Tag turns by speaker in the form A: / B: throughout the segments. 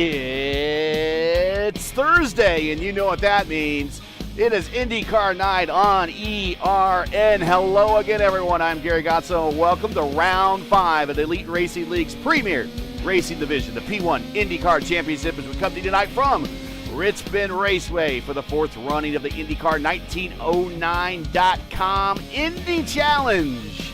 A: It's Thursday, and you know what that means. It is IndyCar night on ERN. Hello again, everyone. I'm Gary Gotzo. Welcome to Round 5 of the Elite Racing League's premier racing division, the P1 IndyCar Championship, as we come to you tonight from Richmond Raceway for the fourth running of the IndyCar 1909.com Indy Challenge.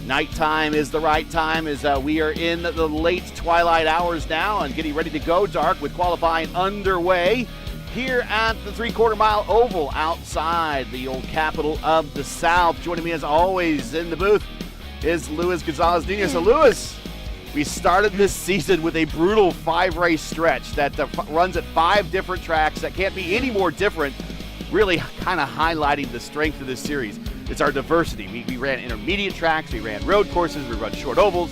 A: Nighttime is the right time as we are in the late twilight hours now and getting ready to go dark with qualifying underway here at the three-quarter mile oval outside the old capital of the South. Joining me as always in the booth is Luis Gonzalez Jr. So Luis, we started this season with a brutal 5-race stretch that runs at 5 different tracks that can't be any more different, really kind of highlighting the strength of this series. It's our diversity. We ran intermediate tracks, we ran road courses, we run short ovals.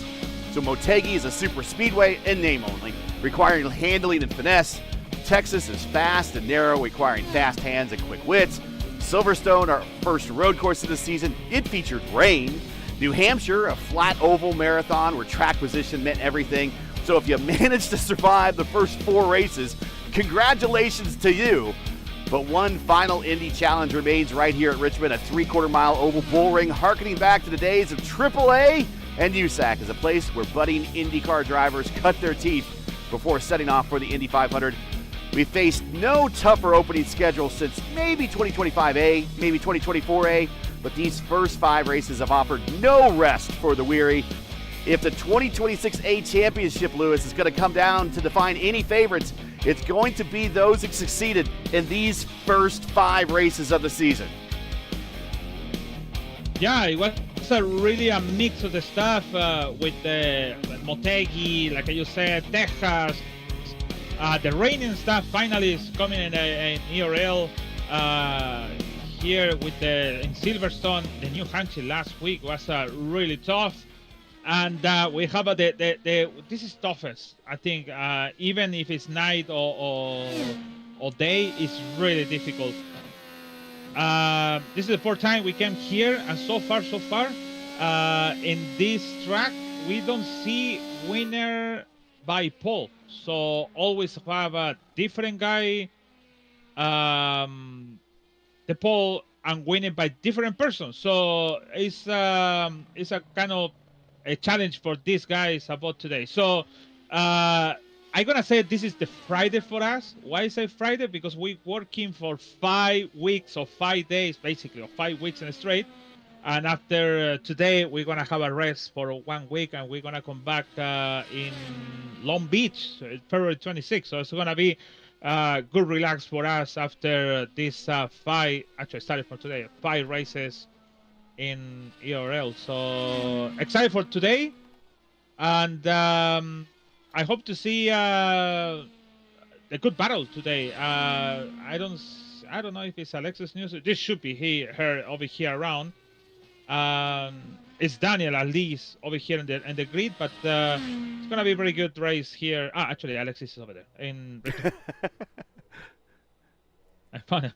A: So Motegi is a super speedway in name only, requiring handling and finesse. Texas is fast and narrow, requiring fast hands and quick wits. Silverstone, our first road course of the season, it featured rain. New Hampshire, a flat oval marathon where track position meant everything. So if you managed to survive the first 4 races, congratulations to you. But one final Indy Challenge remains right here at Richmond, a three-quarter mile oval bull ring, harkening back to the days of AAA and USAC as a place where budding IndyCar drivers cut their teeth before setting off for the Indy 500. We faced no tougher opening schedule since maybe 2025A, maybe 2024A, but these first 5 races have offered no rest for the weary. If the 2026A championship, Lewis, is going to come down to define any favorites, it's going to be those that succeeded in these first 5 races of the season.
B: Yeah, it was really a mix of the stuff with the Motegi, like you said, Texas. The rain and stuff finally is coming in ERL here with in Silverstone. The New Hampshire last week was really tough. And we have this is toughest. I think even if it's night or day, it's really difficult. This is the 4th time we came here, and so far, in this track, we don't see winner by pole. So always have a different guy, the pole, and winning by different person. So it's a kind of a challenge for these guys about today. So I'm gonna say this is the Friday for us. Why I say Friday? Because we're working for 5 weeks or 5 days, basically, or 5 weeks in a straight. And after today, we're gonna have a rest for 1 week, and we're gonna come back in Long Beach, February 26th. So it's gonna be good relax for us after this 5. Actually, started from today, 5 races in ERL. So excited for today, and I hope to see a good battle today. I don't know if it's Alexis News. This should be her over here around. It's Daniel at least over here in the grid, but it's gonna be a very good race here. Actually, Alexis is over there in Britain. I found it.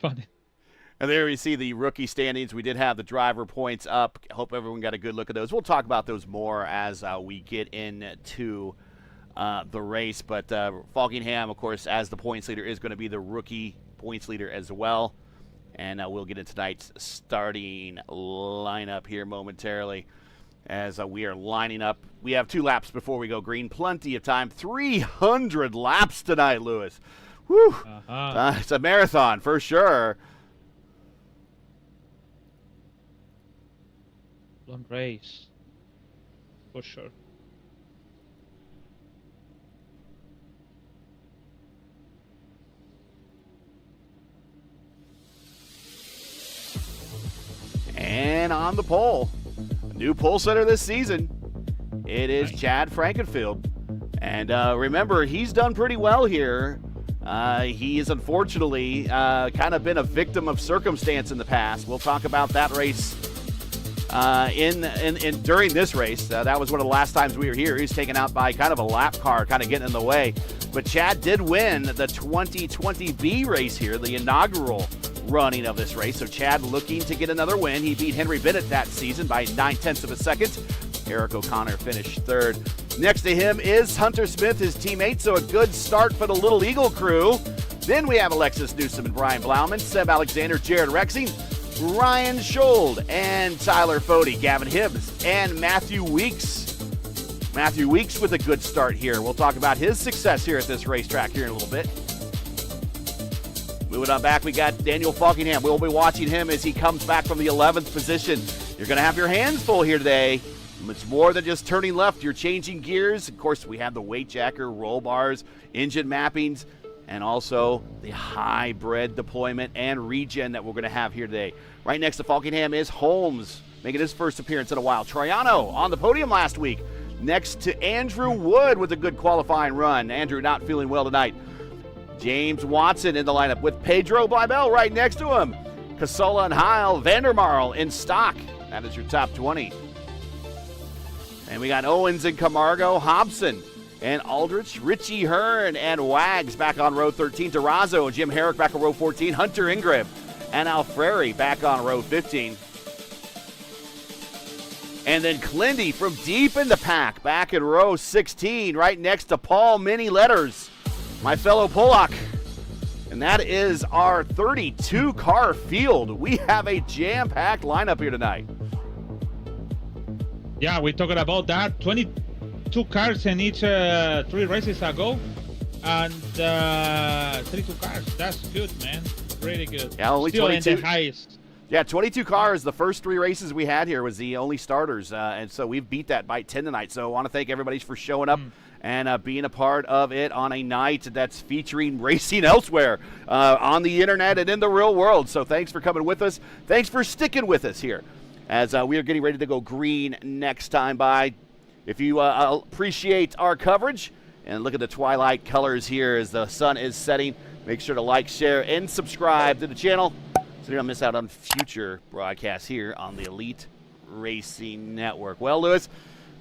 A: And there we see the rookie standings. We did have the driver points up. Hope everyone got a good look at those. We'll talk about those more as we get into the race. But Falkingham, of course, as the points leader, is going to be the rookie points leader as well. And we'll get into tonight's starting lineup here momentarily as we are lining up. We have 2 laps before we go green. Plenty of time. 300 laps tonight, Lewis. Whew. It's a marathon for sure.
B: Long race for sure.
A: And on the pole, new pole setter this season, it is Chad Frankenfield. And remember, he's done pretty well here. He has unfortunately kind of been a victim of circumstance in the past. We'll talk about that race during this race. That was one of the last times we were here. He was taken out by kind of a lap car, kind of getting in the way. But Chad did win the 2020B race here, the inaugural running of this race. So Chad looking to get another win. He beat Henry Bennett that season by 9/10 of a second. Eric O'Connor finished third. Next to him is Hunter Smith, his teammate, so a good start for the Little Eagle crew. Then we have Alexis Newsom and Brian Blauman, Seb Alexander, Jared Rexing, Ryan Schold, and Tyler Fode, Gavin Hibbs, and Matthew Weeks. Matthew Weeks with a good start here. We'll talk about his success here at this racetrack here in a little bit. Moving on back, we got Daniel Falkingham. We'll be watching him as he comes back from the 11th position. You're going to have your hands full here today. It's more than just turning left. You're changing gears. Of course, we have the weight jacker, roll bars, engine mappings, and also the hybrid deployment and regen that we're going to have here today. Right next to Falkingham is Holmes, making his first appearance in a while. Troiano on the podium last week. Next to Andrew Wood with a good qualifying run. Andrew not feeling well tonight. James Watson in the lineup with Pedro Blibel right next to him. Casola and Heil, Vandermarl in stock. That is your top 20. And we got Owens and Camargo, Hobson and Aldrich, Richie Hearn and Wags back on row 13. Durazo, Jim Herrick back on row 14. Hunter Ingram and Alfreri back on row 15. And then Clindy from deep in the pack, back in row 16, right next to Paul Mini Letters, my fellow Polak. And that is our 32-car field. We have a jam-packed lineup here tonight.
B: Yeah, we're talking about that. 22 cars in each 3 races ago. And 32 cars. That's good, man. Really good.
A: Yeah, only
B: still
A: 22.
B: In the highest.
A: Yeah, 22 cars. The first 3 races we had here was the only starters, and so we've beat that by 10 tonight. So I want to thank everybody for showing up and being a part of it on a night that's featuring racing elsewhere on the internet and in the real world. So thanks for coming with us. Thanks for sticking with us here as we are getting ready to go green next time by. If you appreciate our coverage and look at the twilight colors here as the sun is setting, make sure to like, share, and subscribe to the channel so you don't miss out on future broadcasts here on the Elite Racing Network. Well, Lewis,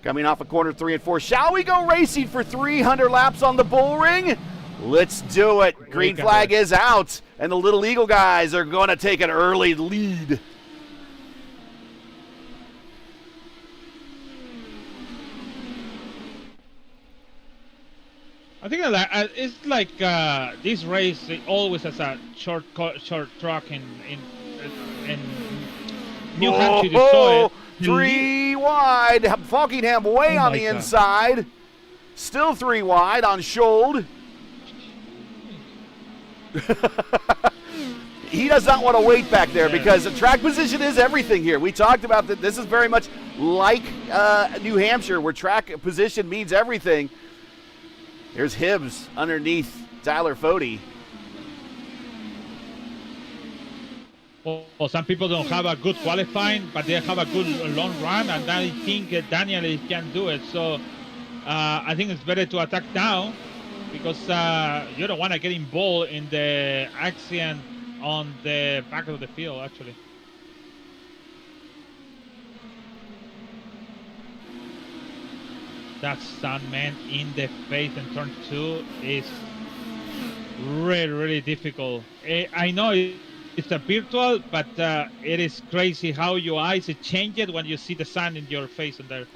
A: coming off of corner 3 and 4, shall we go racing for 300 laps on the bull ring? Let's do it. Green flag is out, and the Little Eagle guys are going to take an early lead.
B: I think that it's like this race it always has a short track in New Hampshire.
A: Oh, 3 wide. Falkingham way on the inside. Still 3 wide on Schold. He does not want to wait back there because the track position is everything here. We talked about that. This is very much like New Hampshire where track position means everything. Here's Hibbs underneath Tyler Fode.
B: Well, some people don't have a good qualifying, but they have a good long run, and I think Daniel can do it. So I think it's better to attack now because you don't want to get involved in the accident on the back of the field, actually. That Sandman in the face in turn 2 is really, really difficult. I know it's a virtual, but it is crazy how your eyes change it when you see the sun in your face in there.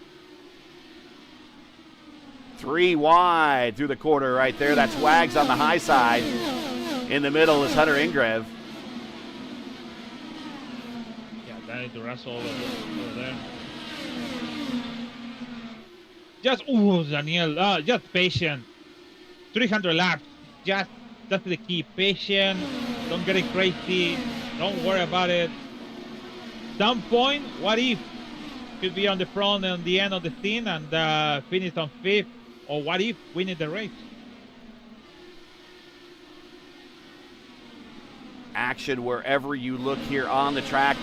A: 3 wide through the corner right there. That's Wags on the high side. In the middle is Hunter Ingram.
B: Yeah, Danny Durazo over there. Daniel, just patient. 300 laps. Just that's the key. Patient. Don't get it crazy. Don't worry about it. Some point, what if could be on the front and the end of the thing and finish on 5th, or what if winning the race?
A: Action wherever you look here on the track.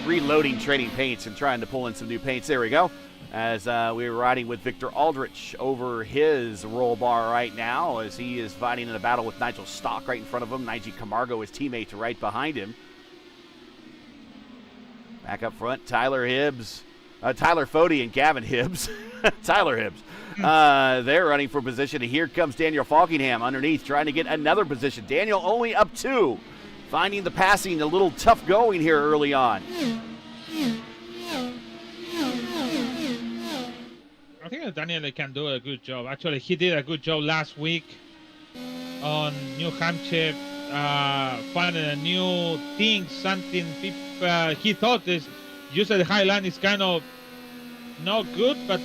A: Reloading training paints and trying to pull in some new paints. There we go. As we were riding with Victor Aldrich over his roll bar right now as he is fighting in a battle with Nigel Stock right in front of him. Nigel Camargo, his teammate, right behind him. Back up front, Tyler Fode and Gavin Hibbs. Tyler Hibbs. They're running for position. And here comes Daniel Falkingham underneath trying to get another position. Daniel only up 2. Finding the passing a little tough going here early on.
B: I think Daniel can do a good job. Actually, he did a good job last week on New Hampshire, finding a new thing, something he thought is usually the high line is kind of not good, but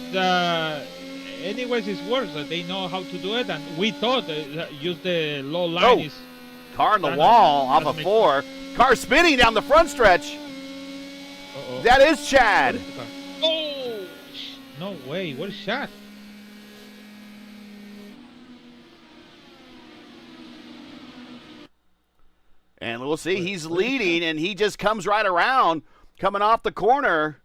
B: anyways, it works. They know how to do it, and we thought use the low line is.
A: Car on the wall off of 4. Car spinning down the front stretch.
B: Uh-oh.
A: That is Chad.
B: Oh, no way. What a shot.
A: And we'll see. He's leading, and he just comes right around, coming off the corner.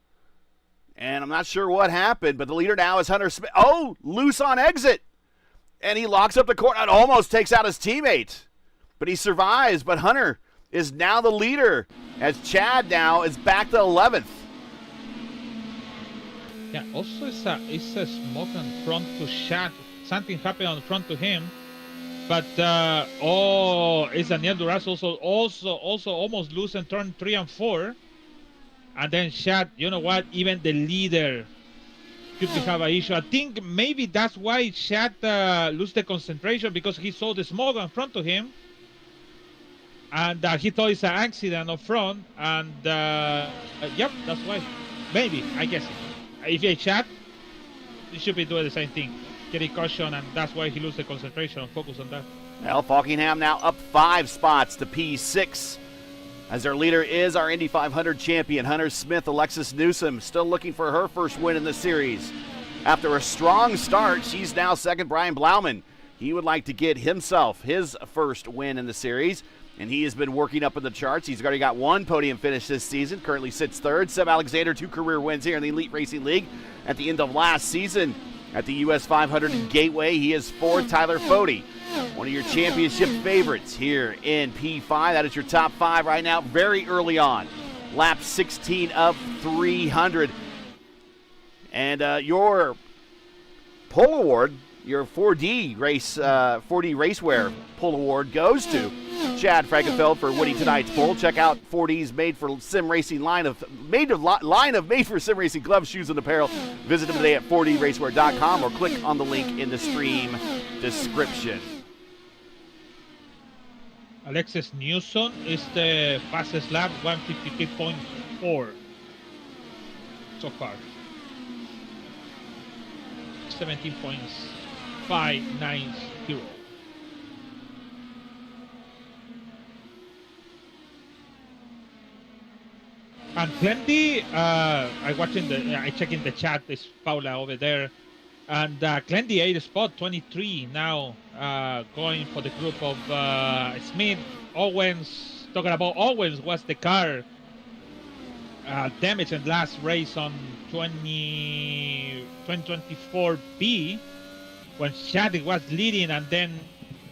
A: And I'm not sure what happened, but the leader now is Hunter Smith. Oh, loose on exit. And he locks up the corner and almost takes out his teammate. But he survives. But Hunter is now the leader, as Chad now is back to 11th.
B: Yeah, also it's a smoke on front to Chad. Something happened on front to him. But it's Daniel Duras also almost lose in turn 3 and 4. And then Chad, you know what? Even the leader could have an issue. I think maybe that's why Chad lose the concentration, because he saw the smoke in front of him. And he thought it's an accident up front. And yep, that's why. Maybe, I guess. If you're Chad, he should be doing the same thing. Getting caution, and that's why he lose the concentration and focus on that.
A: Well, Falkingham now up 5 spots to P6. As their leader is our Indy 500 champion, Hunter Smith. Alexis Newsom still looking for her first win in the series. After a strong start, she's now second. Brian Blauman, he would like to get himself his first win in the series, and he has been working up in the charts. He's already got 1 podium finish this season, currently sits 3rd. Seb Alexander, 2 career wins here in the Elite Racing League. At the end of last season at the US 500 in Gateway, he is 4th. Tyler Fode, one of your championship favorites here in P5. That is your top 5 right now, very early on. Lap 16 of 300. And your pole award, your 4D racewear pole award goes to Chad Frankenfeld for winning tonight's pole. Check out 4D's made for sim racing line of made for sim racing gloves, shoes, and apparel. Visit them today at 4dracewear.com or click on the link in the stream description.
B: Alexis Newsom is the fastest lap, 153.4 so far. 17.590. And plenty, I checking the chat, is Paula over there. And Clendy 8th spot, 23 now, going for the group of Smith, Owens. Talking about Owens, was the car damaged in last race on 2024B, when Chad was leading, and then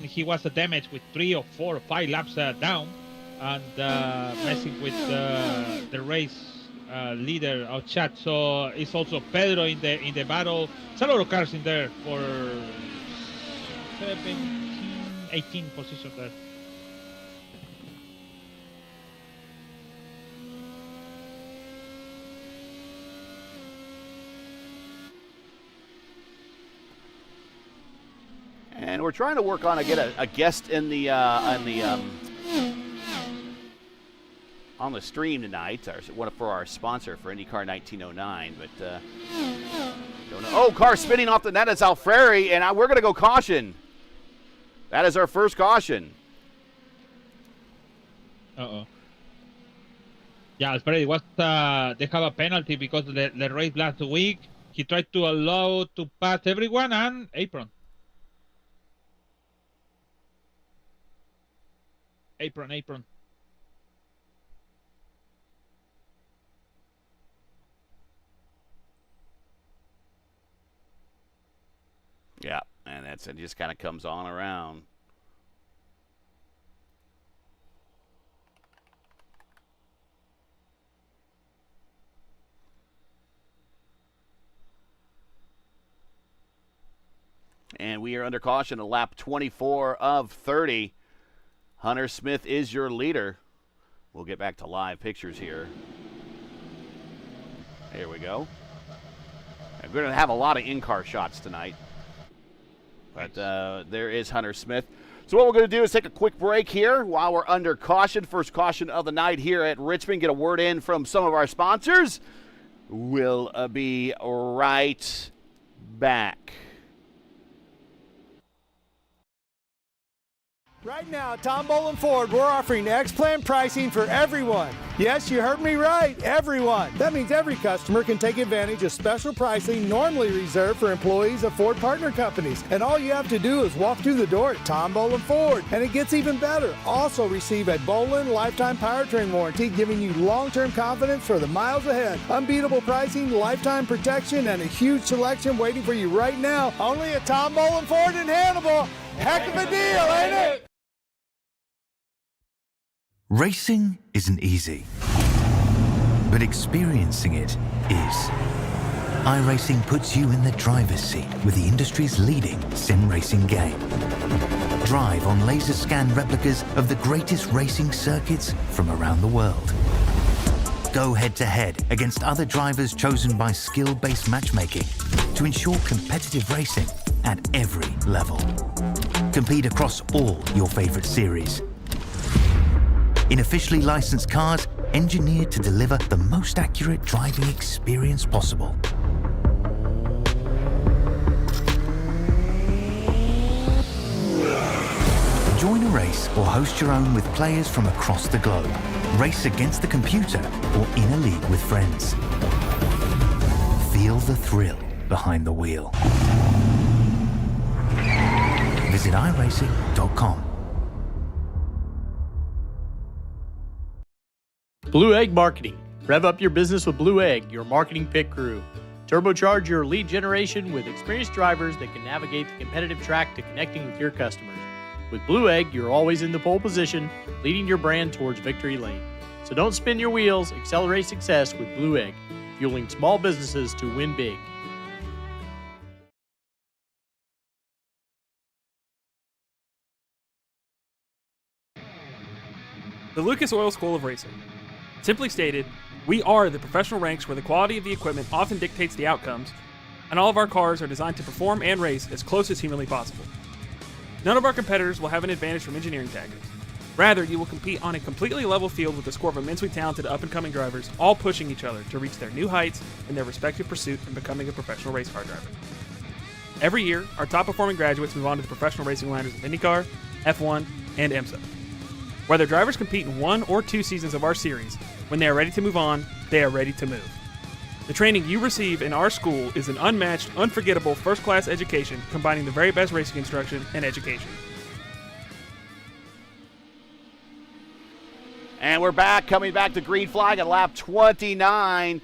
B: he was damaged with 3 or 4 or 5 laps down, and messing with the race leader of Chad. So it's also Pedro in the battle. It's a lot of cars in there for 17, 18 position there.
A: And we're trying to work on get a guest in the on the stream tonight, for our sponsor for IndyCar 1909, but don't know. Oh, car spinning off the net. It's Alfreri, and we're going to go caution. That is our first caution.
B: Uh-oh. Yeah, Alfreri, they have a penalty because the race last week, he tried to allow to pass everyone and apron. Apron.
A: Yeah, and it just kind of comes on around. And we are under caution at lap 24 of 30. Hunter Smith is your leader. We'll get back to live pictures here. Here we go. We're going to have a lot of in-car shots tonight. But there is Hunter Smith. So what we're going to do is take a quick break here while we're under caution. First caution of the night here at Richmond. Get a word in from some of our sponsors. We'll be right back.
C: Right now at Tom Bolin Ford, we're offering X-Plan pricing for everyone. Yes, you heard me right, everyone. That means every customer can take advantage of special pricing normally reserved for employees of Ford partner companies. And all you have to do is walk through the door at Tom Bolin Ford. And it gets even better. Also receive a Bolin lifetime powertrain warranty, giving you long-term confidence for the miles ahead. Unbeatable pricing, lifetime protection, and a huge selection waiting for you right now. Only at Tom Bolin Ford in Hannibal. Heck of a deal, ain't it?
D: Racing isn't easy, but experiencing it is. iRacing puts you in the driver's seat with the industry's leading sim racing game. Drive on laser scan replicas of the greatest racing circuits from around the world. Go head-to-head against other drivers chosen by skill-based matchmaking to ensure competitive racing at every level. Compete across all your favorite series. In officially licensed cars, engineered to deliver the most accurate driving experience possible. Join a race or host your own with players from across the globe. Race against the computer or in a league with friends. Feel the thrill behind the wheel. Visit iRacing.com.
E: Blue Egg Marketing. Rev up your business with Blue Egg, your marketing pit crew. Turbocharge your lead generation with experienced drivers that can navigate the competitive track to connecting with your customers. With Blue Egg, you're always in the pole position, leading your brand towards victory lane. So don't spin your wheels, accelerate success with Blue Egg, fueling small businesses to win big.
F: The Lucas Oil School of Racing. Simply stated, we are the professional ranks where the quality of the equipment often dictates the outcomes, and all of our cars are designed to perform and race as close as humanly possible. None of our competitors will have an advantage from engineering tactics. Rather, you will compete on a completely level field with a score of immensely talented up-and-coming drivers, all pushing each other to reach their new heights in their respective pursuit in becoming a professional race car driver. Every year, our top-performing graduates move on to the professional racing ladders of IndyCar, F1, and IMSA. Whether drivers compete in 1 or 2 seasons of our series, when they are ready to move on, they are ready to move. The training you receive in our school is an unmatched, unforgettable, first-class education combining the very best racing instruction and education.
A: And we're back, coming back to green flag at lap 29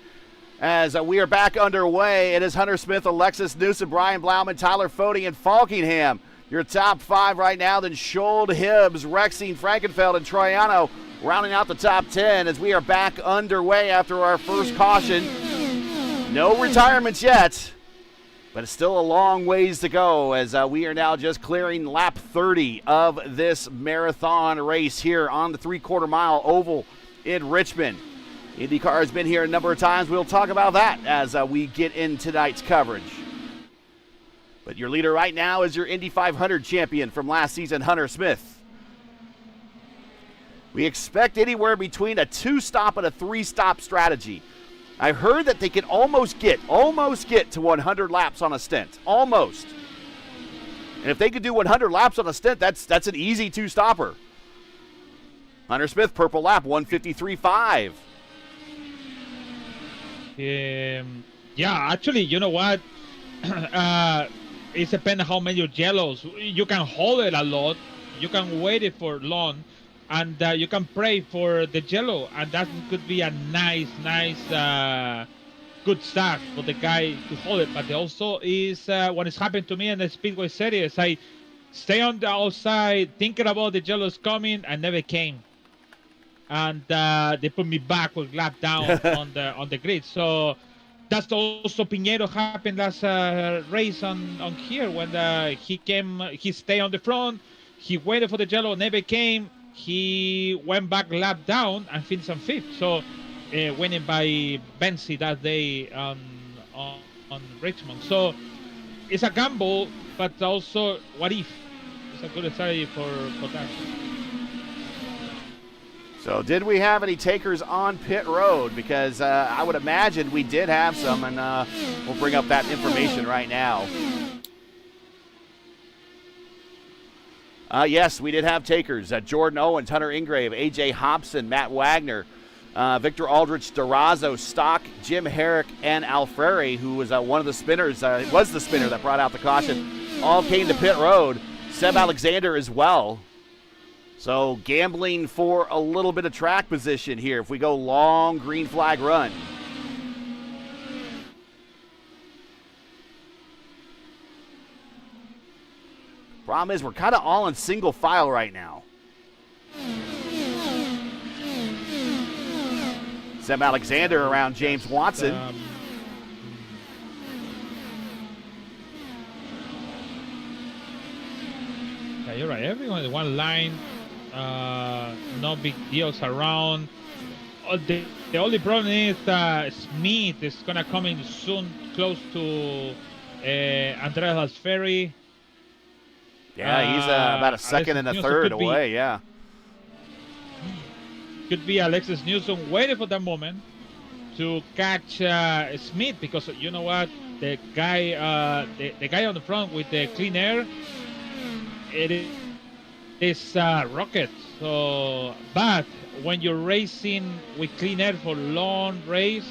A: as we are back underway. It is Hunter Smith, Alexis Newsom, Brian Blauman, Tyler Fody, and Falkingham. Your top 5 right now, then Schold, Hibbs, Rexine, Frankenfeld, and Troiano rounding out the top 10 as we are back underway after our first caution. No retirements yet, but it's still a long ways to go as we are now just clearing lap 30 of this marathon race here on the 3/4 mile oval in Richmond. IndyCar has been here a number of times. We'll talk about that as we get in tonight's coverage. But your leader right now is your Indy 500 champion from last season, Hunter Smith. We expect anywhere between a 2-stop and a 3-stop strategy. I heard that they can almost get to 100 laps on a stint. Almost. And if they could do 100 laps on a stint, that's an easy 2-stopper. Hunter Smith, purple lap, 153.5.
B: Yeah, actually, you know what? It depends how many yellows. You can hold it a lot. You can wait it for long. And you can pray for the yellow, and that could be a nice, good start for the guy to hold it. But also is what has happened to me in the Speedway Series. I stay on the outside, thinking about the yellows coming, and never came. And they put me back with lap down on the grid. So that's also Pinheiro happened last race on here when he stayed on the front. He waited for the yellow, never came. He went back lap down and finished on 5th. So winning by Benzi that day on Richmond. So it's a gamble, but also what if? It's a good strategy for that.
A: So did we have any takers on pit road? Because I would imagine we did have some, and we'll bring up that information right now. Yes, we did have takers. Jordan Owens, Hunter Ingrave, A.J. Hobson, Matt Wagner, Victor Aldrich, Durazo, Stock, Jim Herrick, and Alfreri, who was one of the spinners, was the spinner that brought out the caution, all came to pit road. Seb Alexander as well. So gambling for a little bit of track position here if we go long green flag run. Problem is we're kind of all in single file right now. Seb Alexander around James Watson.
B: Yeah, you're right. Everyone in one line. No big deals around. The only problem is Smith is gonna come in soon, close to Andreas Alfreri.
A: Yeah, he's about a second and a third away. Yeah,
B: could be Alexis Newsom waiting for that moment to catch Smith, because you know what, the guy, the guy on the front with the clean air, it is rocket. So, but when you're racing with clean air for long race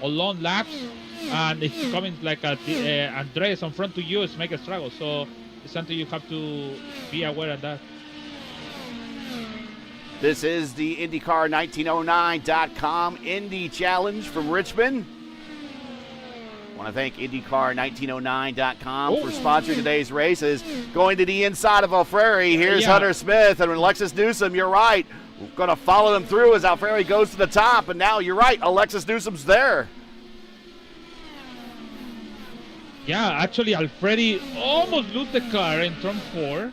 B: or long laps, and it's coming like Andres on front to you, it's make a struggle. So it's something you have to be aware of that.
A: This is the IndyCar1909.com Indy Challenge from Richmond. I want to thank IndyCar1909.com for sponsoring today's races. Going to the inside of Alfreri. Here's Hunter Smith and Alexis Newsom. You're right. We're going to follow them through as Alfreri goes to the top. And now you're right. Alexis Newsom's there.
B: Yeah, actually, Alfreri almost lose the car in turn 4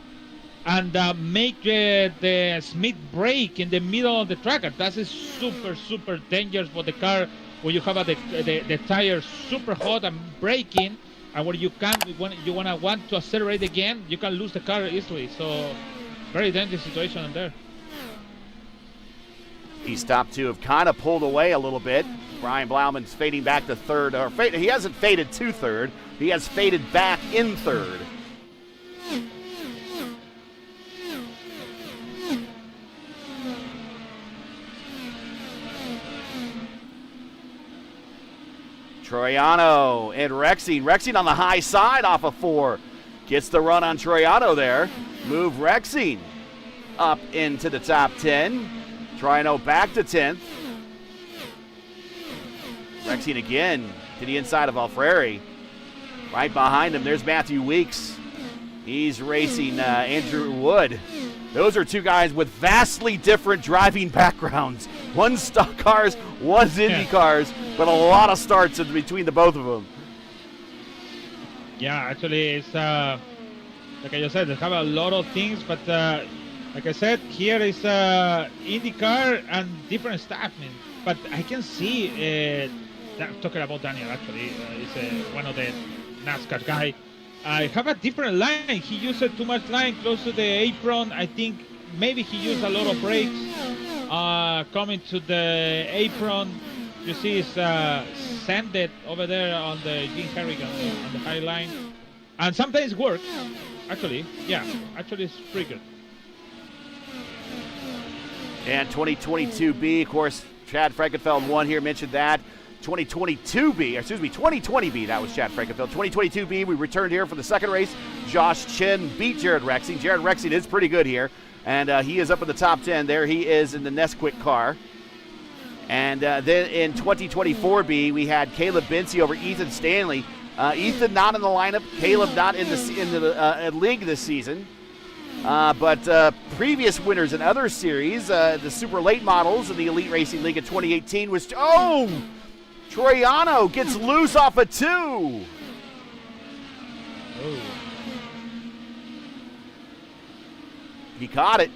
B: and make the Smith break in the middle of the track. That is super, super dangerous for the car when you have the tire super hot and braking, and when you want to accelerate again, you can lose the car easily. So very dangerous situation in there.
A: These top two have kind of pulled away a little bit. Brian Blauman's fading back to third. He hasn't faded to third. He has faded back in third. Troiano and Rexing. Rexing on the high side off of 4. Gets the run on Troiano there. Move Rexing up into the top 10. Troiano back to 10th. Rexing again to the inside of Alfreri. Right behind him, there's Matthew Weeks. He's racing Andrew Wood. Those are two guys with vastly different driving backgrounds. One's stock cars, one's Indy cars, but a lot of starts in between the both of them.
B: Yeah, actually, it's like I said, they have a lot of things, but like I said, here is IndyCar and different staff. But I can see, talking about Daniel, actually, is one of the NASCAR guy. I have a different line. He used too much line close to the apron. I think maybe he used a lot of brakes coming to the apron. You see it's sanded over there on the Jim Herrick on the high line. And sometimes it works, actually. Yeah, actually it's pretty good.
A: And 2022B, of course, Chad Frankenfeld won here, mentioned that. 2020B, that was Chad Frankenfeld. 2022B, we returned here for the second race. Josh Chen beat Jared Rexing. Jared Rexing is pretty good here, and he is up in the top 10. There he is in the Nesquik car. And then in 2024B, we had Caleb Binsey over Ethan Stanley. Ethan not in the lineup. Caleb not in the league this season. But previous winners in other series, the super late models in the Elite Racing League in 2018 was... Troiano gets loose off a 2.
B: Oh.
A: He caught it.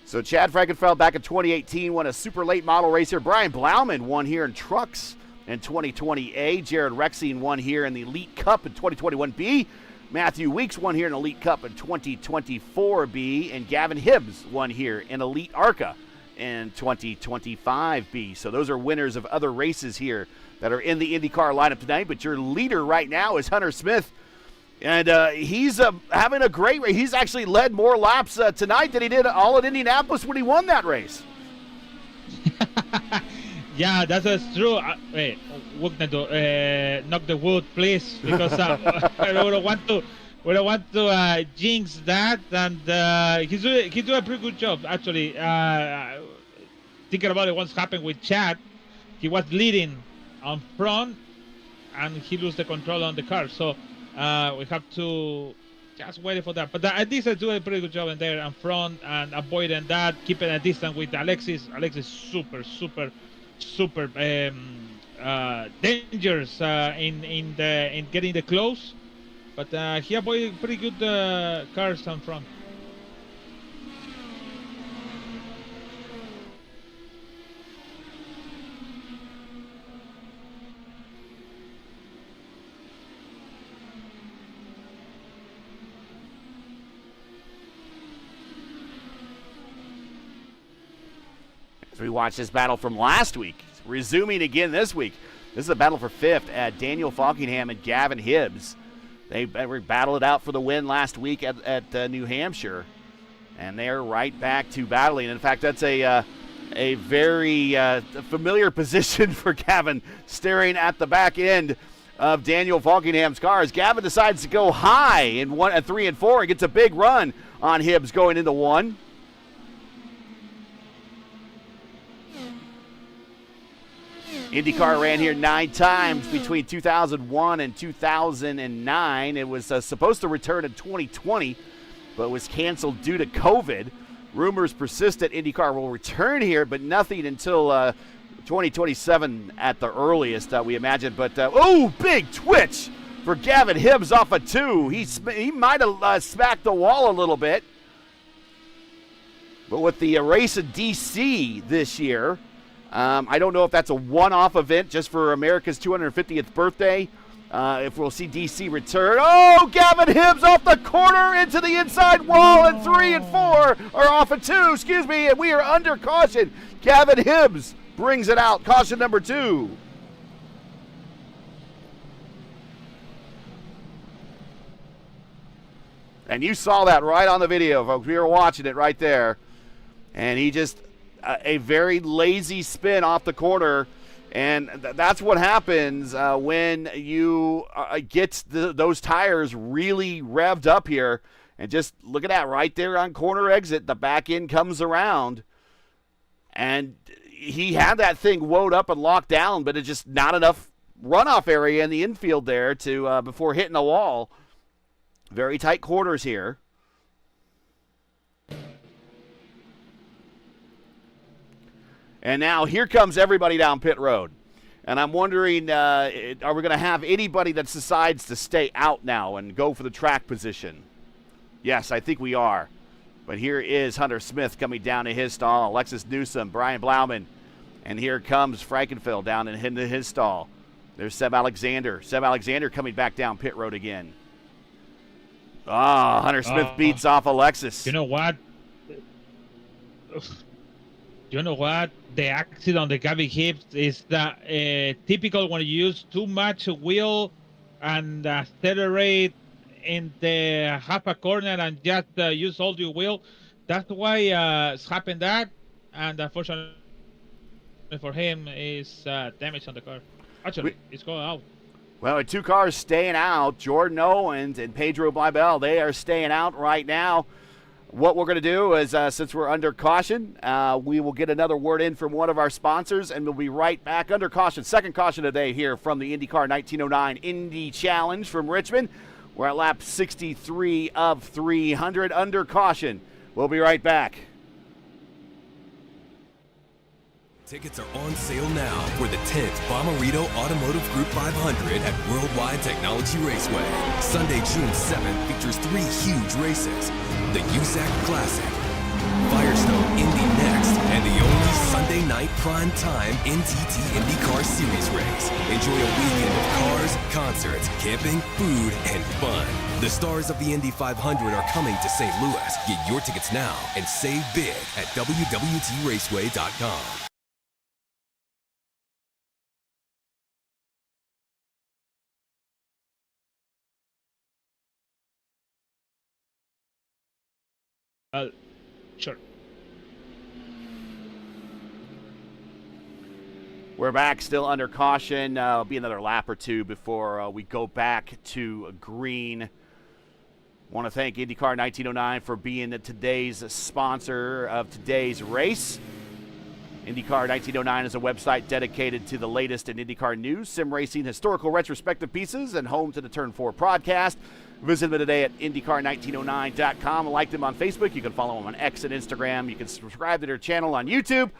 A: So Chad Frankenfeld back in 2018 won a super late model race here. Brian Blauman won here in trucks in 2020A. Jared Rexine won here in the Elite Cup in 2021B. Matthew Weeks won here in Elite Cup in 2024B. And Gavin Hibbs won here in Elite ARCA in 2025B. So those are winners of other races here that are in the IndyCar lineup tonight. But your leader right now is Hunter Smith. And he's having a great race. He's actually led more laps tonight than he did all at Indianapolis when he won that race.
B: Yeah, that's true. Wait, knock the wood, please, because I don't want to jinx that. And he's doing a pretty good job, actually. Thinking about it, what's happened with Chad, he was leading on front, and he lost the control on the car. So we have to just wait for that. But at least I do a pretty good job in there and front and avoiding that, keeping a distance with Alexis. Alexis super dangerous in getting the close. But he avoided pretty good cars on front.
A: As we watch this battle from last week, resuming again this week. This is a battle for fifth at Daniel Falkingham and Gavin Hibbs. They battled it out for the win last week at New Hampshire, and they're right back to battling. In fact, that's a very familiar position for Gavin, staring at the back end of Daniel Falkingham's car. As Gavin decides to go high in 3 and 4, he gets a big run on Hibbs going into 1. IndyCar ran here 9 times between 2001 and 2009. It was supposed to return in 2020, but was canceled due to COVID. Rumors persist that IndyCar will return here, but nothing until 2027 at the earliest, we imagine. But, big twitch for Gavin Hibbs off a 2. He might have smacked the wall a little bit. But with the race in D.C. this year, I don't know if that's a one-off event just for America's 250th birthday. If we'll see DC return. Oh, Gavin Hibbs off the corner into the inside wall, and 3 and 4 are off a 2, and we are under caution. Gavin Hibbs brings it out. Caution number 2. And you saw that right on the video, folks. We were watching it right there. And he just... a very lazy spin off the corner, and that's what happens when you get those tires really revved up here. And just look at that right there on corner exit. The back end comes around, and he had that thing woed up and locked down, but it's just not enough runoff area in the infield there to before hitting the wall. Very tight quarters here. And now here comes everybody down pit road. And I'm wondering, are we going to have anybody that decides to stay out now and go for the track position? Yes, I think we are. But here is Hunter Smith coming down to his stall. Alexis Newsom, Brian Blauman. And here comes Frankenfeld down into his stall. There's Seb Alexander. Seb Alexander coming back down pit road again. Hunter Smith beats off Alexis.
B: You know what? The accident on the Gavin Hibbs is typical when you use too much wheel and accelerate in the half a corner and just use all your wheel. That's why it's happened that, and unfortunately for him is damage on the car. Actually, it's going out.
A: Well, 2 cars staying out. Jordan Owens and Pedro Blibel, they are staying out right now. What we're going to do is, since we're under caution, we will get another word in from one of our sponsors, and we'll be right back under caution. Second caution today here from the IndyCar 1909 Indy Challenge from Richmond. We're at lap 63 of 300 under caution. We'll be right back.
G: Tickets are on sale now for the 10th Bommarito Automotive Group 500 at Worldwide Technology Raceway. Sunday, June 7th features 3 huge races. The USAC Classic, Firestone the only Sunday night prime time NTT IndyCar Series race. Enjoy a weekend of cars, concerts, camping, food, and fun. The stars of the Indy 500 are coming to St. Louis. Get your tickets now and save big at www.raceway.com.
B: Sure.
A: We're back, still under caution. It'll be another lap or two before we go back to green. Want to thank IndyCar 1909 for being today's sponsor of today's race. IndyCar 1909 is a website dedicated to the latest in IndyCar news, sim racing, historical retrospective pieces, and home to the Turn 4 podcast. Visit them today at IndyCar1909.com. Like them on Facebook. You can follow them on X and Instagram. You can subscribe to their channel on YouTube.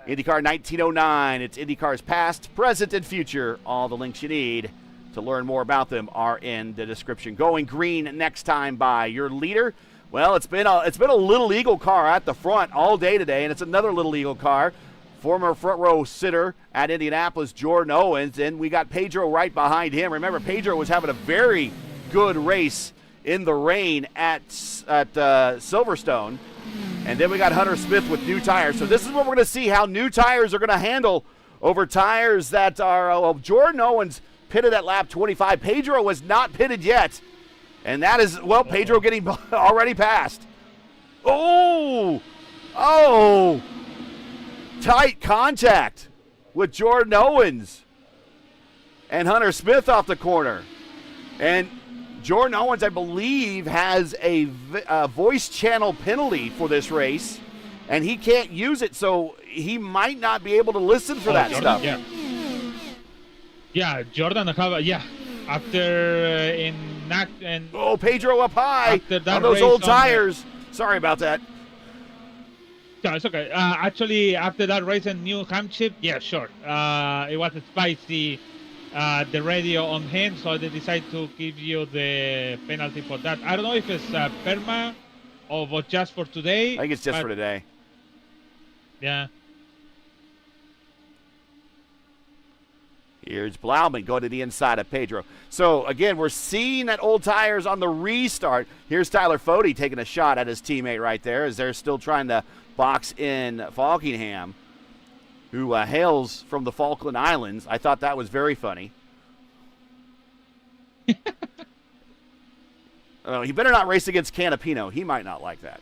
A: IndyCar 1909. It's IndyCar's past, present, and future. All the links you need to learn more about them are in the description. Going green next time by your leader. Well, it's been a Little Eagle car at the front all day today, and it's another Little Eagle car. Former front row sitter at Indianapolis, Jordan Owens, and we got Pedro right behind him. Remember, Pedro was having a very good race in the rain at Silverstone. And then we got Hunter Smith with new tires. So this is what we're going to see, how new tires are going to handle over tires that are, Jordan Owens pitted at lap 25. Pedro was not pitted yet. And that is, Pedro getting already passed. Oh! Tight contact with Jordan Owens and Hunter Smith off the corner. And Jordan Owens, I believe, has a voice channel penalty for this race, and he can't use it, so he might not be able to listen for that
B: Jordan,
A: stuff.
B: Yeah, Jordan have after
A: Pedro up high on those old tires. Sorry about that.
B: No, it's okay. Actually, after that race in New Hampshire, yeah, sure. It was spicy. The radio on him, so they decided to give you the penalty for that. I don't know if it's perma or just for today.
A: I think it's just for today.
B: Yeah.
A: Here's Blauman going to the inside of Pedro. So, again, we're seeing that old tires on the restart. Here's Tyler Fode taking a shot at his teammate right there as they're still trying to box in Falkingham, who hails from the Falkland Islands. I thought that was very funny. He better not race against Canapino. He might not like that.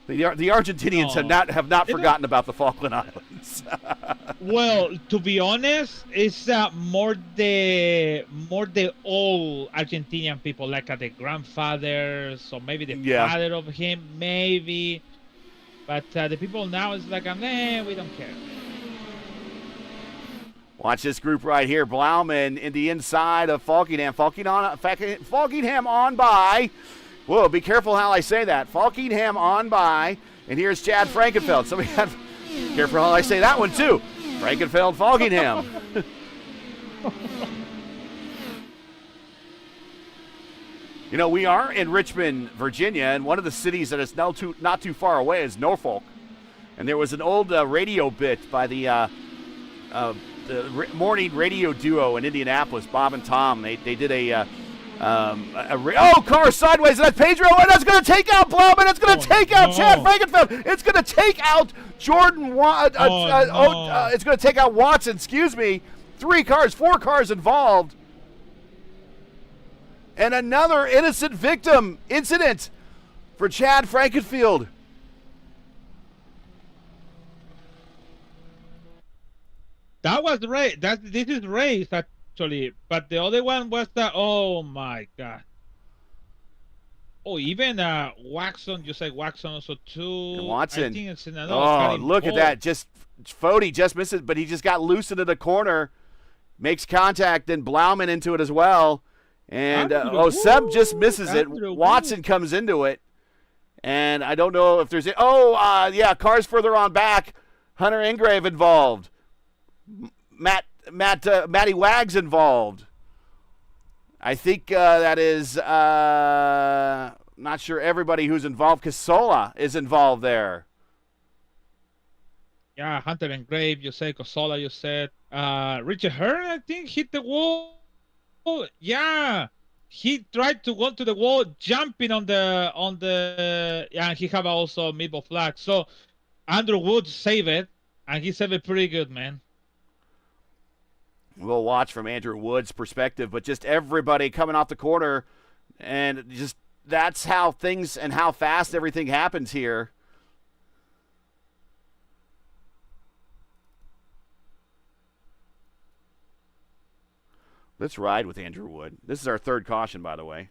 A: The Argentinians have not forgotten about the Falkland Islands.
B: Well, to be honest, it's more the old Argentinian people, like the grandfathers, or maybe the father of him, maybe. But the people now is like, we don't care.
A: Watch this group right here. Blauman in the inside of Falkingham. Falkingham on by. Whoa, be careful how I say that. Falkingham on by. And here's Chad Frankenfeld. So we have, careful how I say that one too. Frankenfeld, Falkingham. You know, we are in Richmond, Virginia, and one of the cities that is not too far away is Norfolk. And there was an old radio bit by the morning radio duo in Indianapolis, Bob and Tom. They did car sideways, and that's Pedro, and that's going to take out Blauman. It's going to take out Chad Frankenfeld. It's going to take out Jordan. It's going to take out Watson. Excuse me. 4 cars involved. And another innocent victim incident for Chad Frankenfield.
B: That was race. This is race actually, but the other one was oh my God. Oh, even Waxon. You say Waxon also too.
A: And Watson.
B: I think it's another.
A: Look at that! Fode just missed it, but he just got loose into the corner, makes contact, then Blauman into it as well. And Seb just misses it. Watson comes into it, and I don't know if there's cars further on back. Hunter Ingrave involved. Matty Wags involved. I think that is not sure everybody who's involved. Casola is involved there.
B: Yeah, Hunter and Grave, you said Cosola, you said Richard Hearn, I think, hit the wall. Yeah, he tried to go to the wall, jumping on the. Yeah, he have also meatball flag. So Andrew Wood saved it, and he saved it pretty good, man.
A: We'll watch from Andrew Wood's perspective, but just everybody coming off the corner, and just that's how things and how fast everything happens here. Let's ride with Andrew Wood. This is our third caution, by the way.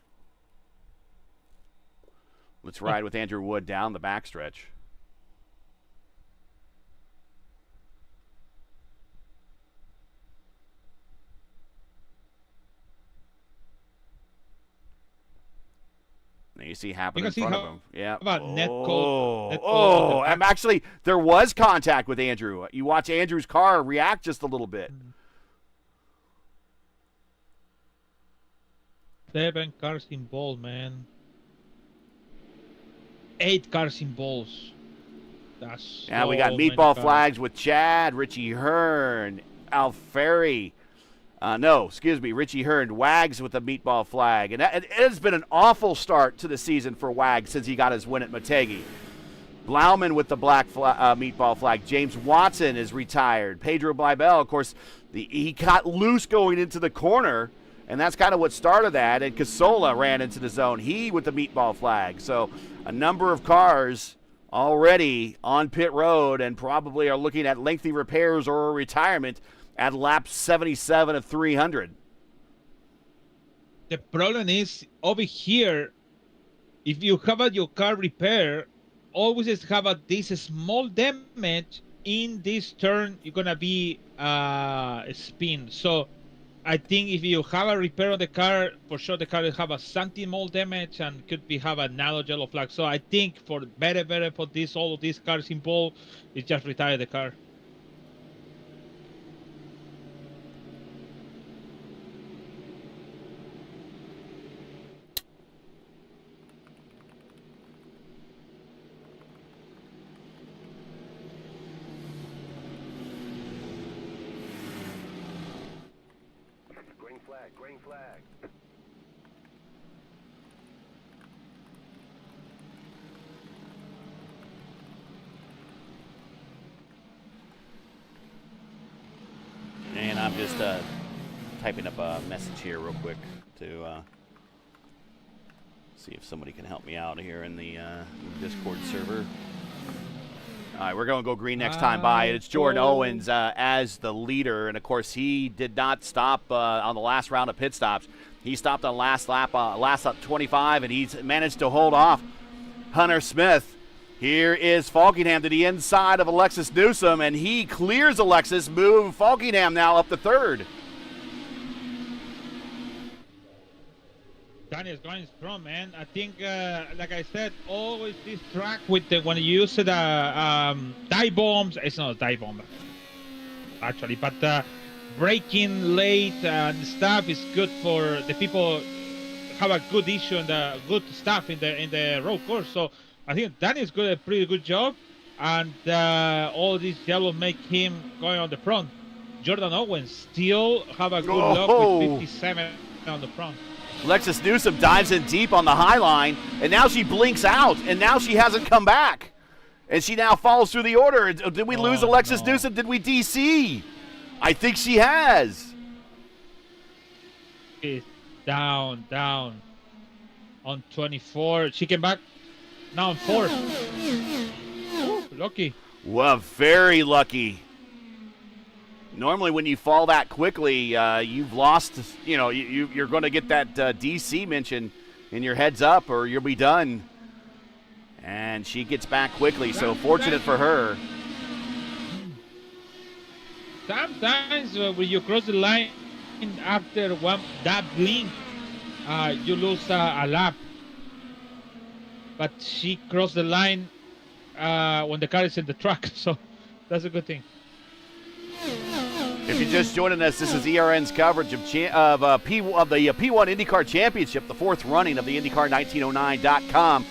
A: Let's ride with Andrew Wood down the backstretch. Now you see happening in front of him. Yeah.
B: About net code.
A: I'm actually, there was contact with Andrew. You watch Andrew's car react just a little bit.
B: 7 cars involved, man. 8 cars involved. That's
A: yeah, we got meatball flags with Chad, Richie Hearn, Alfieri. Richie Hearn, Wags with the meatball flag. And it has been an awful start to the season for Wags since he got his win at Motegi. Blauman with the black meatball flag. James Watson is retired. Pedro Blibel, of course, he got loose going into the corner. And that's kind of what started that. And Casola ran into the zone. He with the meatball flag. So a number of cars already on pit road and probably are looking at lengthy repairs or retirement at lap 77 of 300.
B: The problem is over here, if you have your car repair, always have this small damage in this turn, you're going to be spin. So I think if you have a repair on the car, for sure the car will have a something more damage and could have a nano yellow flag. So I think for better for this, all of these cars involved, is just retire the car.
H: Green flag.
A: And I'm just typing up a message here real quick to see if somebody can help me out here in the Discord server. All right, we're going to go green next time by. It's Jordan Owens as the leader. And, of course, he did not stop on the last round of pit stops. He stopped on last lap 25, and he's managed to hold off Hunter Smith. Here is Falkingham to the inside of Alexis Newsom, and he clears Alexis, move Falkingham now up to third.
B: Daniel's going strong, man. I think, like I said, always this track with when you use the dive bombs. It's not a dive bomb, actually, but braking late and stuff is good for the people have a good issue and good stuff in the road course. So I think Daniel's good, a pretty good job, and all these yellow make him going on the front. Jordan Owens still have a good luck with 57 on the front.
A: Alexis Newsom dives in deep on the high line, and now she blinks out, and now she hasn't come back. And she now follows through the order. Did we lose Alexis Newsom? Did we DC? I think she has.
B: It's down on 24. She came back. Now on 4th. Lucky.
A: Well, very lucky. Normally when you fall that quickly, you've lost, you're going to get that DC mention in your heads up or you'll be done. And she gets back quickly, so fortunate for her.
B: Sometimes when you cross the line after that blink, you lose a lap. But she crossed the line when the car is in the track, so that's a good thing.
A: If you're just joining us, this is ERN's coverage of the P1 IndyCar Championship, the fourth running of the IndyCar1909.com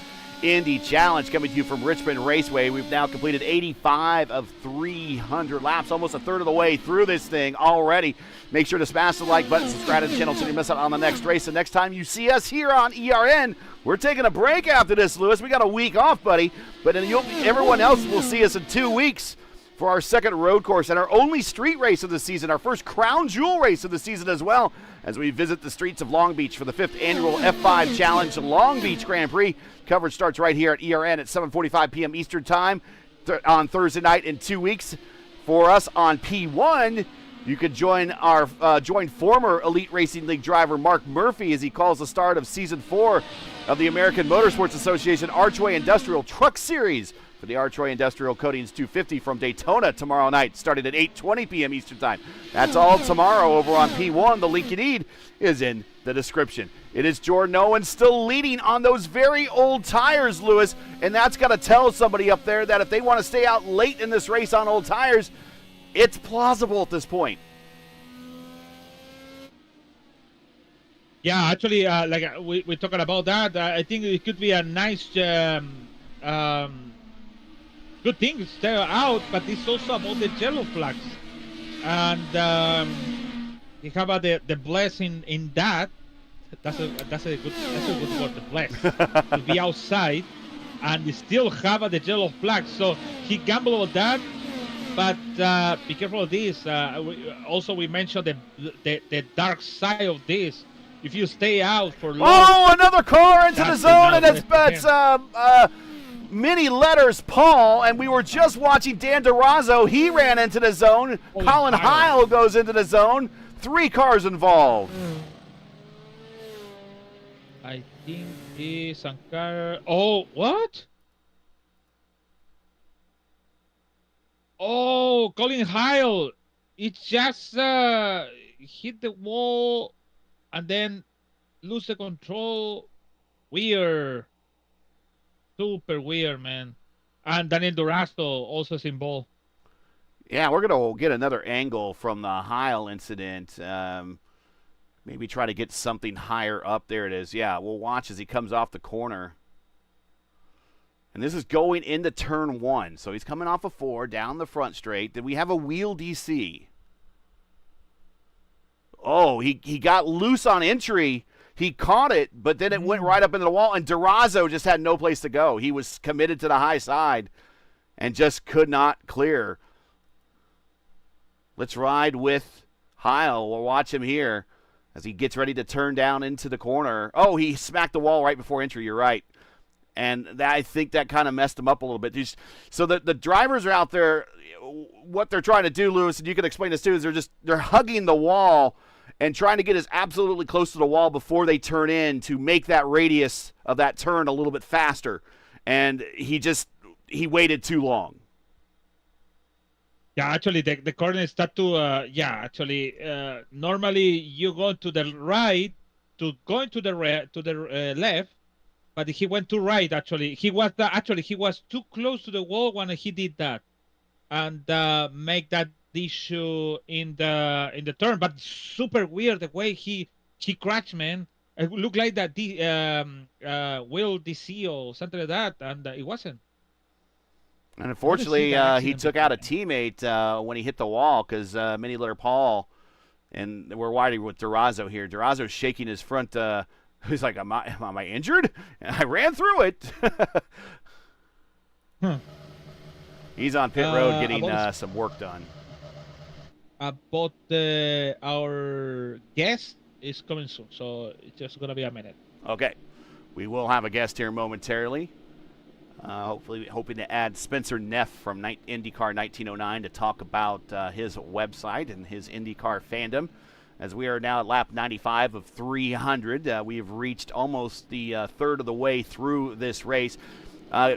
A: Indy Challenge, coming to you from Richmond Raceway. We've now completed 85 of 300 laps, almost a third of the way through this thing already. Make sure to smash the like button, subscribe to the channel so you don't miss out on the next race. The next time you see us here on ERN, we're taking a break after this, Lewis. We got a week off, buddy, but then everyone else will see us in 2 weeks for our second road course and our only street race of the season, our first crown jewel race of the season as well, as we visit the streets of Long Beach for the 5th annual F5 Challenge Long Beach Grand Prix. Coverage starts right here at ERN at 7:45 p.m. Eastern Time on Thursday night in 2 weeks. For us on P1, you could join former Elite Racing League driver Mark Murphy as he calls the start of Season 4 of the American Motorsports Association Archway Industrial Truck Series for the Archway Industrial Coatings 250 from Daytona tomorrow night, starting at 8:20 p.m. Eastern Time. That's all tomorrow over on P1. The link you need is in the description. It is Jordan Owen still leading on those very old tires, Lewis, and that's got to tell somebody up there that if they want to stay out late in this race on old tires, it's plausible at this point.
B: Yeah, actually, we're talking about that. I think it could be a nice, good thing to stay out, but it's also about the yellow flags. And you have the blessing in that. That's a good word, the bless. To be outside and still have the yellow flag. So he gambled on that, but be careful of this. We mentioned the dark side of this. If you stay out for long.
A: Oh, another car into the zone, and it's many letters Paul, and we were just watching Dan DeRozzo. He ran into the zone. Colin Heil goes into the zone. 3 cars involved.
B: I think it's Sankar. Oh, what? Oh, Colin Heil. It just hit the wall and then lose the control. Weird. Super weird, man. And Daniel Durasto also is involved.
A: Yeah, we're going to get another angle from the Heil incident. Maybe try to get something higher up. There it is. Yeah, we'll watch as he comes off the corner. And this is going into turn 1. So he's coming off a 4 down the front straight. Then we have a wheel DC. Oh, he got loose on entry. He caught it, but then it went right up into the wall, and DeRozzo just had no place to go. He was committed to the high side and just could not clear. Let's ride with Heil. We'll watch him here as he gets ready to turn down into the corner. Oh, he smacked the wall right before entry. You're right. And I think that kind of messed him up a little bit. So the drivers are out there. What they're trying to do, Lewis, and you can explain this too, is they're hugging the wall and trying to get as absolutely close to the wall before they turn in to make that radius of that turn a little bit faster. And he waited too long.
B: Yeah, actually, the corner start to, normally you go to the right to going to the left, but he went to right, actually. He was too close to the wall when he did that and make that issue in the turn. But super weird the way he crashed, man. It looked like that wheel DC or something like that, and it wasn't.
A: And unfortunately, he took out a teammate when he hit the wall because Mini Litter Paul, and we're wide with DeRozzo here. DeRozzo's shaking his front. He's like, am I injured? And I ran through it. He's on pit road getting some work done.
B: But our guest is coming soon, so it's just going to be a minute.
A: Okay. We will have a guest here momentarily. Hopefully, hoping to add Spencer Neff from IndyCar 1909 to talk about his website and his IndyCar fandom. As we are now at lap 95 of 300, we have reached almost the third of the way through this race.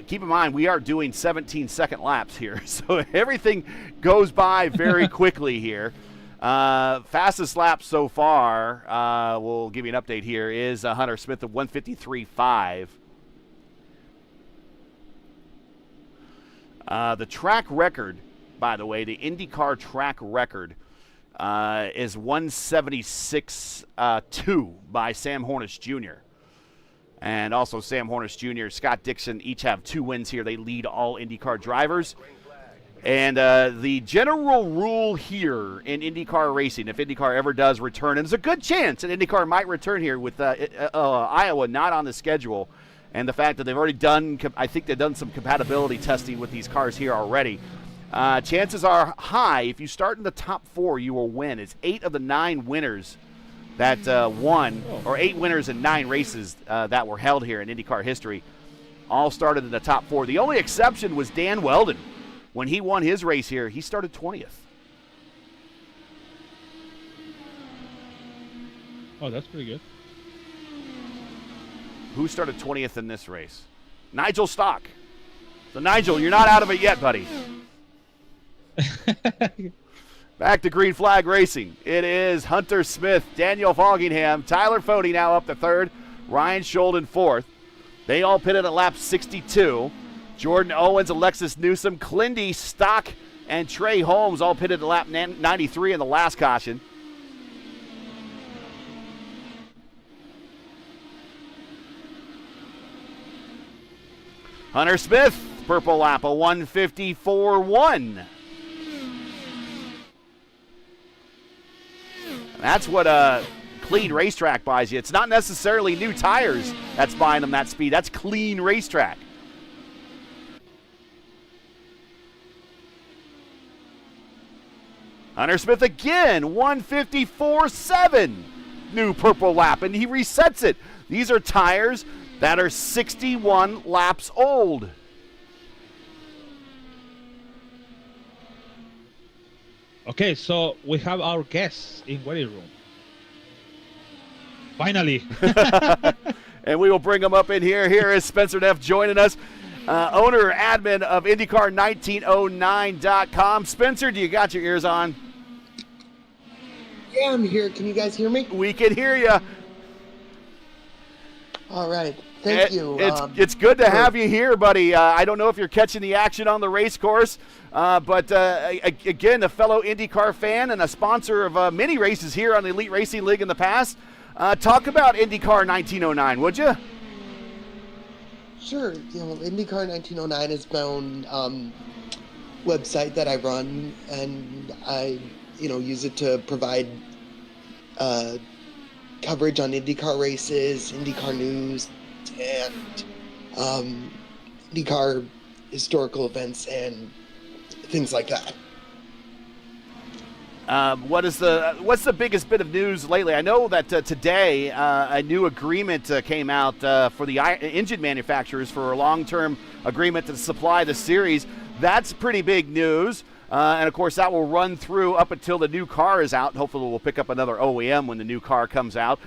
A: Keep in mind, we are doing 17-second laps here, so everything goes by very quickly here. Fastest lap so far, we'll give you an update here, is Hunter Smith of 153.5. The track record, by the way, the IndyCar track record, is 176.2 by Sam Hornish Jr. And also Sam Hornish Jr., Scott Dixon each have 2 wins here. They lead all IndyCar drivers. And the general rule here in IndyCar racing, if IndyCar ever does return, and there's a good chance that IndyCar might return here with Iowa not on the schedule, and the fact that they've already done, I think they've done some compatibility testing with these cars here already. Chances are high, if you start in the top 4, you will win. It's 8 of the 9 winners that won, or 8 winners in 9 races that were held here in IndyCar history, all started in the top 4. The only exception was Dan Weldon. When he won his race here, he started 20th.
B: Oh, that's pretty good.
A: Who started 20th in this race? Nigel Stock. So, Nigel, you're not out of it yet, buddy. Back to Green Flag Racing. It is Hunter Smith, Daniel Foggingham, Tyler Fode now up to 3rd, Ryan Scholden 4th. They all pitted at lap 62. Jordan Owens, Alexis Newsom, Clindy, Stock, and Trey Holmes all pitted at lap 93 in the last caution. Hunter Smith, purple lap, a 154.1. That's what a clean racetrack buys you. It's not necessarily new tires that's buying them that speed. That's clean racetrack. Hunter Smith again, 154.7. New purple lap, and he resets it. These are tires that are 61 laps old.
B: Okay, so we have our guests in waiting room. Finally.
A: And we will bring them up in here. Here is Spencer Neff joining us, owner, admin of IndyCar1909.com. Spencer, do you got your ears on?
H: Yeah, I'm here. Can you guys hear me?
A: We can hear you.
H: All right. Thank you.
A: It's good to have you here, buddy. I don't know if you're catching the action on the race course, but again, a fellow IndyCar fan and a sponsor of many races here on the Elite Racing League in the past. Talk about IndyCar 1909, would you?
H: Sure. IndyCar 1909 is my own website that I run, and I, use it to provide coverage on IndyCar races, IndyCar news, and IndyCar historical events and things like that.
A: What's the biggest bit of news lately? I know that today a new agreement came out for the engine manufacturers for a long-term agreement to supply the series. That's pretty big news. And, of course, that will run through up until the new car is out. Hopefully we'll pick up another OEM when the new car comes out.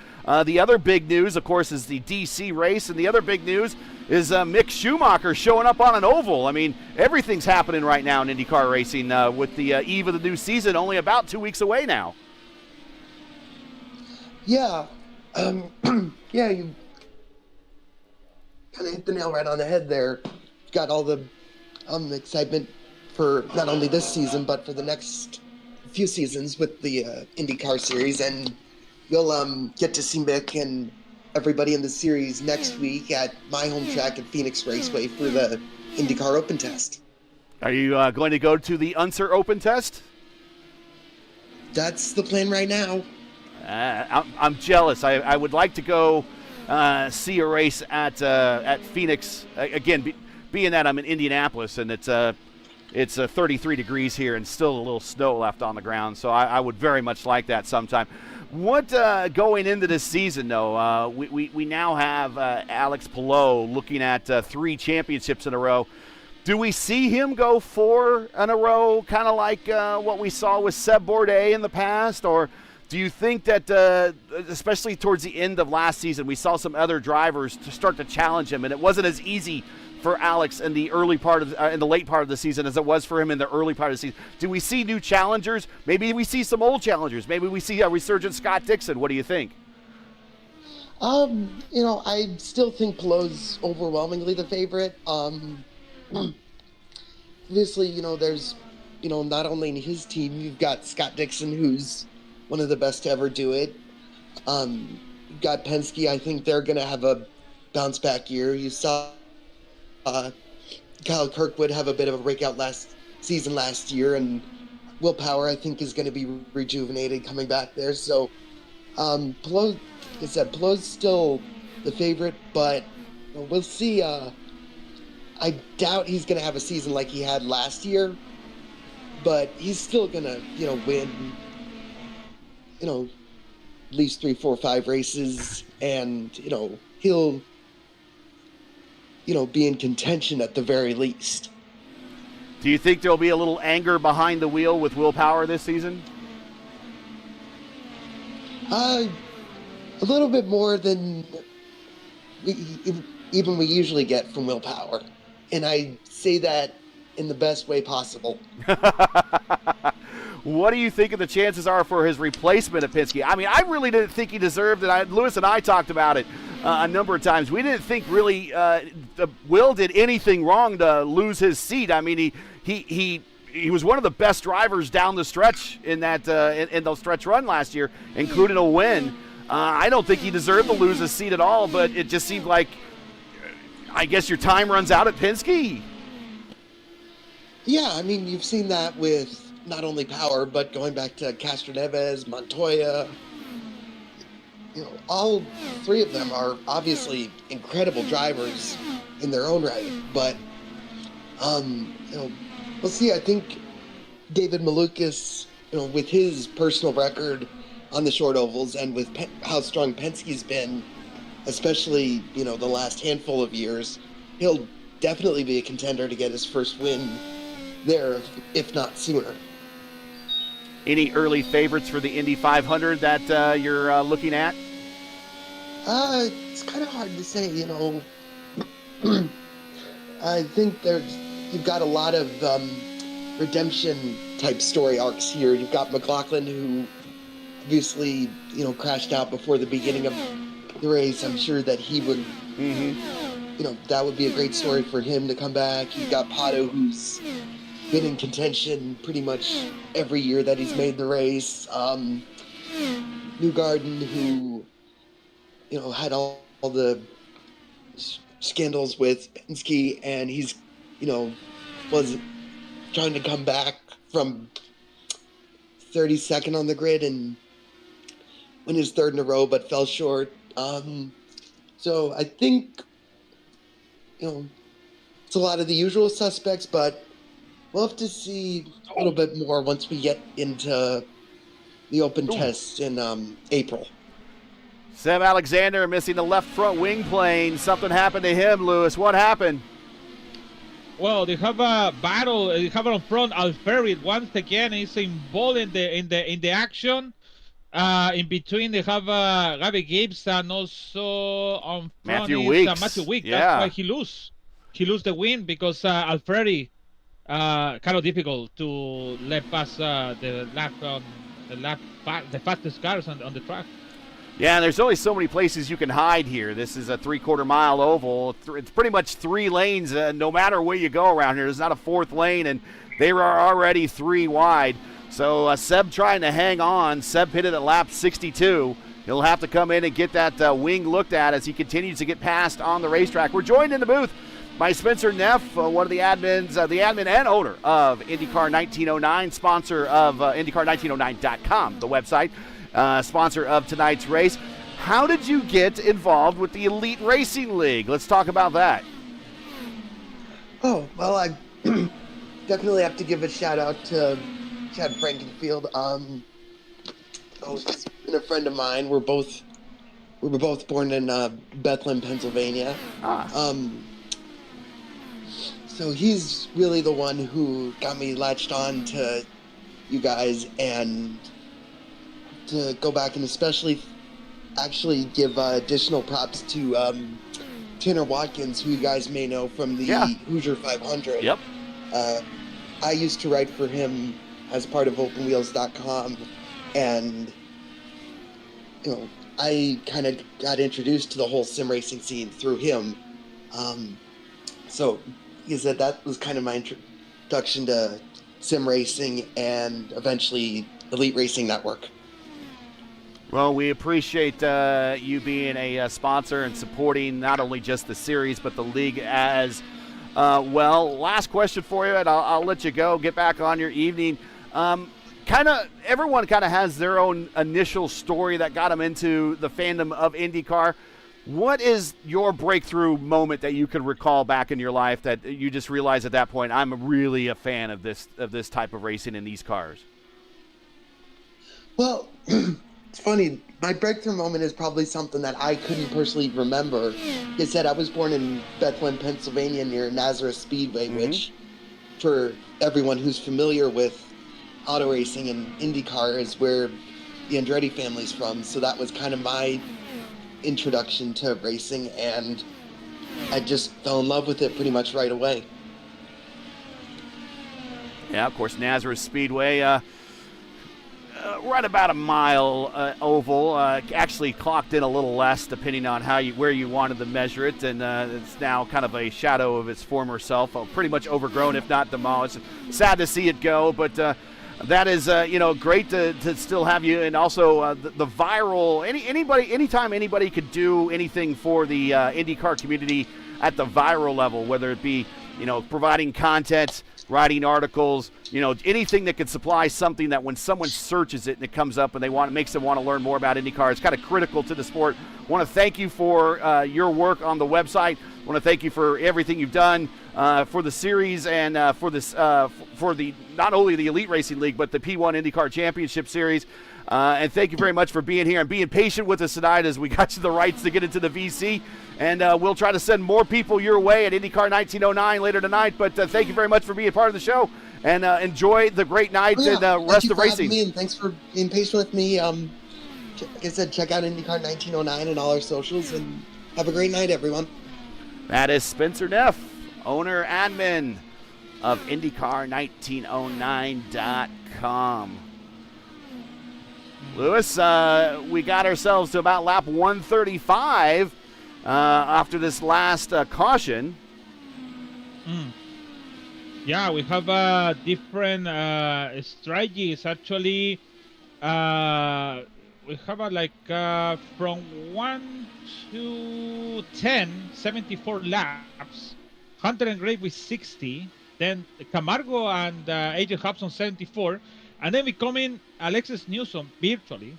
A: The other big news, of course, is the DC race. And the other big news is Mick Schumacher showing up on an oval. I mean, everything's happening right now in IndyCar racing with the eve of the new season only about 2 weeks away now.
H: Yeah. Yeah, you kind of hit the nail right on the head there. Got all the excitement for not only this season, but for the next few seasons with the IndyCar series. And you'll get to see Mick and everybody in the series next week at my home track at Phoenix Raceway for the IndyCar Open Test.
A: Are you going to go to the Unser Open Test?
H: That's the plan right now.
A: I'm jealous. I would like to go see a race at Phoenix. Again, being that I'm in Indianapolis and it's 33 degrees here and still a little snow left on the ground, so I would very much like that sometime. What going into this season, though, we now have Alex Palou looking at 3 championships in a row. Do we see him go 4 in a row, kind of like what we saw with Seb Bourdais in the past, or do you think that, especially towards the end of last season, we saw some other drivers to start to challenge him, and it wasn't as easy for Alex in the early part of in the late part of the season as it was for him in the early part of the season? Do we see new challengers? Maybe we see some old challengers. Maybe we see a resurgent Scott Dixon. What do you think?
H: I still think Palou's overwhelmingly the favorite. Obviously, there's not only in his team, you've got Scott Dixon, who's one of the best to ever do it. You've got Penske. I think they're going to have a bounce back year. You saw Kyle Kirkwood have a bit of a breakout last year, and Will Power, I think, is going to be rejuvenated coming back there. So, Pelot's still the favorite, but we'll see. I doubt he's going to have a season like he had last year, but he's still going to, win, at least 3, 4, 5 races, and, he'll, be in contention at the very least.
A: Do you think there'll be a little anger behind the wheel with Will Power this season?
H: A little bit more than we usually get from Will Power. And I say that in the best way possible.
A: What do you think of the chances are for his replacement at Penske? I mean, I really didn't think he deserved it. Lewis and I talked about it a number of times. We didn't think really Will did anything wrong to lose his seat. I mean, he was one of the best drivers down the stretch in that in the stretch run last year, including a win. I don't think he deserved to lose his seat at all, but it just seemed like, I guess your time runs out at Penske.
H: Yeah, I mean, you've seen that with not only Power, but going back to Castroneves, Montoya. All 3 of them are obviously incredible drivers in their own right. But, we'll see. I think David Malukas, with his personal record on the short ovals and with how strong Penske's been, especially, the last handful of years, he'll definitely be a contender to get his first win there, if not sooner.
A: Any early favorites for the Indy 500 that you're looking at?
H: It's kind of hard to say, I think you've got a lot of redemption type story arcs here. You've got McLaughlin, who obviously, crashed out before the beginning of the race. I'm sure that he would, that would be a great story for him to come back. You've got Pato, who's been in contention pretty much every year that he's made the race. Newgarden, who, had all the scandals with Penske, and he's, was trying to come back from 32nd on the grid and win his 3rd in a row, but fell short. So I think, it's a lot of the usual suspects, but we'll have to see a little bit more once we get into the open tests in April.
A: Seb Alexander missing the left front wing plane. Something happened to him, Lewis. What happened?
B: Well, they have a battle. They have on front Alferi once again. He's involved in the action. In between, they have Gabby Gibbs and also on front
A: Matthew
B: is
A: Weeks.
B: Matthew Weeks.
A: Yeah.
B: That's why he lose. He lose the win because Alferi kind of difficult to let pass the fastest cars on the track.
A: Yeah, there's only so many places you can hide here. This is a 3/4 mile oval. It's pretty much 3 lanes no matter where you go around here. There's not a 4th lane, and they were already 3 wide. So Seb trying to hang on. Seb pitted at lap 62. He'll have to come in and get that wing looked at as he continues to get passed on the racetrack. We're joined in the booth by Spencer Neff, one of the admins, the admin and owner of IndyCar 1909, sponsor of IndyCar1909.com, the website. Sponsor of tonight's race. How did you get involved with the Elite Racing League? Let's talk about that.
H: Oh, well, I definitely have to give a shout out to Chad Frankenfield. He's been a friend of mine. We were both born in Bethlehem, Pennsylvania. So he's really the one who got me latched on to you guys, and to go back and especially actually give additional props to Tanner Watkins, who you guys may know from the Hoosier 500.
A: Yep.
H: I used to write for him as part of OpenWheels.com, and I kind of got introduced to the whole sim racing scene through him. So he said that was kind of my introduction to sim racing, and eventually Elite Racing Network.
A: Well, we appreciate you being a sponsor and supporting not only just the series but the league as well. Last question for you, and I'll let you go. Get back on your evening. Everyone kind of has their own initial story that got them into the fandom of IndyCar. What is your breakthrough moment that you can recall back in your life that you just realized at that point, I'm really a fan of this type of racing in these cars?
H: Well, it's funny. My breakthrough moment is probably something that I couldn't personally remember. Like I said, I was born in Bethlehem, Pennsylvania, near Nazareth Speedway, which, for everyone who's familiar with auto racing and IndyCar, is where the Andretti family's from. So that was kind of my introduction to racing, and I just fell in love with it pretty much right away.
A: Yeah, of course, Nazareth Speedway, right about a mile oval. Actually clocked in a little less depending on where you wanted to measure it, and it's now kind of a shadow of its former self, pretty much overgrown, if not demolished. Sad to see it go, but that is great to still have you, and also the viral. Anytime anybody could do anything for the IndyCar community at the viral level, whether it be providing content, writing articles, anything that could supply something that when someone searches it and it comes up and makes them want to learn more about IndyCar, it's kind of critical to the sport. I want to thank you for your work on the website. I want to thank you for everything you've done for the series and for the not only the Elite Racing League but the P1 IndyCar Championship Series. And thank you very much for being here and being patient with us tonight as we got you the rights to get into the VC. And we'll try to send more people your way at IndyCar 1909 later tonight. But thank you very much for being part of the show. And enjoy the great night and rest of racing.
H: Me, and thanks for being patient with me. Like I said, check out IndyCar 1909 and all our socials. And have a great night, everyone.
A: That is Spencer Neff, owner admin of IndyCar1909.com. Lewis, we got ourselves to about lap 135 after this last caution.
B: Yeah, we have different strategies. Actually, we have from 1 to 10, 74 laps. Hunter and Gray with 60. Then Camargo and AJ Hobson 74. And then we come in Alexis Newsom, virtually,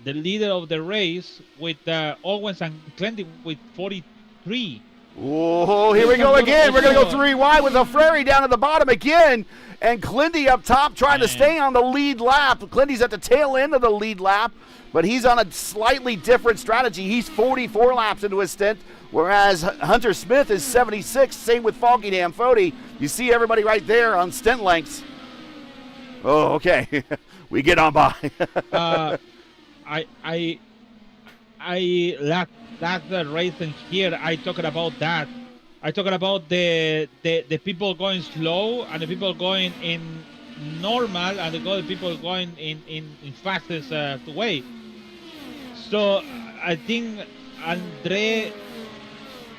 B: the leader of the race, with Owens and Clendy with 43.
A: Oh, here we go again. We're going to go 3 wide with O'Frary down at the bottom again. And Clendy up top trying to stay on the lead lap. Clendy's at the tail end of the lead lap, but he's on a slightly different strategy. He's 44 laps into his stint, whereas Hunter Smith is 76. Same with Foggingham Fody. You see everybody right there on stint lengths. Oh, okay. We get on by.
B: That's the racing here. I talking about that. I talking about the people going slow and the people going in normal and the people going in fastest way. So I think Andre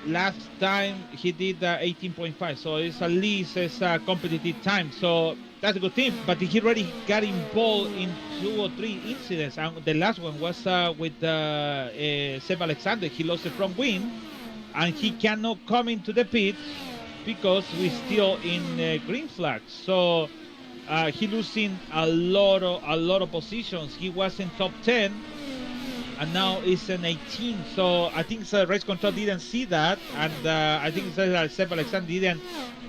B: last time he did 18.5. So it's at least a competitive time. So that's a good thing, but he already got involved in 2 or 3 incidents, and the last one was with Seb Alexander. He lost the front wing, and he cannot come into the pit because we're still in green flag. So he losing a lot of positions. He was in top 10, and now he's in 18. So I think the race control didn't see that, and I think Seb Alexander didn't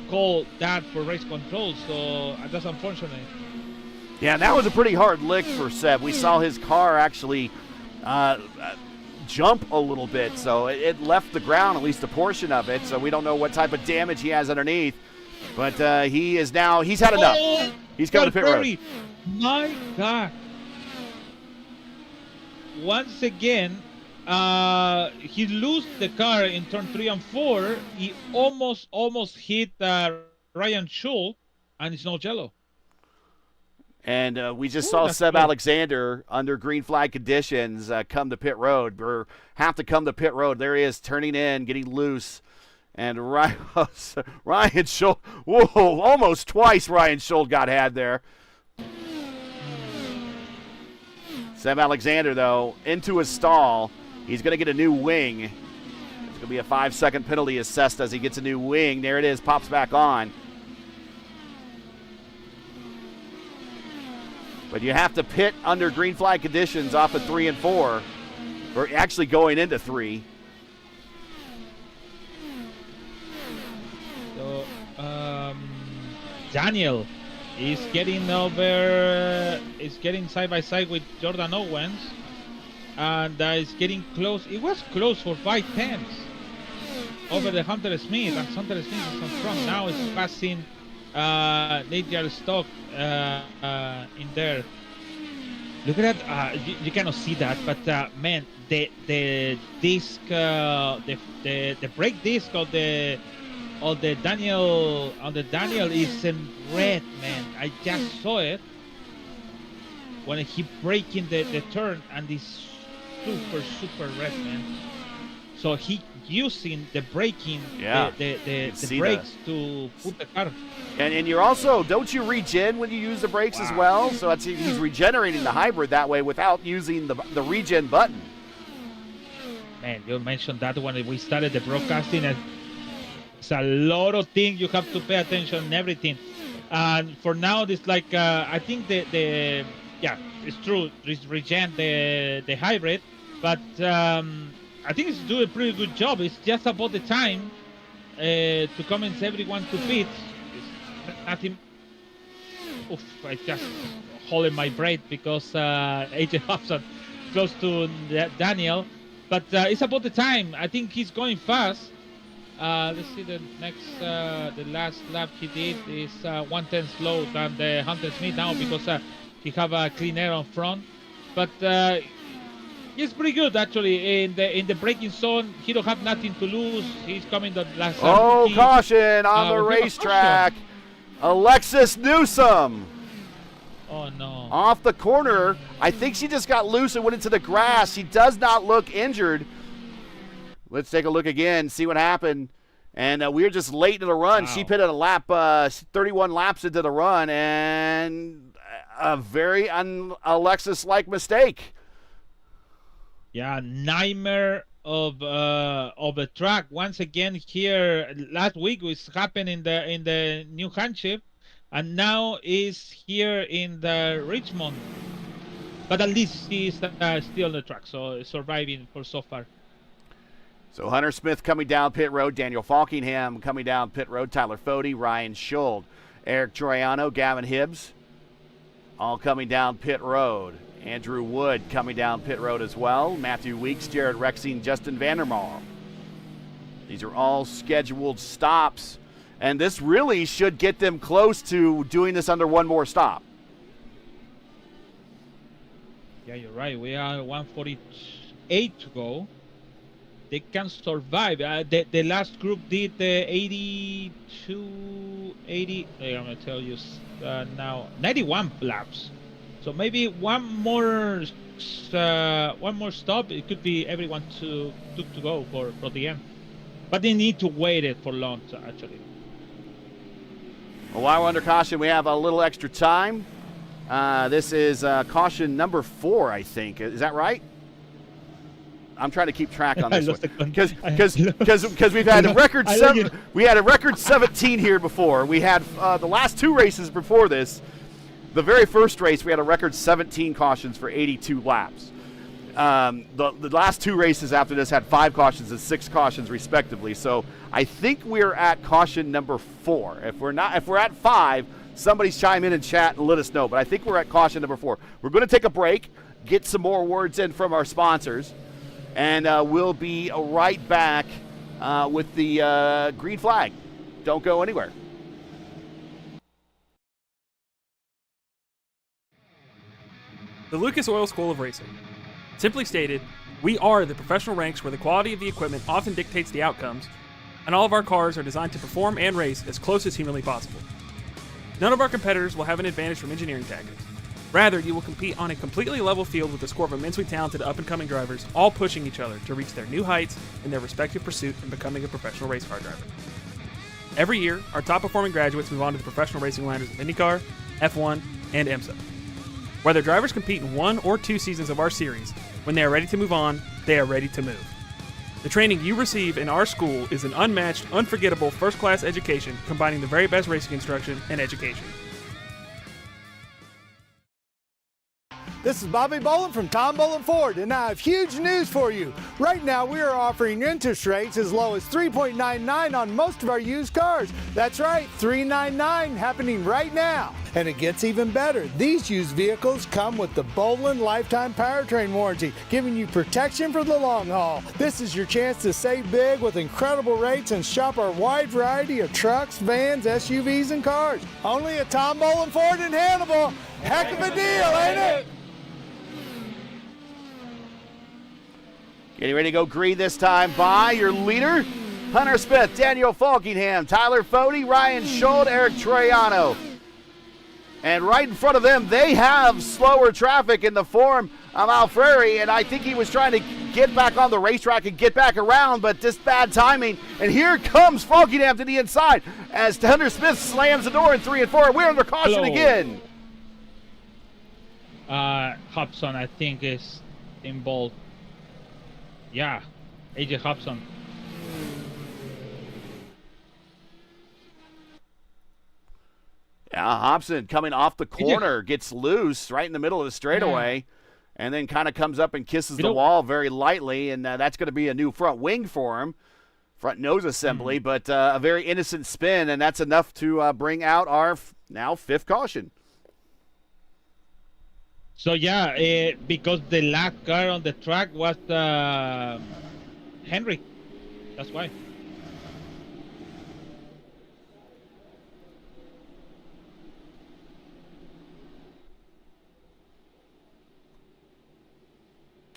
B: call that for race control, so that's unfortunate.
A: Yeah, that was a pretty hard lick for Seb. We saw his car actually jump a little bit, so it left the ground, at least a portion of it, so we don't know what type of damage he has underneath. But he's had enough. He's coming to pit road.
B: My God. Once again, he lost the car in turn 3 and 4. He almost hit Ryan Schul, and it's no yellow.
A: And we just saw Seb Alexander under green flag conditions come to pit road, or have to come to pit road. There he is, turning in, getting loose. And Ryan Schuld, whoa, almost twice Ryan Schuld got had there. Sam Alexander, though, into a stall. He's going to get a new wing. There's going to be a 5-second penalty assessed as he gets a new wing. There it is, pops back on. But you have to pit under green flag conditions off of 3 and 4, or actually going into 3.
B: So, Daniel is getting side by side with Jordan Owens, and is getting close. It was close for 5/10 over the Hunter Smith, and Hunter Smith is on front now. Is passing Nadja Stock in there. Look at that! You cannot see that, but man, the disc, the brake disc of the Daniel is in red, man. I just saw it when he breaking the turn, and it's super red, man. So he using the braking, the brakes to put the car.
A: And you're also, don't you regen when you use the brakes as well? So he's regenerating the hybrid that way without using the regen button.
B: Man, you mentioned that when we started the broadcasting, and it's a lot of things you have to pay attention and everything. And for now, it's like I think it's true. It's regen the hybrid, but I think it's doing a pretty good job. It's just about the time to convince everyone to pit. It's nothing. Oof! I just holding my breath because AJ Hobson close to Daniel, but it's about the time. I think he's going fast. Let's see the next, the last lap he did is 1/10 slow than the Hunter Smith now because he have a clean air on front, but he's pretty good actually in the braking zone. He don't have nothing to lose. He's coming the last.
A: Caution on the racetrack! Alexis Newsom.
B: Oh no!
A: Off the corner. I think she just got loose and went into the grass. She does not look injured. Let's take a look again, see what happened. And we were just late in the run. Wow. She pitted a lap, 31 laps into the run, and a very un-Alexis-like mistake.
B: Yeah, nightmare of a track once again here. Last week was happened in the New Hampshire, and now is here in the Richmond. But at least he's still on the track, so surviving for so far.
A: So Hunter Smith coming down pit road, Daniel Falkingham coming down pit road, Tyler Fode, Ryan Schuld, Eric Troiano, Gavin Hibbs, all coming down pit road. Andrew Wood coming down pit road as well. Matthew Weeks, Jared Rexing, Justin Vandermarl. These are all scheduled stops, and this really should get them close to doing this under one more stop.
B: Yeah, you're right. We are 148 to go. They can survive. The last group did 80. I'm gonna tell you now 91 laps. So maybe one more stop. It could be everyone to go for the end, but they need to wait it for long actually.
A: Well, while we're under caution, we have a little extra time. This is caution number 4, I think. Is that right? I'm trying to keep track on this one because we've had a record we had a record 17 here before. We had the last 2 races before this. The very first race, we had a record 17 cautions for 82 laps. The last 2 races after this had 5 cautions and 6 cautions respectively. So I think we're at caution number 4. If we're at 5, somebody's chime in and chat and let us know. But I think we're at caution number 4. We're going to take a break, get some more words in from our sponsors, and we'll be right back with the green flag. Don't go anywhere.
F: The Lucas Oil School of Racing. Simply stated, we are the professional ranks where the quality of the equipment often dictates the outcomes, and all of our cars are designed to perform and race as close as humanly possible. None of our competitors will have an advantage from engineering tactics. Rather, you will compete on a completely level field with a score of immensely talented up-and-coming drivers, all pushing each other to reach their new heights in their respective pursuit in becoming a professional race car driver. Every year, our top-performing graduates move on to the professional racing ladders of IndyCar, F1, and IMSA. Whether drivers compete in 1 or 2 seasons of our series, when they are ready to move on, they are ready to move. The training you receive in our school is an unmatched, unforgettable, first-class education combining the very best racing instruction and education.
C: This is Bobby Bolin from Tom Bolin Ford, and I have huge news for you. Right now, we are offering interest rates as low as 3.99 on most of our used cars. That's right, 3.99 happening right now. And it gets even better. These used vehicles come with the Bolin Lifetime Powertrain Warranty, giving you protection for the long haul. This is your chance to save big with incredible rates and shop our wide variety of trucks, vans, SUVs, and cars. Only at Tom Bolin Ford in Hannibal. Heck of a deal, ain't it?
A: Getting ready to go green this time by your leader, Hunter Smith, Daniel Falkingham, Tyler Fode, Ryan Schuld, Eric Troiano. And right in front of them, they have slower traffic in the form of Alfreri, and I think he was trying to get back on the racetrack and get back around, but just bad timing. And here comes Falkingham to the inside as Hunter Smith slams the door in 3 and 4. We're under caution again.
B: Hobson, I think, is involved. Yeah, AJ Hobson.
A: Yeah, Hobson coming off the corner, gets loose right in the middle of the straightaway, and then kind of comes up and kisses the wall very lightly, and that's going to be a new front wing for him, front nose assembly, but a very innocent spin, and that's enough to bring out our now 5th caution.
B: So yeah, because the last car on the track was Henry. That's why.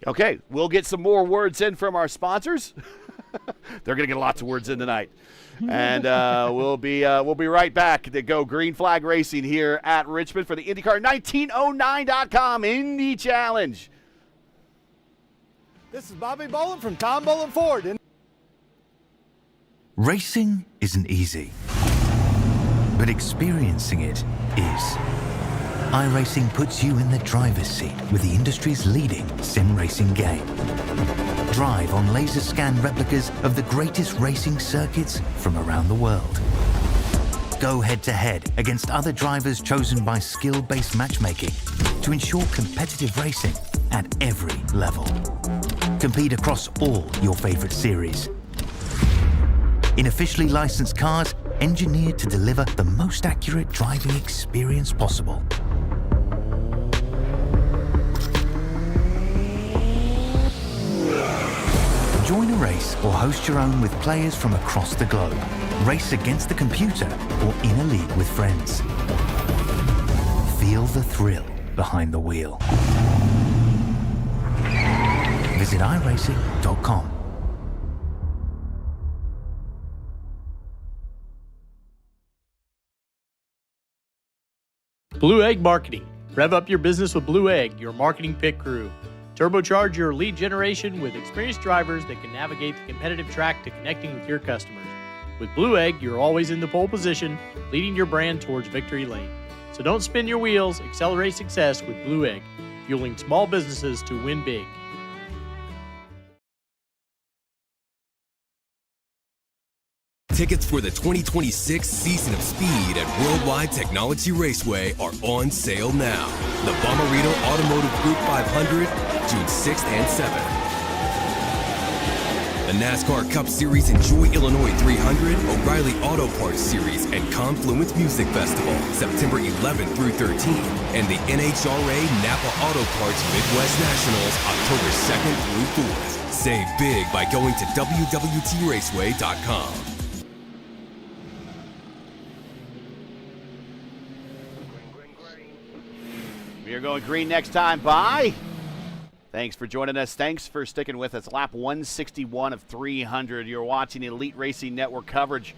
A: Okay, we'll get some more words in from our sponsors. They're going to get lots of words in tonight. And we'll be right back to go Green Flag Racing here at Richmond for the IndyCar 1909.com Indy Challenge.
C: This is Bobby Bolin from Tom Bolin Ford.
D: Racing isn't easy, but experiencing it is. iRacing puts you in the driver's seat with the industry's leading sim racing game. Drive on laser scan replicas of the greatest racing circuits from around the world. Go head-to-head against other drivers chosen by skill-based matchmaking to ensure competitive racing at every level. Compete across all your favorite series. In officially licensed cars, engineered to deliver the most accurate driving experience possible. Join a race or host your own with players from across the globe. Race against the computer or in a league with friends. Feel the thrill behind the wheel. Visit iRacing.com.
E: Blue Egg Marketing. Rev up your business with Blue Egg, your marketing pit crew. Turbocharge your lead generation with experienced drivers that can navigate the competitive track to connecting with your customers. With Blue Egg, you're always in the pole position, leading your brand towards victory lane. So don't spin your wheels, accelerate success with Blue Egg, fueling small businesses to win big.
G: Tickets for the 2026 Season of Speed at Worldwide Technology Raceway are on sale now. The Bommarito Automotive Group 500, June 6th and 7th. The NASCAR Cup Series Enjoy Illinois 300, O'Reilly Auto Parts Series, and Confluence Music Festival, September 11th through 13th. And the NHRA Napa Auto Parts Midwest Nationals, October 2nd through 4th. Save big by going to WWTRaceway.com.
A: We are going green next time. Bye. Thanks for joining us. Thanks for sticking with us. Lap 161 of 300. You're watching Elite Racing Network coverage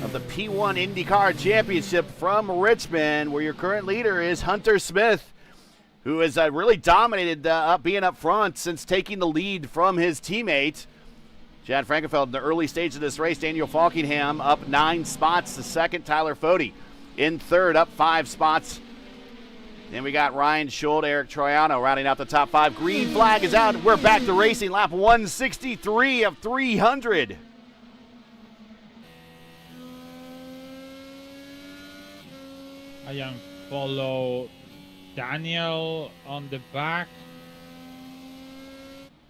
A: of the P1 IndyCar Championship from Richmond, where your current leader is Hunter Smith. who has really dominated being up front since taking the lead from his teammate. Chad Frankenfeld in the early stage of this race. Daniel Falkingham up 9 spots to second. Tyler Fode in third, up 5 spots. Then we got Ryan Schuld, Eric Troiano rounding out the top 5. Green flag is out. We're back to racing. Lap 163 of 300.
B: I am follow Daniel on the back.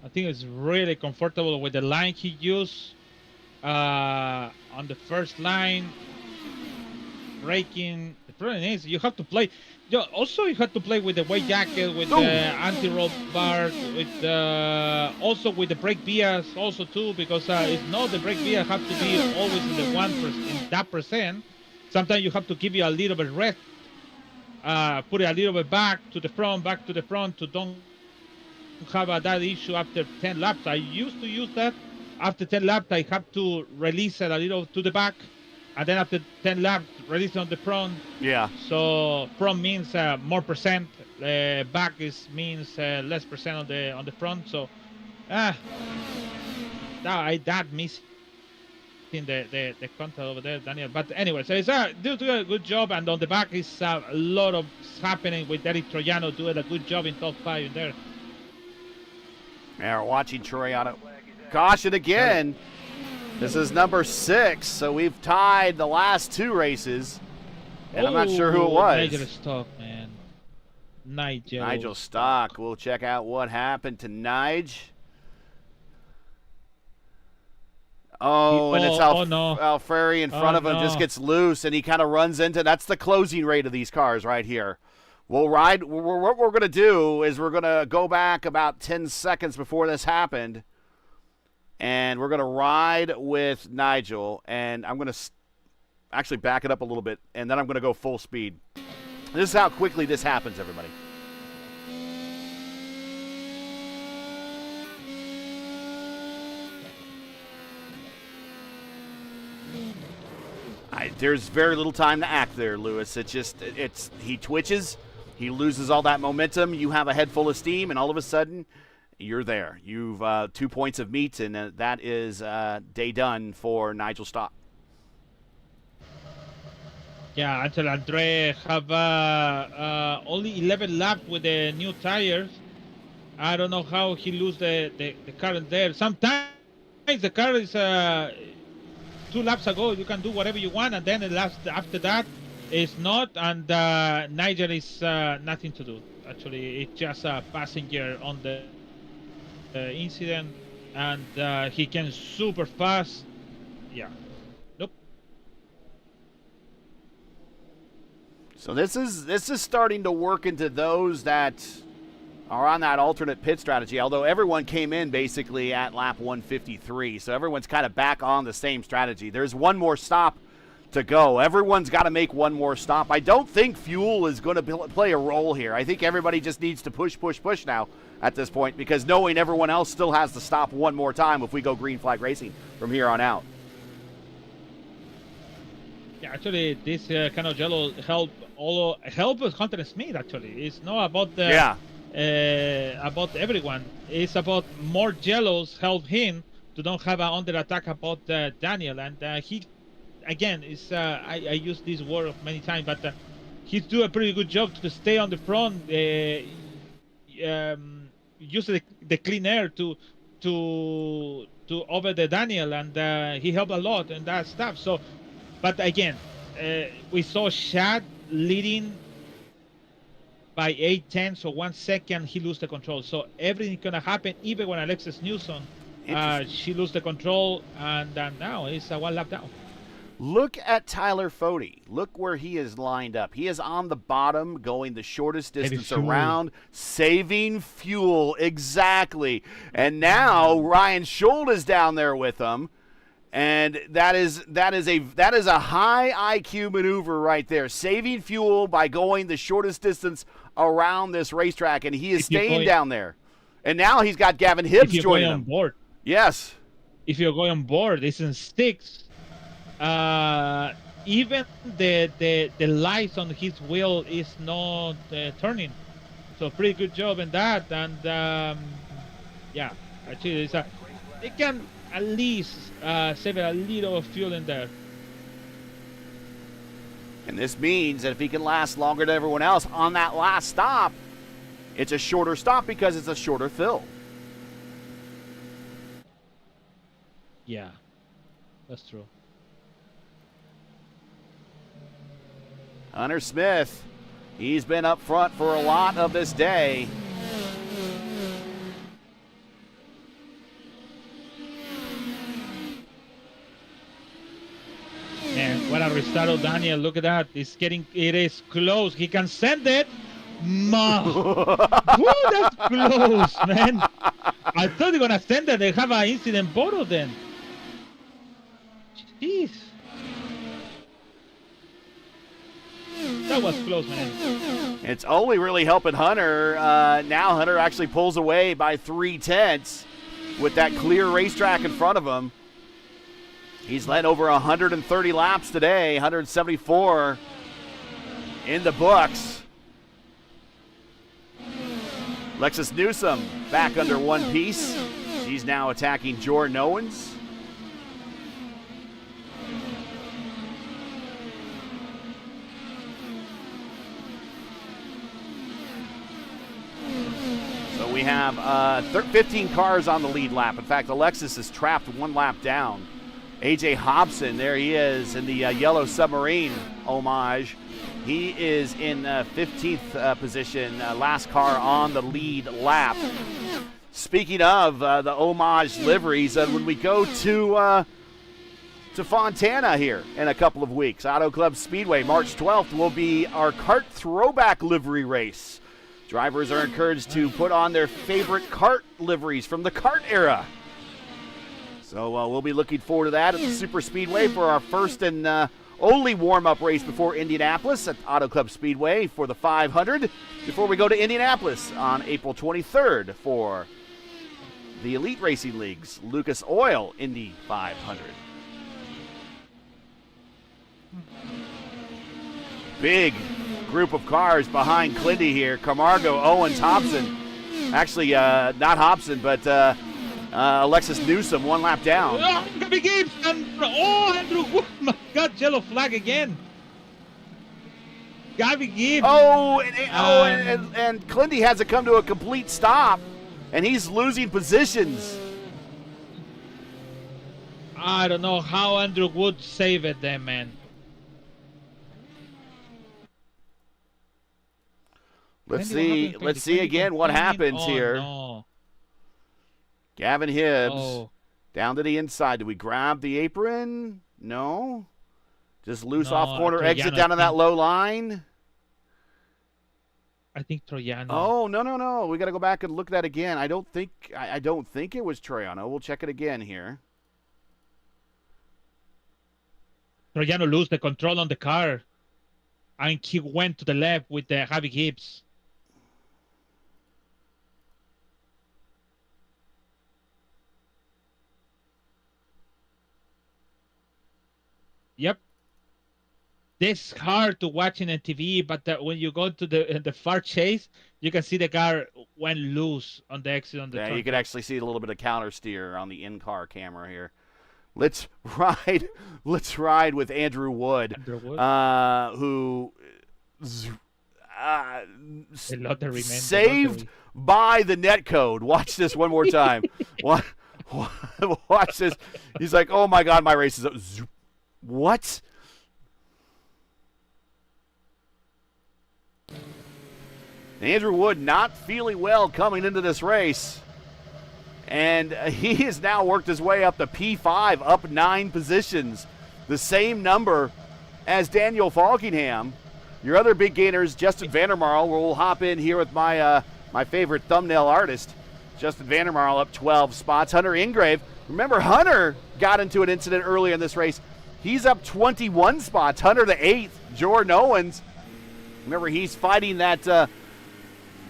B: I think it's really comfortable with the line he used on the first line. Braking. The problem is you have to play. Also, you have to play with the weight jacket, with the anti-roll bar, with also with the brake bias, also too, because if not, the brake bias have to be always in the 1%, in that percent. Sometimes you have to give you a little bit rest, put it a little bit back to the front, to don't have that issue after 10 laps. I used to use that. After 10 laps, I have to release it a little to the back, and then after 10 laps, release it on the front.
A: Yeah.
B: So front means more percent. Back means less percent on the front. So that missing the contact over there, Daniel. But anyway, so it's do a good job, and on the back is a lot of happening with Eric Troiano doing a good job in top 5 in there.
A: Yeah, we're watching Troiano. Caution again. This is number 6, so we've tied the last 2 races. And I'm not sure who it was.
B: Nigel Stock, man.
A: Nigel Stock. We'll check out what happened to Nige. And it's Alfieri in front of him, just gets loose, and he kind of runs into. That's the closing rate of these cars right here. We'll ride. What we're going to do is we're going to go back about 10 seconds before this happened, and we're going to ride with Nigel, and I'm going to actually back it up a little bit, and then I'm going to go full speed. This is how quickly this happens, everybody. There's very little time to act there, Lewis. He twitches, he loses all that momentum. You have a head full of steam, and all of a sudden, you're there. You've 2 points of meat, and that is day done for Nigel Stock.
B: Yeah, until Andre have only 11 laps with the new tires. I don't know how he lose the car in there. Sometimes the car is 2 laps ago, you can do whatever you want, and then after that, it's not, and Nigel is nothing to do. Actually, it's just a passenger on the incident, and he can super fast. Yeah. Nope.
A: So this is starting to work into those that are on that alternate pit strategy, although everyone came in basically at lap 153, so everyone's kind of back on the same strategy. There's one more stop to go. Everyone's got to make one more stop. I don't think fuel is going to play a role here. I think everybody just needs to push now at this point, because knowing everyone else still has to stop one more time if we go green flag racing from here on out.
B: Yeah, actually, this kind of yellow help Hunter Smith. Actually, it's not about the about everyone. It's about more yellows help him to don't have an under attack about Daniel, and he again is I use this word many times, but he's doing a pretty good job to stay on the front, use the clean air to over the Daniel, and he helped a lot in that stuff. So, but again, we saw Shad leading by 8/10, so 1 second he lose the control. So everything's gonna happen, even when Alexis Newsom she lose the control, and now it's 1 lap down.
A: Look at Tyler Fode. Look where he is lined up. He is on the bottom, going the shortest distance around, saving fuel. Exactly. And now Ryan Schuld is down there with him. And that is a high IQ maneuver right there, saving fuel by going the shortest distance around this racetrack, and he is staying down there. And now he's got Gavin Hibbs joining him.
B: On board.
A: Yes.
B: If you're going on board, it's in sticks. Even the lights on his wheel is not turning. So pretty good job in that. And yeah, actually, they can at least save a little of fuel in there.
A: And this means that if he can last longer than everyone else on that last stop, it's a shorter stop because it's a shorter fill.
B: Yeah, that's true.
A: Hunter Smith, he's been up front for a lot of this day.
B: Man, what a restart of Daniel. Look at that. It is close. He can send it. Woo, that's close, man. I thought they were going to send it. They have an incident photo then. Jeez. That was close, man.
A: It's only really helping Hunter. Now Hunter actually pulls away by 0.3 with that clear racetrack in front of him. He's led over 130 laps today, 174 in the books. Lexus Newsom back under one piece. She's now attacking Jordan Owens. So we have 15 cars on the lead lap. In fact, the Lexus is trapped one lap down. AJ Hobson, there he is in the yellow submarine homage. He is in 15th position, last car on the lead lap. Speaking of the homage liveries, when we go to Fontana here in a couple of weeks, Auto Club Speedway, March 12th will be our kart throwback livery race. Drivers are encouraged to put on their favorite kart liveries from the kart era. So we'll be looking forward to that at the Super Speedway for our first and only warm-up race before Indianapolis at Auto Club Speedway for the 500 before we go to Indianapolis on April 23rd for the Elite Racing League's Lucas Oil Indy 500. Big group of cars behind Clindy here. Camargo, Owens, Hobson. Actually, not Hobson, but Alexis Newsom, one lap down.
B: Oh, Gabby Gibbs and Andrew. Oh my God, yellow flag again. Gabby Gibbs.
A: And Clindy has to come to a complete stop, and he's losing positions.
B: I don't know how Andrew would save it then, man.
A: Let's see again what happens here.
B: No.
A: Gavin Hibbs down to the inside. Do we grab the apron? No. Just loose off corner exit down to that low line.
B: I think Troiano.
A: Oh, no. We got to go back and look at that again. I don't think it was Troiano. We'll check it again here.
B: Troiano lose the control on the car, and he went to the left with the Javi Gibbs. Yep. This is hard to watch in TV, but when you go to the far chase, you can see the car went loose on the exit on the
A: Yeah,
B: turn.
A: you can actually see a little bit of counter steer on the in-car camera here. Let's ride with Andrew Wood, who saved by the netcode. Watch this one more time. Watch this. He's like, oh my God, my race is up. What? Andrew Wood not feeling well coming into this race. And he has now worked his way up to P5, up 9 positions. The same number as Daniel Falkingham. Your other big gainers, Justin Vandermarl, we'll hop in here with my favorite thumbnail artist. Justin Vandermarl up 12 spots. Hunter Ingrave. Remember, Hunter got into an incident earlier in this race. He's up 21 spots. Hunter the 8th. Jordan Owens. Remember, he's fighting that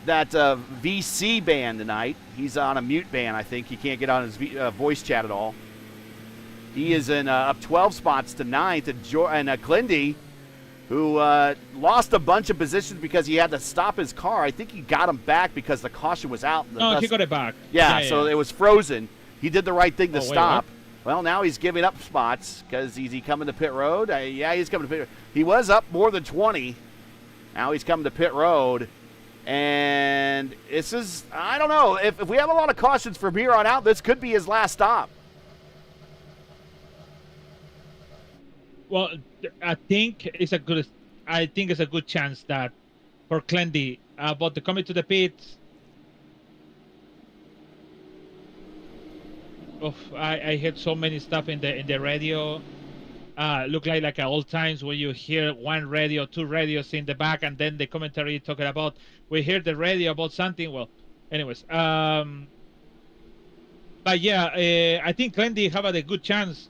A: VC ban tonight. He's on a mute ban, I think. He can't get on his voice chat at all. He is in up 12 spots to 9th. And Clindy who lost a bunch of positions because he had to stop his car. I think he got him back because the caution was out.
B: No, he got it back.
A: Yeah, so it was frozen. He did the right thing to stop.
B: Wait,
A: well, now he's giving up spots because is he coming to pit road? Yeah, he's coming to pit road. He was up more than 20. Now he's coming to pit road. And this is, I don't know. If we have a lot of cautions from here on out, this could be his last stop.
B: Well, I think it's a good chance that for Clendy, but to coming to the pits. I heard so many stuff in the radio. Look like old times when you hear one radio, two radios in the back, and then the commentary talking about we hear the radio about something. Well, anyways, but yeah, I think Clendy have a good chance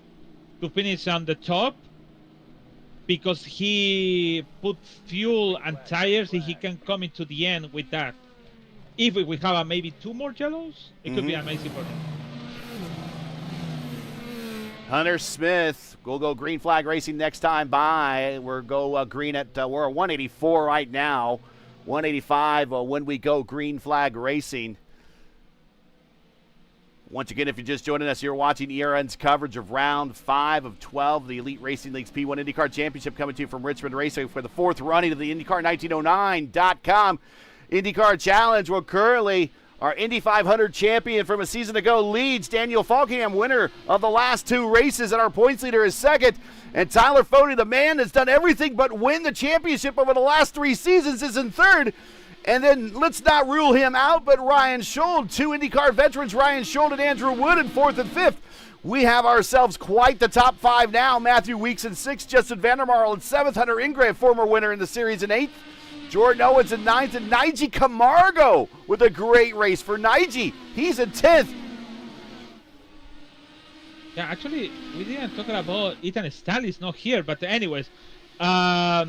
B: to finish on the top because he put fuel and tires. He can come into the end with that. If we have maybe 2 more yellows, it could be amazing for him.
A: Hunter Smith, we'll go green flag racing next time by. We'll go green at, we're at 184 right now. 185 when we go green flag racing. Once again, if you're just joining us, you're watching ERN's coverage of round 5 of 12, the Elite Racing League's P1 IndyCar Championship, coming to you from Richmond Raceway for the 4th running of the IndyCar1909.com IndyCar Challenge. We're currently our Indy 500 champion from a season ago leads. Daniel Falkingham, winner of the last 2 races, and our points leader is second. And Tyler Fode, the man that's done everything but win the championship over the last 3 seasons, is in third. And then let's not rule him out, but Ryan Schold, 2 IndyCar veterans, Ryan Schold and Andrew Wood in 4th and 5th. We have ourselves quite the top 5 now. Matthew Weeks in 6th, Justin Vandermarl in 7th, Hunter Ingram, former winner in the series, in 8th. Jordan Owens in 9th, and Nige Camargo with a great race for Nige. He's in 10th.
B: Yeah, actually, we didn't talk about Ethan Stahl is not here, but anyways, yeah,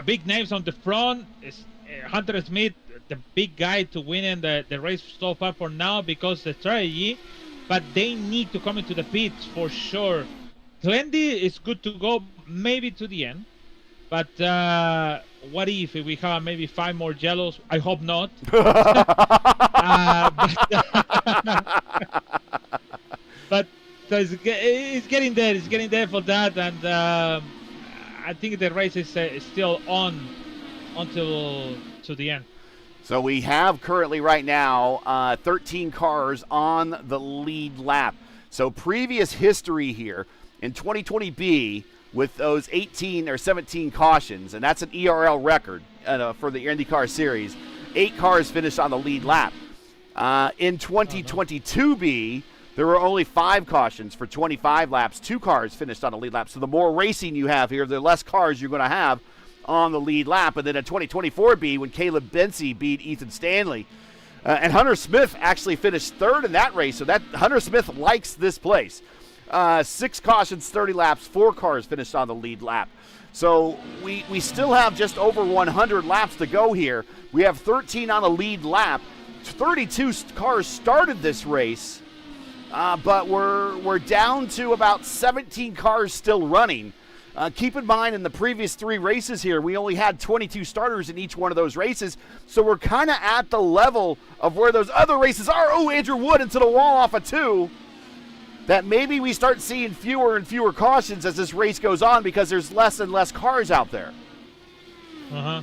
B: big names on the front. Is Hunter Smith, the big guy to win in the race so far for now because the strategy, but they need to come into the pits for sure. Clendy is good to go maybe to the end. But what if we have maybe 5 more yellows? I hope not. But it's getting there. It's getting there for that, and I think the race is still on until to the end.
A: So we have currently right now 13 cars on the lead lap. So previous history here in 2020B. With those 18 or 17 cautions, and that's an ERL record for the IndyCar Series. 8 cars finished on the lead lap. In 2022B, there were only 5 cautions for 25 laps. 2 cars finished on the lead lap. So the more racing you have here, the less cars you're going to have on the lead lap. And then in 2024B, when Caleb Bency beat Ethan Stanley, and Hunter Smith actually finished 3rd in that race. So that Hunter Smith likes this place. 6 cautions, 30 laps, 4 cars finished on the lead lap. So we still have just over 100 laps to go here. We have 13 on the lead lap. 32 cars started this race, but we're down to about 17 cars still running. Keep in mind, in the previous 3 races here, we only had 22 starters in each one of those races, so we're kind of at the level of where those other races are. Oh, Andrew Wood into the wall off of 2. That maybe we start seeing fewer and fewer cautions as this race goes on because there's less and less cars out there.
B: Yeah,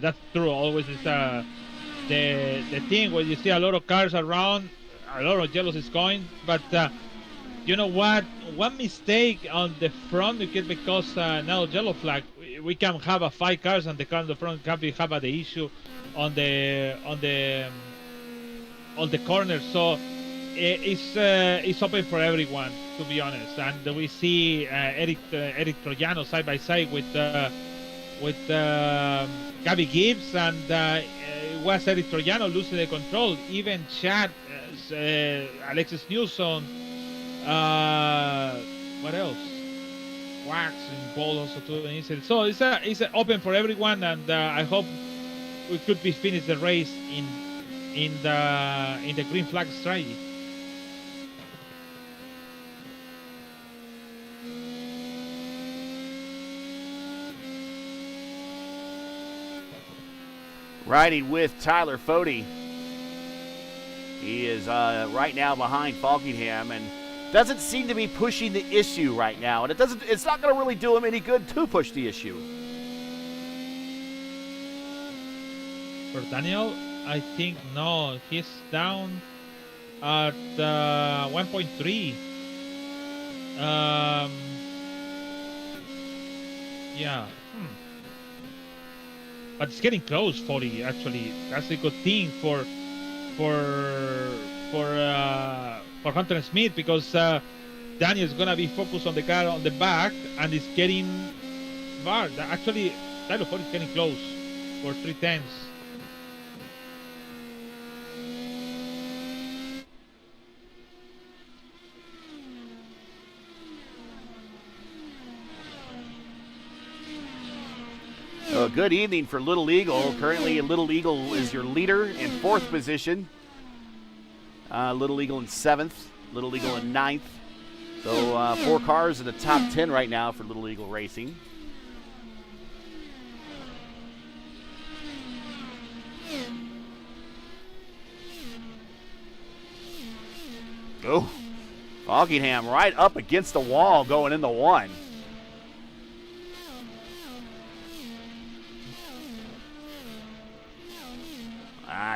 B: that's true. Always is the thing when you see a lot of cars around, a lot of yellows is going. But you know what? One mistake on the front because now yellow flag, we can have 5 cars and the car on the front can have the issue on the corner. So. It's open for everyone, to be honest, and we see Eric Troiano side by side with Gabby Gibbs, and it was Eric Troiano losing the control. Even Chad, Alexis Newsom, what else? Wax and Ball also to an incident. So it's open for everyone, and I hope we could be finish the race in the green flag strategy.
A: riding with Tyler Fode. He is right now behind Falkingham and doesn't seem to be pushing the issue right now. And it's not going to really do him any good to push the issue.
B: For Daniel, I think no. He's down at 1.3. Yeah. But it's getting close, 40, actually. That's a good thing for Hunter Smith, because Daniel's gonna be focused on the car on the back and is getting far. Actually, Tyler Ford is getting close for 3/10.
A: Good evening for Little Eagle. Currently, Little Eagle is your leader in 4th position. Little Eagle in 7th. Little Eagle in 9th. So 4 cars in the top 10 right now for Little Eagle Racing. Oh, Falkingham right up against the wall going into 1.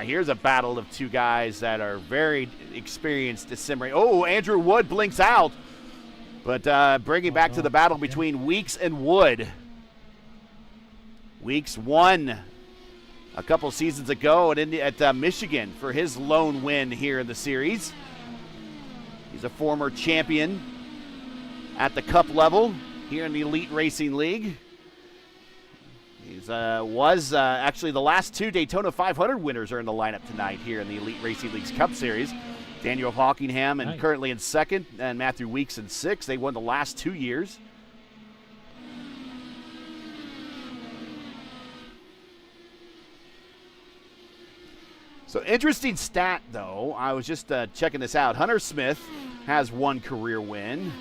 A: Here's a battle of 2 guys that are very experienced at sim racing. Oh, Andrew Wood blinks out. But bringing back to the battle between Weeks and Wood. Weeks won a couple seasons ago at Michigan for his lone win here in the series. He's a former champion at the Cup level here in the Elite Racing League. He was actually the last 2 Daytona 500 winners are in the lineup tonight here in the Elite Racing League's Cup Series. Daniel Falkingham and currently in 2nd, and Matthew Weeks in 6th. They won the last 2 years. So interesting stat, though. I was just checking this out. Hunter Smith has 1 career win.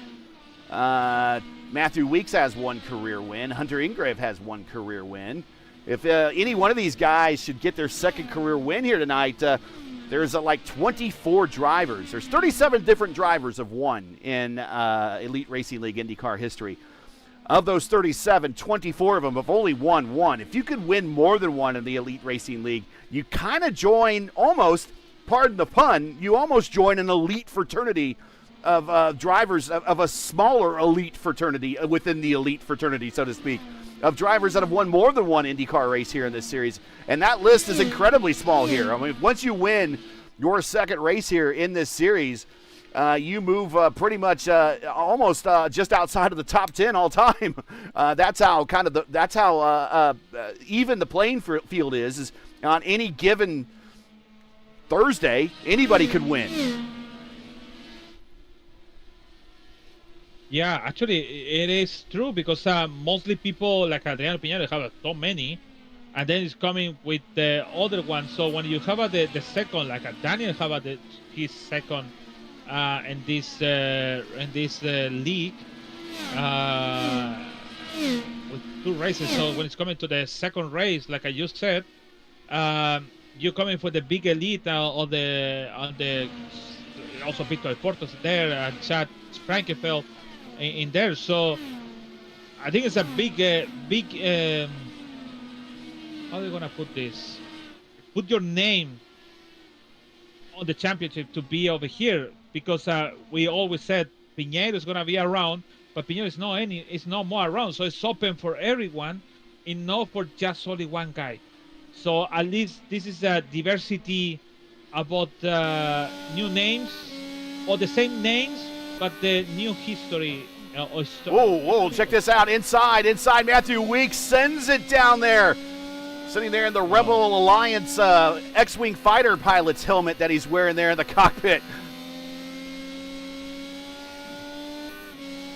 A: Matthew Weeks has 1 career win. Hunter Ingrave has 1 career win. If any one of these guys should get their 2nd career win here tonight, there's like 24 drivers. There's 37 different drivers have won in Elite Racing League IndyCar history. Of those 37, 24 of them have only won 1. If you could win more than 1 in the Elite Racing League, you kind of join almost, pardon the pun, you almost join an elite fraternity of drivers of a smaller elite fraternity within the elite fraternity, so to speak, of drivers that have won more than 1 IndyCar race here in this series. And that list is incredibly small here. I mean, once you win your 2nd race here in this series, you move pretty much almost just outside of the top 10 all time. That's how even the playing field is on any given Thursday. Anybody could win.
B: Yeah, actually, it is true, because mostly people like Adriano Piñero have so many, and then it's coming with the other one. So when you have the second, like Daniel have his second in this league with 2 races. So when it's coming to the 2nd race, like I just said, you're coming for the big elite on the also Victor Portos there and Chad Frankefeld in there. So I think it's a big how are you gonna put this? Put your name on the championship to be over here, because we always said Piñero is gonna be around, but Piñero is no more around. So it's open for everyone, and not for just only one guy. So at least this is a diversity about new names, or the same names, but the new history.
A: Whoa, check this out. Inside Matthew Weeks sends it down there. Sitting there in the Rebel Alliance X-Wing fighter pilot's helmet that he's wearing there in the cockpit.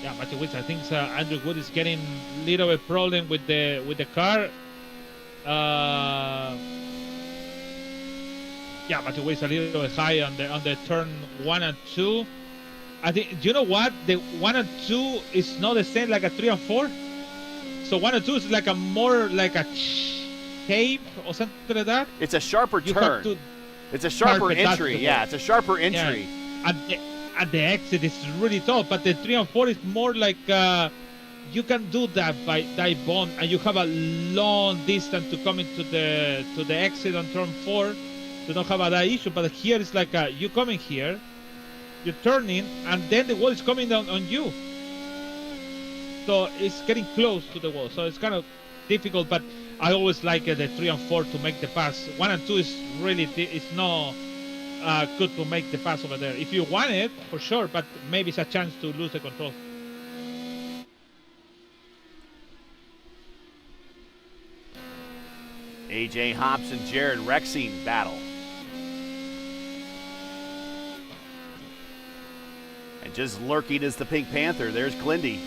B: Yeah, Matthew Weeks, I think Andrew Wood is getting a little bit problem with the car. Yeah, Matthew Weeks a little bit high on the turn 1 and 2. I think, you know what? The 1 and 2 is not the same like a 3 and 4. So 1 and 2 is like a more like a cave or something like that.
A: It's a sharper
B: You
A: turn.
B: have to
A: It's a sharper
B: Perfect, that's
A: entry.
B: the
A: Yeah,
B: word.
A: it's a sharper entry.
B: At the exit is really tough, but the 3 and 4 is more like you can do that by dive bomb, and you have a long distance to come into the exit on turn 4 to not have that issue. But here it's like you coming here, you're turning, and then the wall is coming down on you. So it's getting close to the wall. So it's kind of difficult, but I always like the 3 and 4 to make the pass. 1 and 2 is really it's not good to make the pass over there. If you want it, for sure, but maybe it's a chance to lose the control.
A: AJ Hobson, Jared Rexing battle. And just lurking is the Pink Panther. There's Glindy.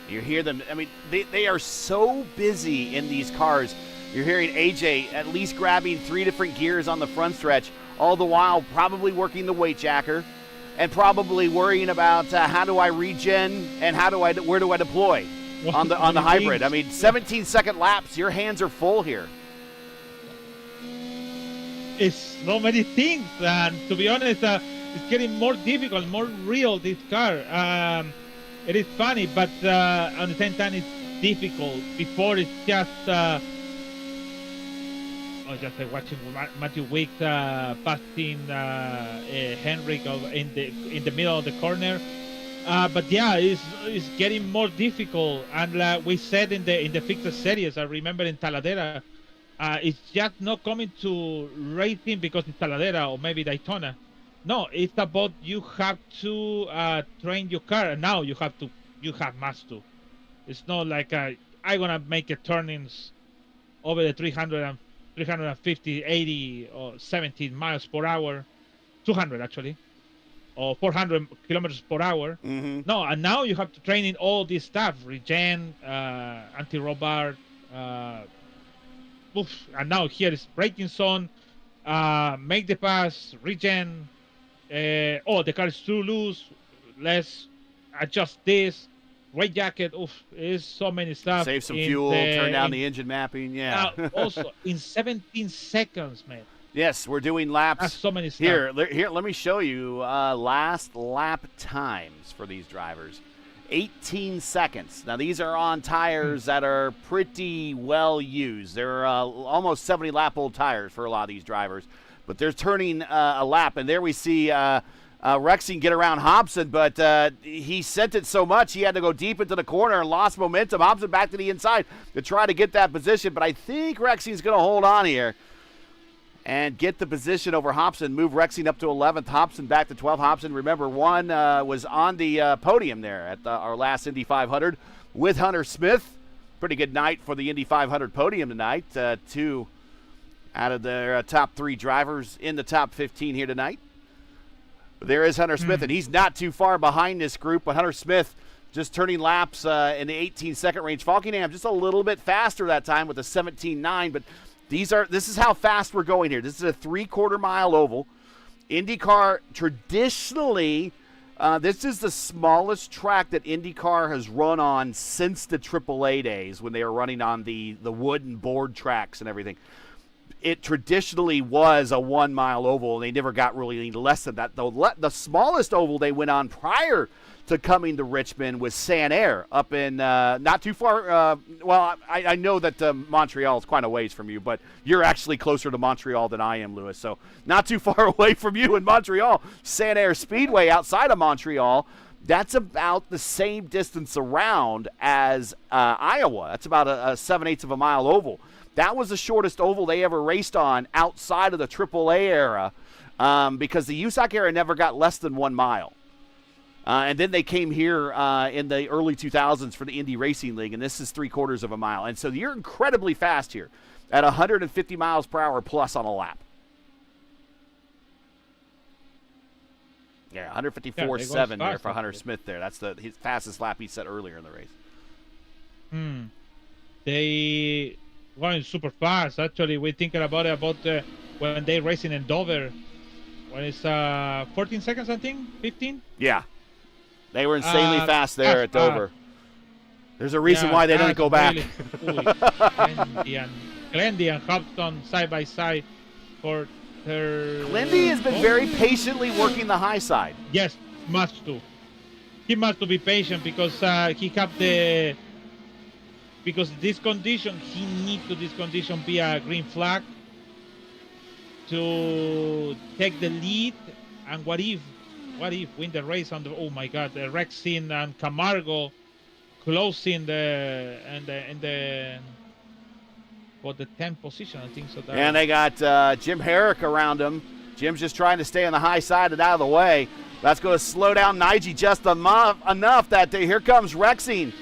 A: You hear them. I mean, they are so busy in these cars. You're hearing AJ at least grabbing 3 different gears on the front stretch, all the while probably working the weight jacker and probably worrying about how do I regen and where do I deploy on the hybrid. I mean, 17-second laps. Your hands are full here.
B: It's so many things, and to be honest, it's getting more difficult, more real, this car. It is funny, but at the same time, it's difficult. Before, it's just watching Matthew Wick passing Henrik in the middle of the corner. But yeah, it's getting more difficult. And we said in the fixed series, I remember in Taladera, it's just not coming to racing because it's Taladera or maybe Daytona. No, it's about you have to train your car, and now you have must to. It's not like I'm gonna make a turnings over the 350, 80 or 17 miles per hour, 200 actually, or 400 kilometers per hour.
A: Mm-hmm.
B: No, and now you have to train in all this stuff, regen, anti-robot, and now here is braking zone, make the pass, regen. The car is too loose. Let's adjust this. Weight jacket. Is so many stuff.
A: Save some fuel. Turn down the engine mapping. Yeah.
B: Also, in 17 seconds, man.
A: Yes, we're doing laps.
B: That's so many stuff.
A: Here, let me show you last lap times for these drivers. 18 seconds. Now, these are on tires that are pretty well used. They're almost 70-lap-old tires for a lot of these drivers. But they're turning a lap, and there we see Rexing get around Hobson, but he sent it so much he had to go deep into the corner and lost momentum. Hobson back to the inside to try to get that position, but I think Rexing's going to hold on here and get the position over Hobson, move Rexing up to 11th, Hobson back to 12th. Hobson, remember, was on the podium there at our last Indy 500 with Hunter Smith. Pretty good night for the Indy 500 podium tonight. 2 out of their top 3 drivers in the top 15 here tonight. But there is Hunter Smith, and he's not too far behind this group, but Hunter Smith just turning laps in the 18-second range. Falkingham just a little bit faster that time with a 17.9, but this is how fast we're going here. This is a 3/4 mile oval. IndyCar traditionally, this is the smallest track that IndyCar has run on since the AAA days when they were running on the wooden board tracks and everything. It traditionally was a 1 mile oval, and they never got really any less than that. The smallest oval they went on prior to coming to Richmond was San Air up in not too far. I know that Montreal is quite a ways from you, but you're actually closer to Montreal than I am, Lewis. So not too far away from you in Montreal. San Air Speedway outside of Montreal, that's about the same distance around as Iowa. That's about a 7/8 of a mile oval. That was the shortest oval they ever raced on outside of the AAA era because the USAC era never got less than 1 mile. And then they came here in the early 2000s for the Indy Racing League, and this is 3/4 of a mile. And so you're incredibly fast here at 150 miles per hour plus on a lap. Yeah, 154.7 there for Hunter Smith there. That's his fastest lap he set earlier in the race.
B: They going super fast. Actually, we're thinking about when they racing in Dover, when it's 14 seconds, I think, 15.
A: Yeah, They were insanely fast there at Dover. There's a reason why they didn't go back.
B: Glendy and Hobson side by side for their...
A: Glendy has been very patiently working the high side.
B: Yes, must to. He must to be patient because he have the... Because this condition, he needs to this condition be a green flag to take the lead. And what if win the race on the... Oh my God, the Rexin and Camargo closing the for the 10th position, I think so.
A: And they got Jim Herrick around him. Jim's just trying to stay on the high side and out of the way. That's going to slow down Nige just enough that here comes Rexing,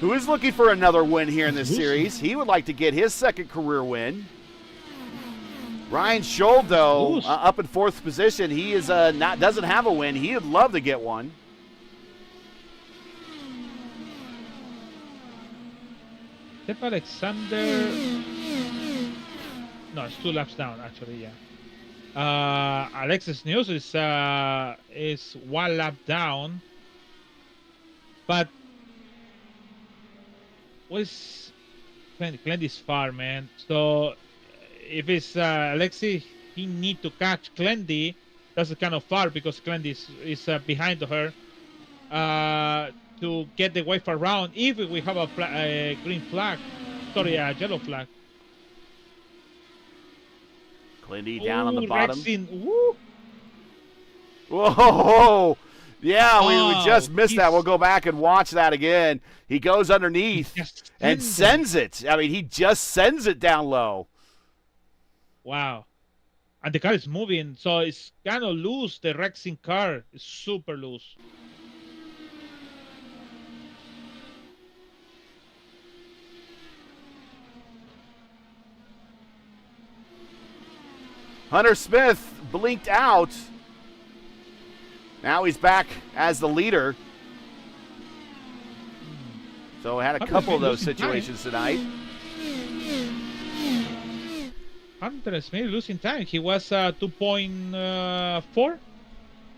A: who is looking for another win here in this series. He would like to get his second career win. Ryan Scholl, though, up in 4th position. He is doesn't have a win. He would love to get one.
B: Step Alexander. No, it's 2 laps down, actually, yeah. Alexis News is 1 lap down. But Glendy is far, man. So if it's Alexis, he need to catch Glendy. That's kind of far because Glendy is behind her. To get the wave around, if we have a green flag, sorry, a yellow flag.
A: Glendy down on the bottom.
B: Rexing, woo.
A: Whoa! Yeah, we just missed that. We'll go back and watch that again. He goes underneath and sends it. I mean, he just sends it down low.
B: Wow. And the car is moving, so it's kind of loose. The Rexing car is super loose.
A: Hunter Smith blinked out. Now he's back as the leader. So had a couple of those situations tonight.
B: Hunter Smith losing time. He was 2.4.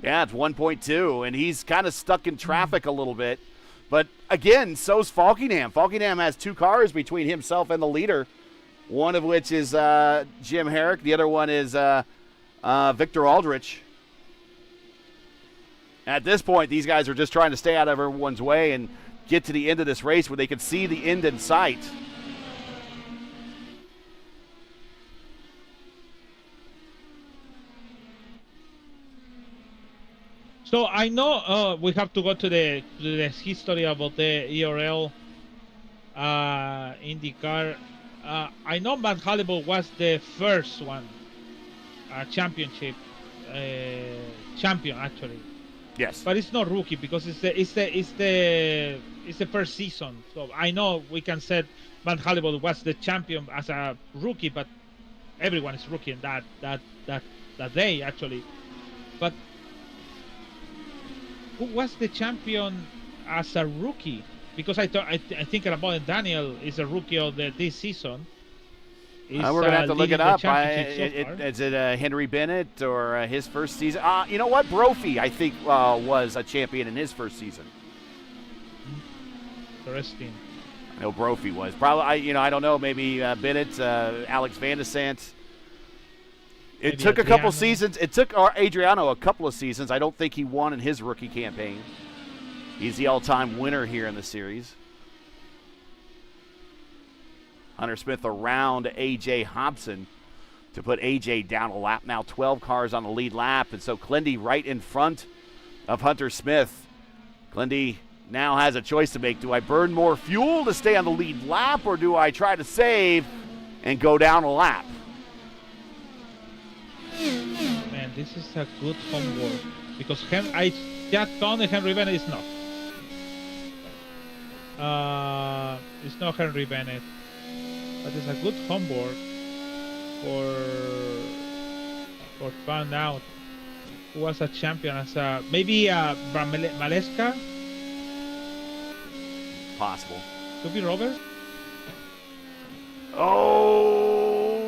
A: Yeah, it's 1.2, and he's kind of stuck in traffic a little bit. But again, so's Falkingham. Falkingham has 2 cars between himself and the leader. One of which is Jim Herrick. The other one is Victor Aldrich. At this point, these guys are just trying to stay out of everyone's way and get to the end of this race where they can see the end in sight.
B: So I know we have to go to the history about the ERL IndyCar. I know Matt Halliburton was the first one, championship champion actually.
A: Yes.
B: But it's not rookie because it's the first season. So I know we can say Matt Halliburton was the champion as a rookie, but everyone is rookie in that day actually. But who was the champion as a rookie? Because I think about Daniel is a rookie of this season.
A: We're going to have to look it up. Is it Henry Bennett or his first season? You know what? Brophy, I think, was a champion in his first season.
B: Interesting.
A: I know Brophy was. Probably, I don't know. Maybe Bennett, Alex Van de Sant. It took a couple seasons. It took Adriano a couple of seasons. I don't think he won in his rookie campaign. He's the all-time winner here in the series. Hunter Smith around A.J. Hobson to put A.J. down a lap. Now 12 cars on the lead lap, and so Glendy right in front of Hunter Smith. Glendy now has a choice to make. Do I burn more fuel to stay on the lead lap, or do I try to save and go down a lap?
B: Man, this is a good homework because I just found that Henry Bennett is not. It's not Henry Bennett, but it's a good homework for find out who was a champion as maybe Maleska.
A: Possible.
B: Could be Robert.
A: Oh,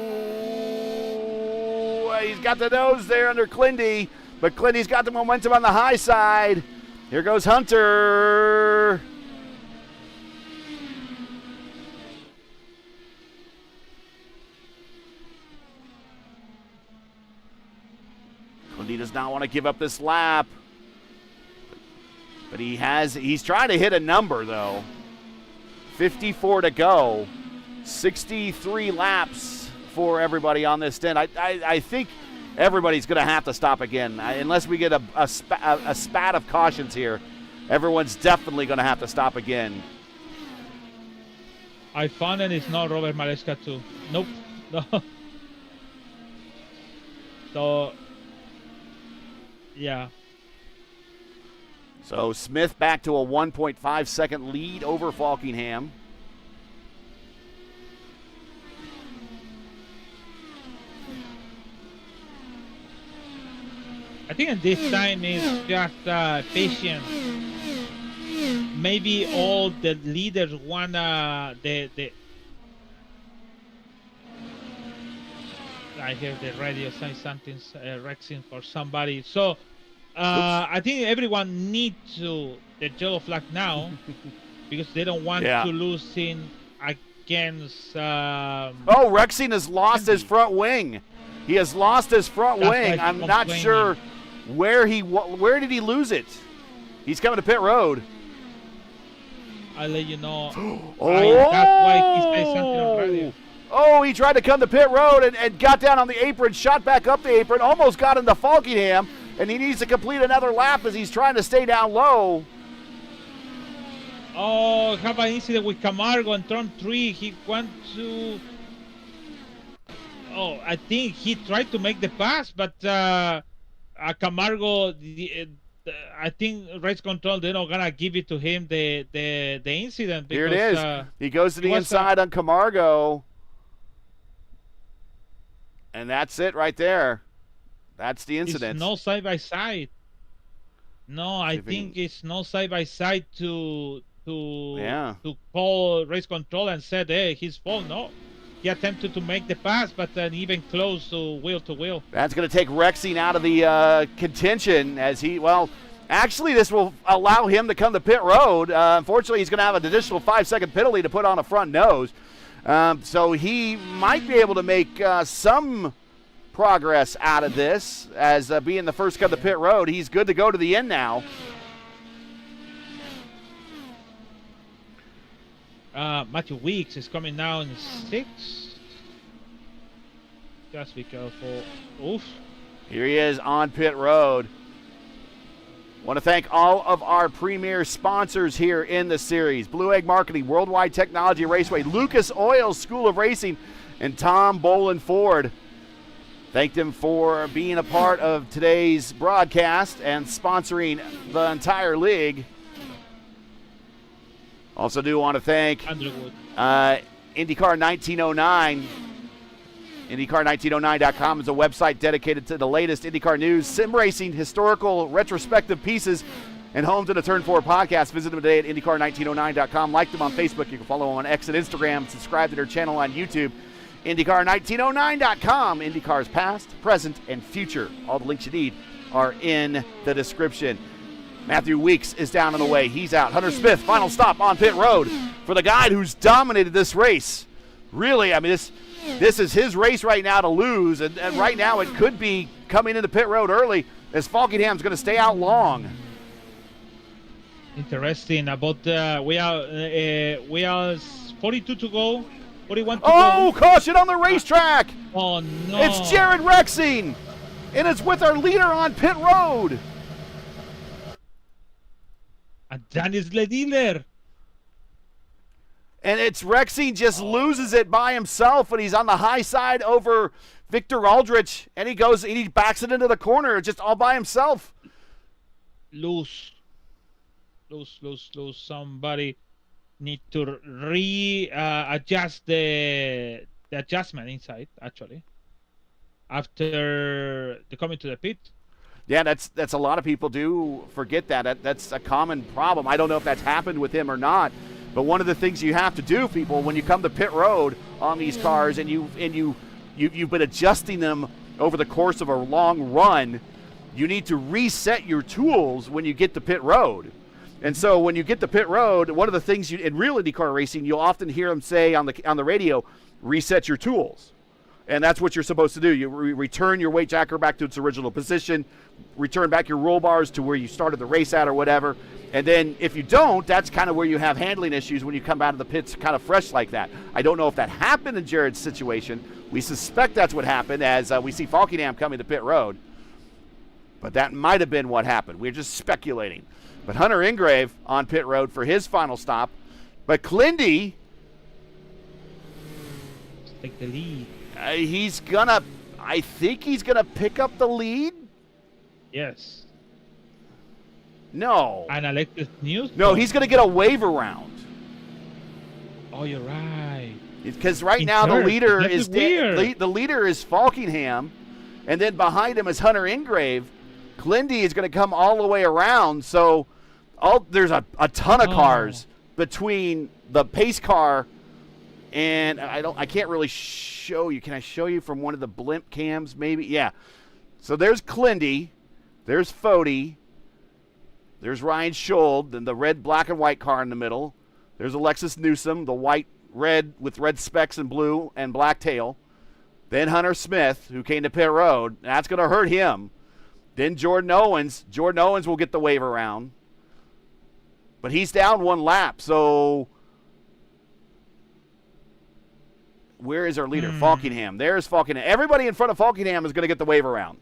A: he's got the nose there under Glendy, but Glendy's got the momentum on the high side. Here goes Hunter. He does not want to give up this lap. But he's trying to hit a number, though. 54 to go. 63 laps for everybody on this stint. I think everybody's going to have to stop again. Unless we get a spat of cautions here, everyone's definitely going to have to stop again.
B: I found it. It's not Robert Maleska too. Nope. No. So, yeah.
A: So Smith back to a 1.5 second lead over Falkingham.
B: I think at this time it's just patience. Maybe all the leaders want the I hear the radio saying something Rexing for somebody. So I think everyone needs the yellow flag now because they don't want to lose in against.
A: Rexing has lost his front wing. He has lost his front wing. I'm not sure where did he lose it. He's coming to pit road.
B: I'll let you know.
A: That's
B: why he said something on radio.
A: Oh, he tried to come to pit road and got down on the apron, shot back up the apron, almost got into Falkingham, and he needs to complete another lap as he's trying to stay down low.
B: Oh, have an incident with Camargo on turn 3. He went to... Oh, I think he tried to make the pass, but Camargo, I think race control, they're not going to give it to him, the incident. Because,
A: here it is. He goes to the inside on Camargo. And that's it right there. That's the incident.
B: It's no side-by-side. No, I think it's no side-by-side to call race control and said, hey, his fault. No. He attempted to make the pass, but then even close to wheel.
A: That's going to take Rexing out of the contention as actually this will allow him to come to pit road. Unfortunately, he's going to have an additional 5-second penalty to put on a front nose. So he might be able to make some progress out of this as being the first come to pit road. He's good to go to the end now.
B: Matthew Weeks is coming now in 6. Just be careful. Oof.
A: Here he is on pit road. Want to thank all of our premier sponsors here in the series. Blue Egg Marketing, Worldwide Technology Raceway, Lucas Oil School of Racing, and Tom Bolin Ford. Thank them for being a part of today's broadcast and sponsoring the entire league. Also do want to thank IndyCar 1909. IndyCar1909.com is a website dedicated to the latest IndyCar news, sim racing, historical, retrospective pieces, and home to the Turn 4 podcast. Visit them today at IndyCar1909.com. Like them on Facebook. You can follow them on X and Instagram. Subscribe to their channel on YouTube. IndyCar1909.com. IndyCar's past, present, and future. All the links you need are in the description. Matthew Weeks is down on the way. He's out. Hunter Smith, final stop on pit road for the guy who's dominated this race. Really, I mean, this is his race right now to lose, and right now it could be coming into pit road early as Falkingham's going to stay out long.
B: Interesting. About we are 42 to go. 41 to go.
A: Oh, caution on the racetrack!
B: Oh no!
A: It's Jared Rexing, and it's with our leader on pit road.
B: And that is the dealer.
A: And it's Rexing just loses it by himself, and he's on the high side over Victor Aldrich, and he backs it into the corner just all by himself.
B: Lose. Somebody need to adjust the adjustment inside, actually, after the coming to the pit.
A: Yeah, that's a lot of people do forget that. That's a common problem. I don't know if that's happened with him or not, but one of the things you have to do, people, when you come to pit road on these cars and you've been adjusting them over the course of a long run, you need to reset your tools when you get to pit road. And so when you get to pit road, one of the things in real IndyCar racing, you'll often hear them say on the radio, reset your tools. And that's what you're supposed to do. You return your weight jacker back to its original position, return back your roll bars to where you started the race at or whatever. And then if you don't, that's kind of where you have handling issues when you come out of the pits kind of fresh like that. I don't know if that happened in Jared's situation. We suspect that's what happened as we see Falkingham coming to pit road. But that might have been what happened. We're just speculating. But Hunter Ingrave on pit road for his final stop. But Clindy,
B: take the lead.
A: I think he's gonna pick up the lead.
B: Yes.
A: No.
B: And Alexis News?
A: No, he's gonna get a wave around.
B: Oh, you're right.
A: Because right now the leader is the leader is Falkingham, and then behind him is Hunter Ingrave. Clindy is going to come all the way around, so there's a ton of cars between the pace car and I can't really show you. Can I show you from one of the blimp cams maybe? Yeah. So there's Clindy, there's Fody, there's Ryan Schold, then the red, black, and white car in the middle. There's Alexis Newsom, the red with red specks and blue and black tail. Then Hunter Smith, who came to pit road. That's going to hurt him. Then Jordan Owens. Jordan Owens will get the wave around. But he's down one lap, so where is our leader? Falkingham. There's Falkingham. Everybody in front of Falkingham is going to get the wave around.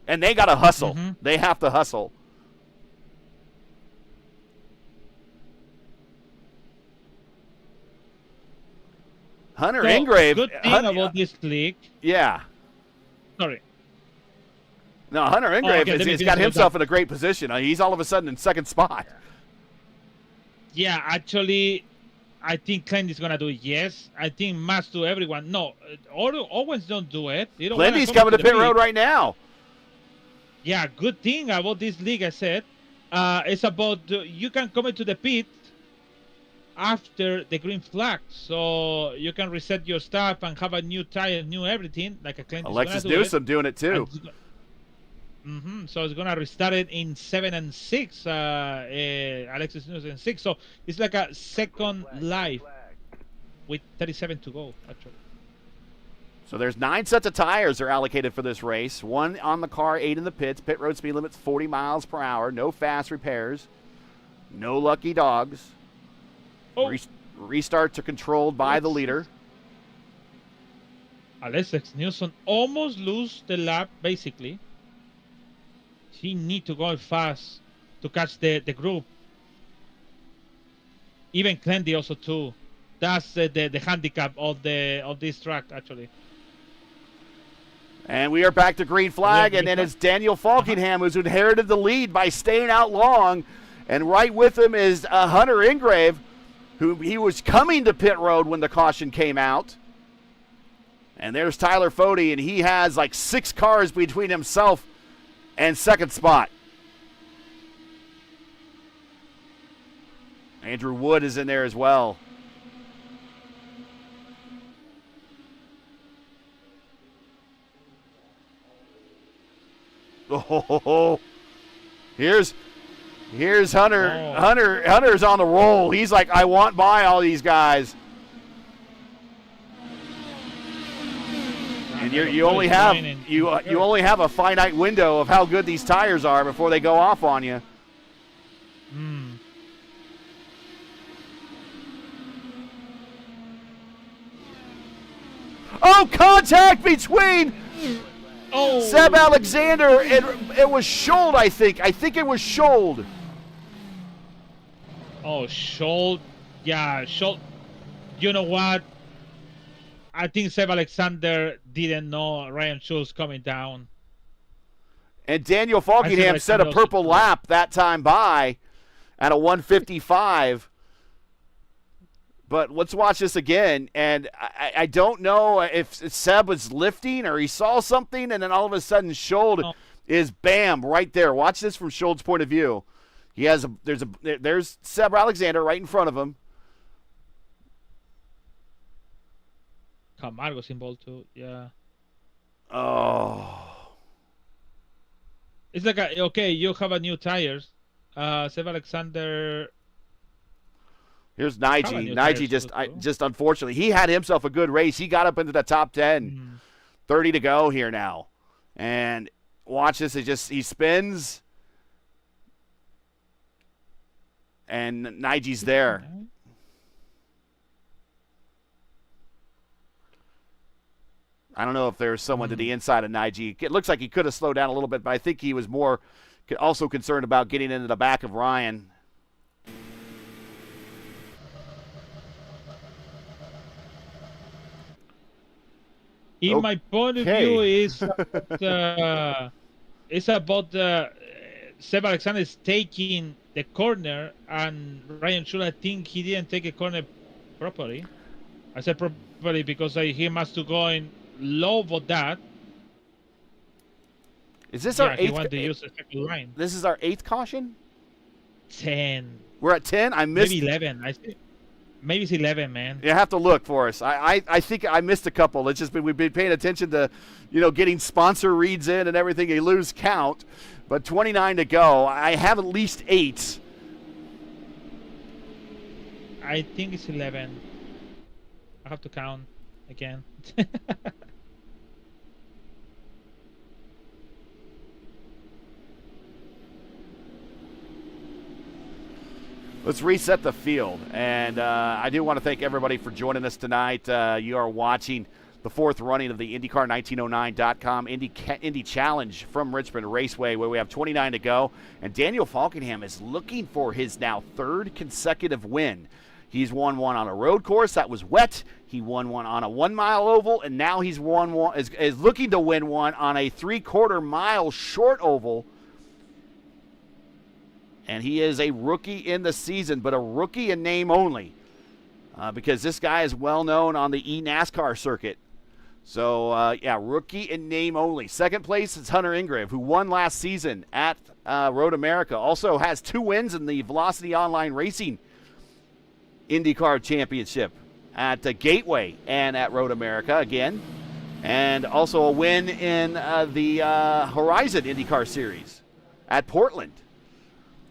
A: And they got to hustle. They have to hustle. Hunter Ingrave.
B: Good thing about this league.
A: Yeah.
B: Sorry.
A: No, Hunter Ingrave has got himself in a great position. He's all of a sudden in second spot.
B: Yeah, actually, I think Clindy's going to do it, yes. I think must do everyone. No, Owens don't do it.
A: Clindy's coming to pit road right now.
B: Yeah, good thing about this league, I said. It's about you can come into the pit after the green flag, so you can reset your stuff and have a new tire, new everything, like a Clindy.
A: Alexis Newsom doing it too.
B: So it's gonna restart it in 7 and 6. Alexis Newsom in 6. So it's like a second life with 37 to go, actually.
A: So there's 9 sets of tires are allocated for this race. 1 on the car, 8 in the pits. Pit road speed limit's 40 miles per hour. No fast repairs. No lucky dogs. Restarts are controlled by the leader.
B: Alexis Newsom almost lose the lap, basically. He need to go fast to catch the group. Even Clindy also too. That's the handicap of this track, actually.
A: And we are back to green flag, and then it's Daniel Falkingham who's inherited the lead by staying out long. And right with him is Hunter Ingrave, who he was coming to pit road when the caution came out. And there's Tyler Fody, and he has like 6 cars between himself and second spot. Andrew Wood is in there as well. Oh, here's Hunter. Hunter's on the roll. He's like, I want by all these guys. And you only have a finite window of how good these tires are before they go off on you. Oh, contact between Seb Alexander and it was Schold, I think. I think it was Schold.
B: Oh, Schold. Yeah, Schold. You know what? I think Seb Alexander didn't know Ryan Schultz coming down.
A: And Daniel Falkingham set a purple lap that time by at a 155. But let's watch this again. And I don't know if Seb was lifting or he saw something, and then all of a sudden Schold is bam right there. Watch this from Scholt's point of view. He has there's Seb Alexander right in front of him.
B: Camargo's involved too, yeah.
A: Oh.
B: It's like okay, you have a new tires. Seb Alexander.
A: Here's
B: How about
A: Nige.
B: new
A: Nige
B: tires?
A: just unfortunately, he had himself a good race. He got up into the top 10. 30 to go here now. And watch this. He spins. And Nige's there. I don't know if there's someone to the inside of Nige. It looks like he could have slowed down a little bit, but I think he was more also concerned about getting into the back of Ryan.
B: In my point of view, it's about Seb Alexander is taking the corner, and Ryan Schuler, I think he didn't take a corner properly. I said properly because he must to go in low for that.
A: Is this our
B: He
A: eighth?
B: wanted to use the second line.
A: This is our 8th caution?
B: 10.
A: We're at 10? I missed.
B: Maybe 11. I think. Maybe it's 11, man.
A: You have to look for us. I think I missed a couple. It's just we've been paying attention to, getting sponsor reads in and everything. You lose count, but 29 to go. I have at least 8.
B: I think it's 11. I have to count again.
A: Let's reset the field. And I do want to thank everybody for joining us tonight. You are watching the 4th running of the IndyCar1909.com Indy Challenge from Richmond Raceway, where we have 29 to go. And Daniel Falkenham is looking for his now 3rd consecutive win. He's won one on a road course that was wet. He won one on a 1-mile oval, and now he's won one is looking to win one on a 3/4 mile short oval. And he is a rookie in the season, but a rookie in name only, because this guy is well known on the eNASCAR circuit. So, rookie in name only. 2nd place is Hunter Ingrave, who won last season at Road America. Also has 2 wins in the Velocity Online Racing IndyCar Championship at Gateway and at Road America again. And also a win in the Horizon IndyCar Series at Portland.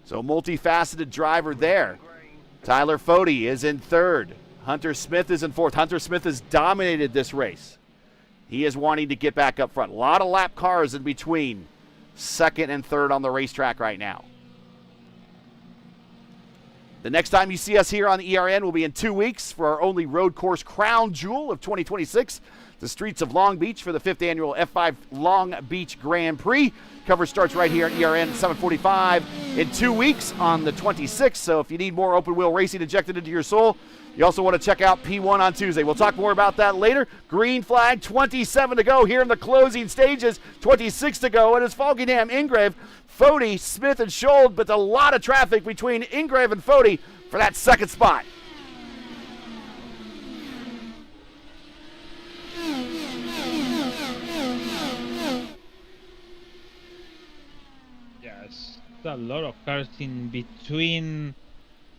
A: So multifaceted driver there. Tyler Fode is in 3rd. Hunter Smith is in 4th. Hunter Smith has dominated this race. He is wanting to get back up front. A lot of lap cars in between 2nd and 3rd on the racetrack right now. The next time you see us here on the ERN will be in 2 weeks for our only road course crown jewel of 2026, the streets of Long Beach for the 5th annual F5 Long Beach Grand Prix. Coverage starts right here at ERN 7:45 in 2 weeks on the 26th. So if you need more open wheel racing injected into your soul, you also want to check out P1 on Tuesday. We'll talk more about that later. Green flag, 27 to go here in the closing stages. 26 to go. It is Falkenham, Ingrave, Fode, Smith, and Schold, but a lot of traffic between Ingrave and Fode for that 2nd spot.
B: Yes, a lot of cars in between.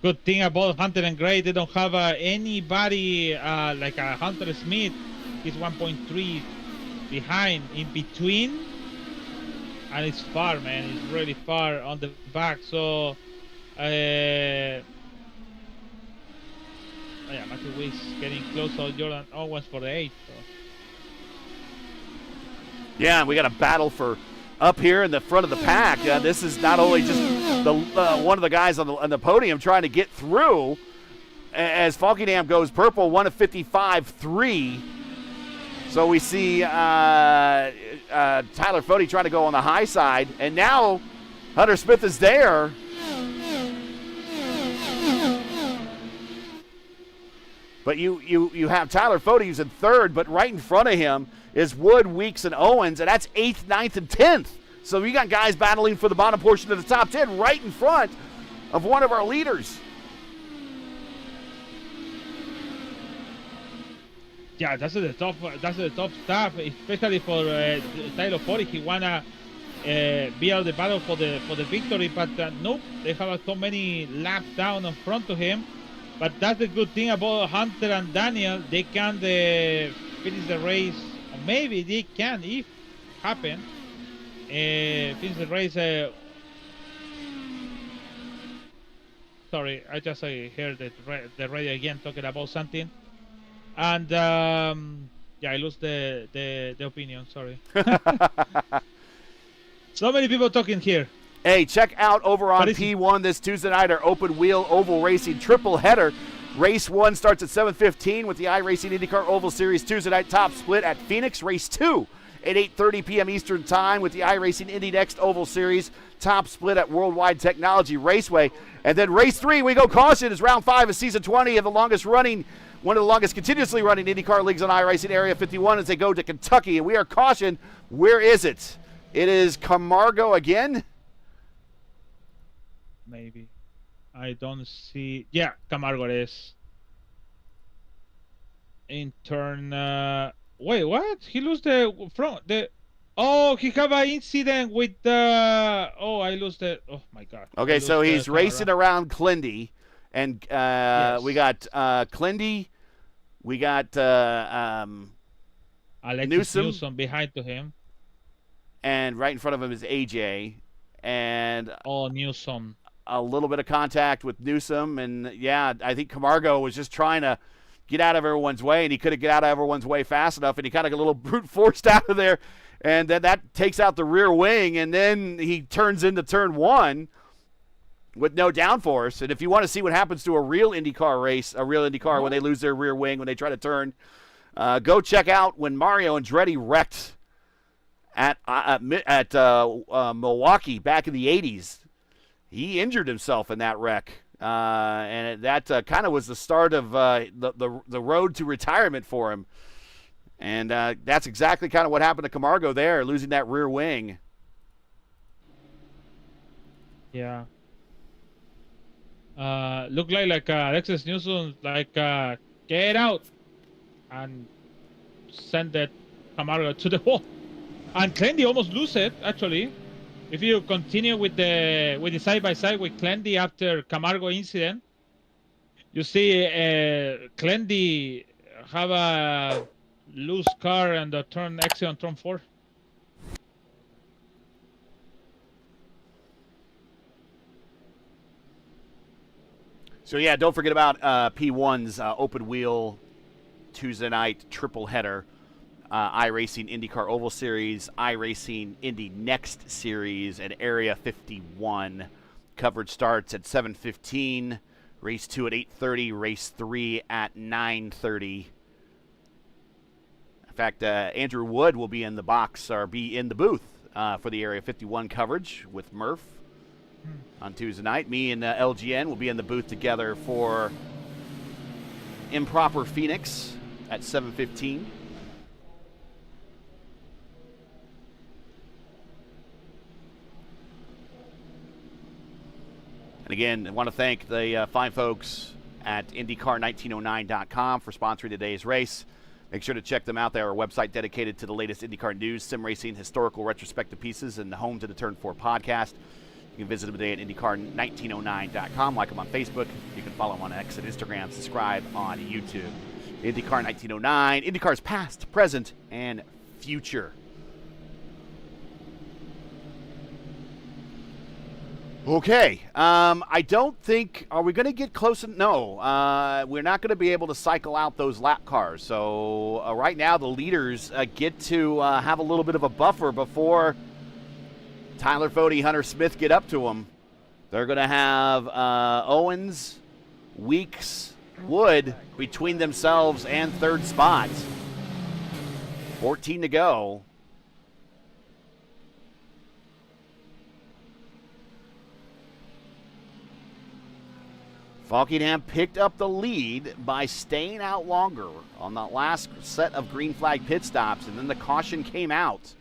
B: Good thing about Hunter and Gray, they don't have anybody like a Hunter Smith. He's 1.3 behind in between. And it's far, man. It's really far on the back. So, Matthew Weiss getting close to Jordan Owens for the 8th. So.
A: Yeah, we got a battle for up here in the front of the pack. This is not only just the one of the guys on the podium trying to get through as Falkenham goes purple, 1 of 55.3. So we see Tyler Fode trying to go on the high side, and now Hunter Smith is there. But you have Tyler Fode who's in 3rd, but right in front of him is Wood, Weeks, and Owens, and that's 8th, 9th, and 10th. So you got guys battling for the bottom portion of the top 10 right in front of one of our leaders.
B: Yeah, that's the top stuff, especially for Tyler Fode. He wanna be out of the battle for the victory, but nope, they have so many laps down in front of him. But that's the good thing about Hunter and Daniel. They can finish the race. Or maybe they can, if happen, finished the race. Sorry, I just heard the radio again talking about something, and yeah, I lost the opinion. Sorry. So many people talking here.
A: Hey, check out over on P1 this Tuesday night our open wheel oval racing triple header. Race 1 starts at 7:15 with the iRacing IndyCar Oval Series Tuesday night top split at Phoenix. Race 2 at 8:30 p.m. Eastern Time with the iRacing Indy Next Oval Series top split at Worldwide Technology Raceway. And then race 3, we go caution, is round 5 of season 20 of the longest running, one of the longest continuously running IndyCar leagues on iRacing Area 51 as they go to Kentucky. And we are caution, where is it? It is Camargo again?
B: Maybe. I don't see. Yeah, Camargo is. In turn. Wait, what? He lose the front. Oh, he have an incident with the. Oh, I lose the. Oh my God.
A: Okay, so he's racing around Clindy, and
B: Yes.
A: we got Clindy, we got
B: Alexis Newsom behind to him.
A: and right in front of him is AJ, and
B: Newsom.
A: a little bit of contact with Newsom, and yeah, I think Camargo was just trying to get out of everyone's way, and he couldn't get out of everyone's way fast enough, and he kind of got a little brute forced out of there, and then that takes out the rear wing, and then he turns into turn 1 with no downforce. And if you want to see what happens to a real IndyCar race, a real IndyCar when they lose their rear wing, when they try to turn, go check out when Mario Andretti wrecked at Milwaukee back in the 80s. He injured himself in that wreck, and that kind of was the start of the road to retirement for him. And that's exactly kind of what happened to Camargo there, losing that rear wing.
B: Yeah. Look like Alexis Newsom get out and send that Camargo to the wall. And Clendy almost lose it actually. If you continue with the side by side with Clendy after Camargo incident, you see Clendy have a loose car and the exit on turn 4.
A: So yeah, don't forget about P1's open wheel Tuesday night triple header. iRacing IndyCar Oval Series, iRacing Indy Next Series at Area 51. Coverage starts at 7:15. Race 2 at 8:30. Race 3 at 9:30. In fact, Andrew Wood will be in the box or be in the booth for the Area 51 coverage with Murph on Tuesday night. Me and LGN will be in the booth together for Improper Phoenix at 7:15. And again, I want to thank the fine folks at IndyCar1909.com for sponsoring today's race. Make sure to check them out. They are a website dedicated to the latest IndyCar news, sim racing, historical retrospective pieces, and the home to the Turn 4 podcast. You can visit them today at IndyCar1909.com. Like them on Facebook. You can follow them on X and Instagram. Subscribe on YouTube. IndyCar 1909. IndyCar's past, present, and future. Okay, I don't think, are we going to get close? No, we're not going to be able to cycle out those lap cars. So right now the leaders get to have a little bit of a buffer before Tyler Fode, Hunter Smith get up to them. They're going to have Owens, Weeks, Wood between themselves and third spot. 14 to go. Falkingham picked up the lead by staying out longer on that last set of green flag pit stops, and then the caution came out.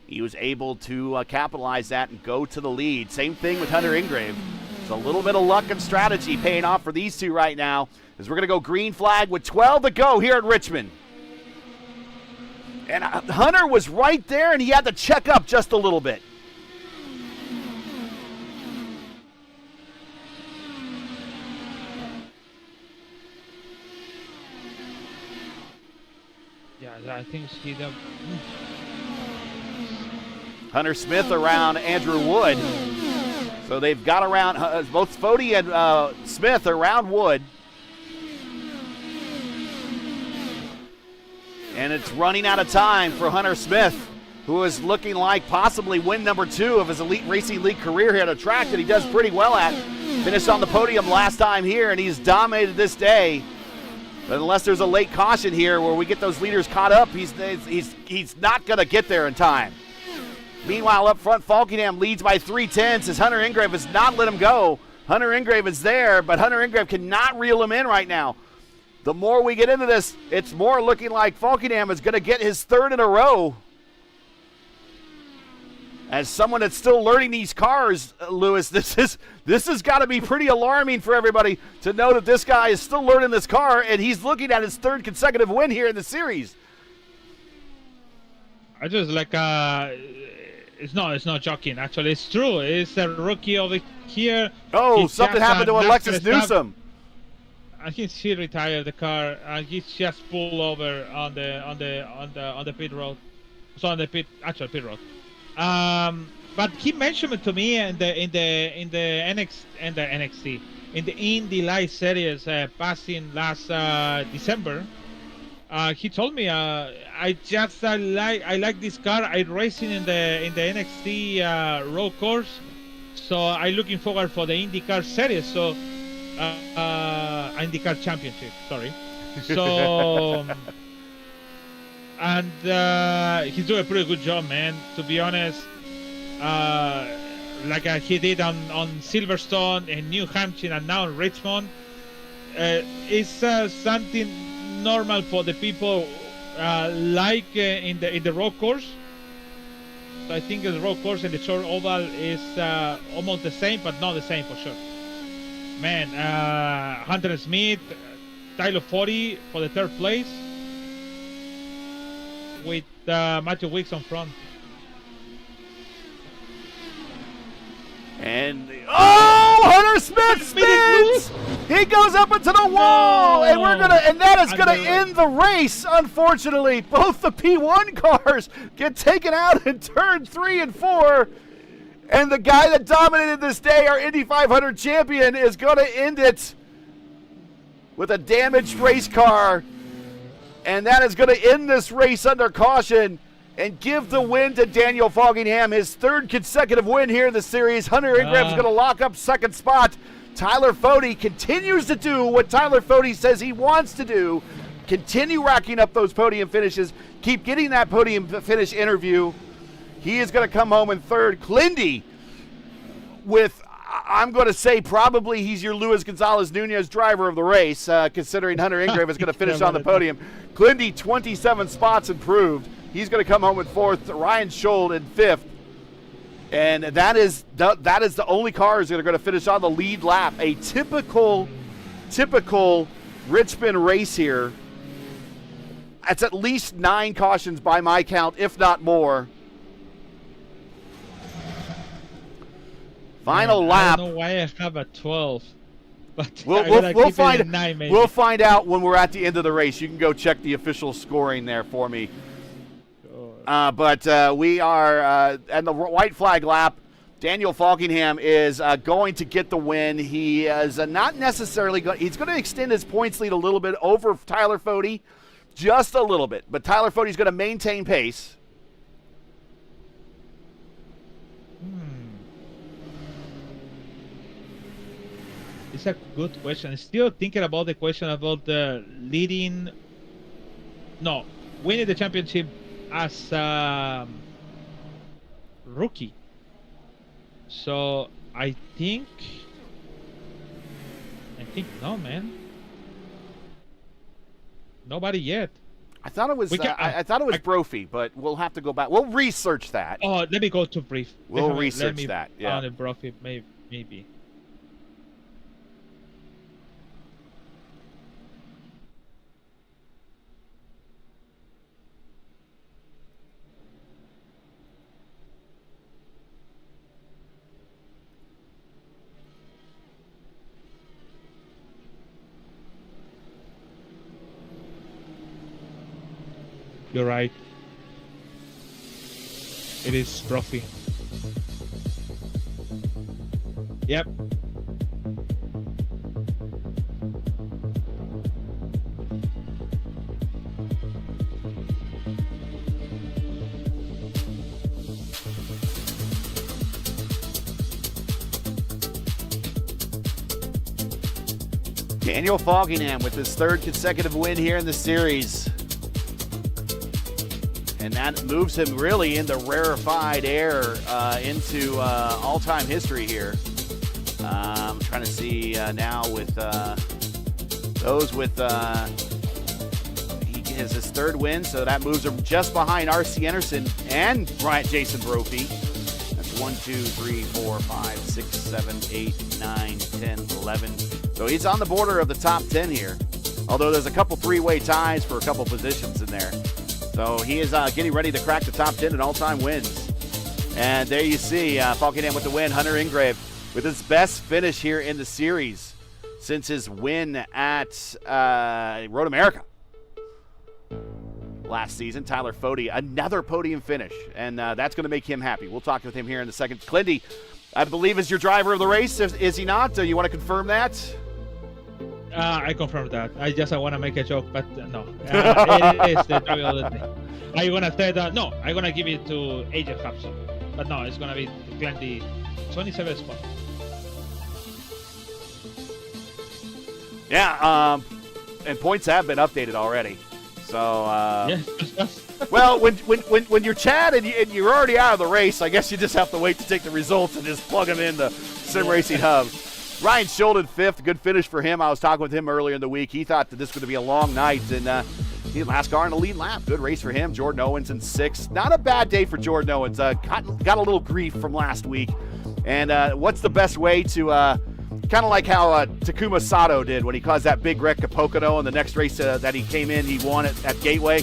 A: He was able to capitalize that and go to the lead. Same thing with Hunter Ingrave. It's a little bit of luck and strategy paying off for these two right now, as we're going to go green flag with 12 to go here at Richmond. And Hunter was right there, and he had to check up just a little bit.
B: Yeah, I think he
A: Hunter Smith around Andrew Wood. So they've got around, both Fody and Smith around Wood. And it's running out of time for Hunter Smith, who is looking like possibly win number 2 of his Elite Racing League career here at a track that he does pretty well at. Finished on the podium last time here, and he's dominated this day. But unless there's a late caution here where we get those leaders caught up, he's not going to get there in time. Meanwhile, up front, Falkingham leads by 3/10 as Hunter Ingrave has not let him go. Hunter Ingrave is there, but Hunter Ingrave cannot reel him in right now. The more we get into this, it's more looking like Falkingham is going to get his 3rd in a row. As someone that's still learning these cars, Lewis, this has got to be pretty alarming for everybody to know that this guy is still learning this car, and he's looking at his 3rd consecutive win here in the series.
B: I just like it's not joking. Actually, it's true. It's a rookie over here.
A: Oh,
B: He's
A: something
B: just
A: happened to Alexis Newsom.
B: I think she retired the car, and he just pulled over on the pit road. So on the pit road. But he mentioned it to me in the NXT, in the Indy Light Series passing last December. He told me I like this car. I racing in the NXT road course, so I'm looking forward for the IndyCar series. So IndyCar Championship. Sorry. So and he's doing a pretty good job, man. To be honest, like he did on Silverstone in New Hampshire and now in Richmond, it's something normal for the people in the road course. So I think the road course and the short oval is almost the same, but not the same for sure. Man, Hunter Smith, Tyler Fody for the 3rd place, with Matthew Weeks on front.
A: And Hunter Smith spins! He goes up into the wall, and that is gonna end the race. Unfortunately, both the P1 cars get taken out in turn 3 and 4, and the guy that dominated this day, our Indy 500 champion, is gonna end it with a damaged race car, and that is gonna end this race under caution and give the win to Daniel Falkingham, his 3rd consecutive win here in the series. Hunter Ingrave's going to lock up 2nd spot. Tyler Fody continues to do what Tyler Fody says he wants to do. Continue racking up those podium finishes. Keep getting that podium finish interview. He is going to come home in 3rd. Clindy with, I'm going to say probably he's your Luis Gonzalez Nunez driver of the race, considering Hunter Ingrave is going to finish on the podium. Clindy, 27 spots improved. He's going to come home in 4th. Ryan Schold in 5th. And that is the only cars that are going to finish on the lead lap. A typical Richmond race here. It's at least 9 cautions by my count, if not more. Final lap.
B: I don't know why I have a 12. But
A: we'll find out when we're at the end of the race. You can go check the official scoring there for me. But we are at the white flag lap. Daniel Falkingham is going to get the win. He is not necessarily going. He's going to extend his points lead a little bit over Tyler Fody, just a little bit. But Tyler Fody's going to maintain pace.
B: It's a good question. Still thinking about the question about the winning the championship as rookie. So I think no, man. Nobody yet.
A: I thought it was Brophy, but we'll have to go back. We'll research that.
B: Oh, let me go to brief.
A: We'll research that. Yeah.
B: On the Brophy, maybe. You're right. It is trophy. Yep.
A: Daniel Foggingham with his third consecutive win here in the series. And that moves him really into rarefied air into all-time history here. I'm trying to see now with those with he has his third win, so that moves him just behind R.C. Anderson and Jason Brophy. That's 1, 2, 3, 4, 5, 6, 7, 8, 9, 10, 11. So he's on the border of the top 10 here, although there's a couple three-way ties for a couple positions in there. So he is getting ready to crack the top 10 in all-time wins. And there you see Falkenham with the win. Hunter Ingrave with his best finish here in the series since his win at Road America last season. Tyler Fode, another podium finish, and that's going to make him happy. We'll talk with him here in a second. Clindy, I believe, is your driver of the race. Is he not? You want to confirm that?
B: I confirm that. I want to make a joke, but no. It is the driver of the day. I'm going to say that, no, I'm going to give it to AJ Hobson. But no, it's going to be Clindy, 27th spot.
A: Yeah, and points have been updated already. So,
B: Yes.
A: well, when you're Chad and you're already out of the race, I guess you just have to wait to take the results and just plug them in the Sim Racing Hub. Ryan Shulden, 5th. Good finish for him. I was talking with him earlier in the week. He thought that this was going to be a long night, and he last car in the lead lap. Good race for him. Jordan Owens in 6th. Not a bad day for Jordan Owens. Got a little grief from last week. And what's the best way to kind of like how Takuma Sato did when he caused that big wreck at Pocono, and the next race that he came in, he won at Gateway.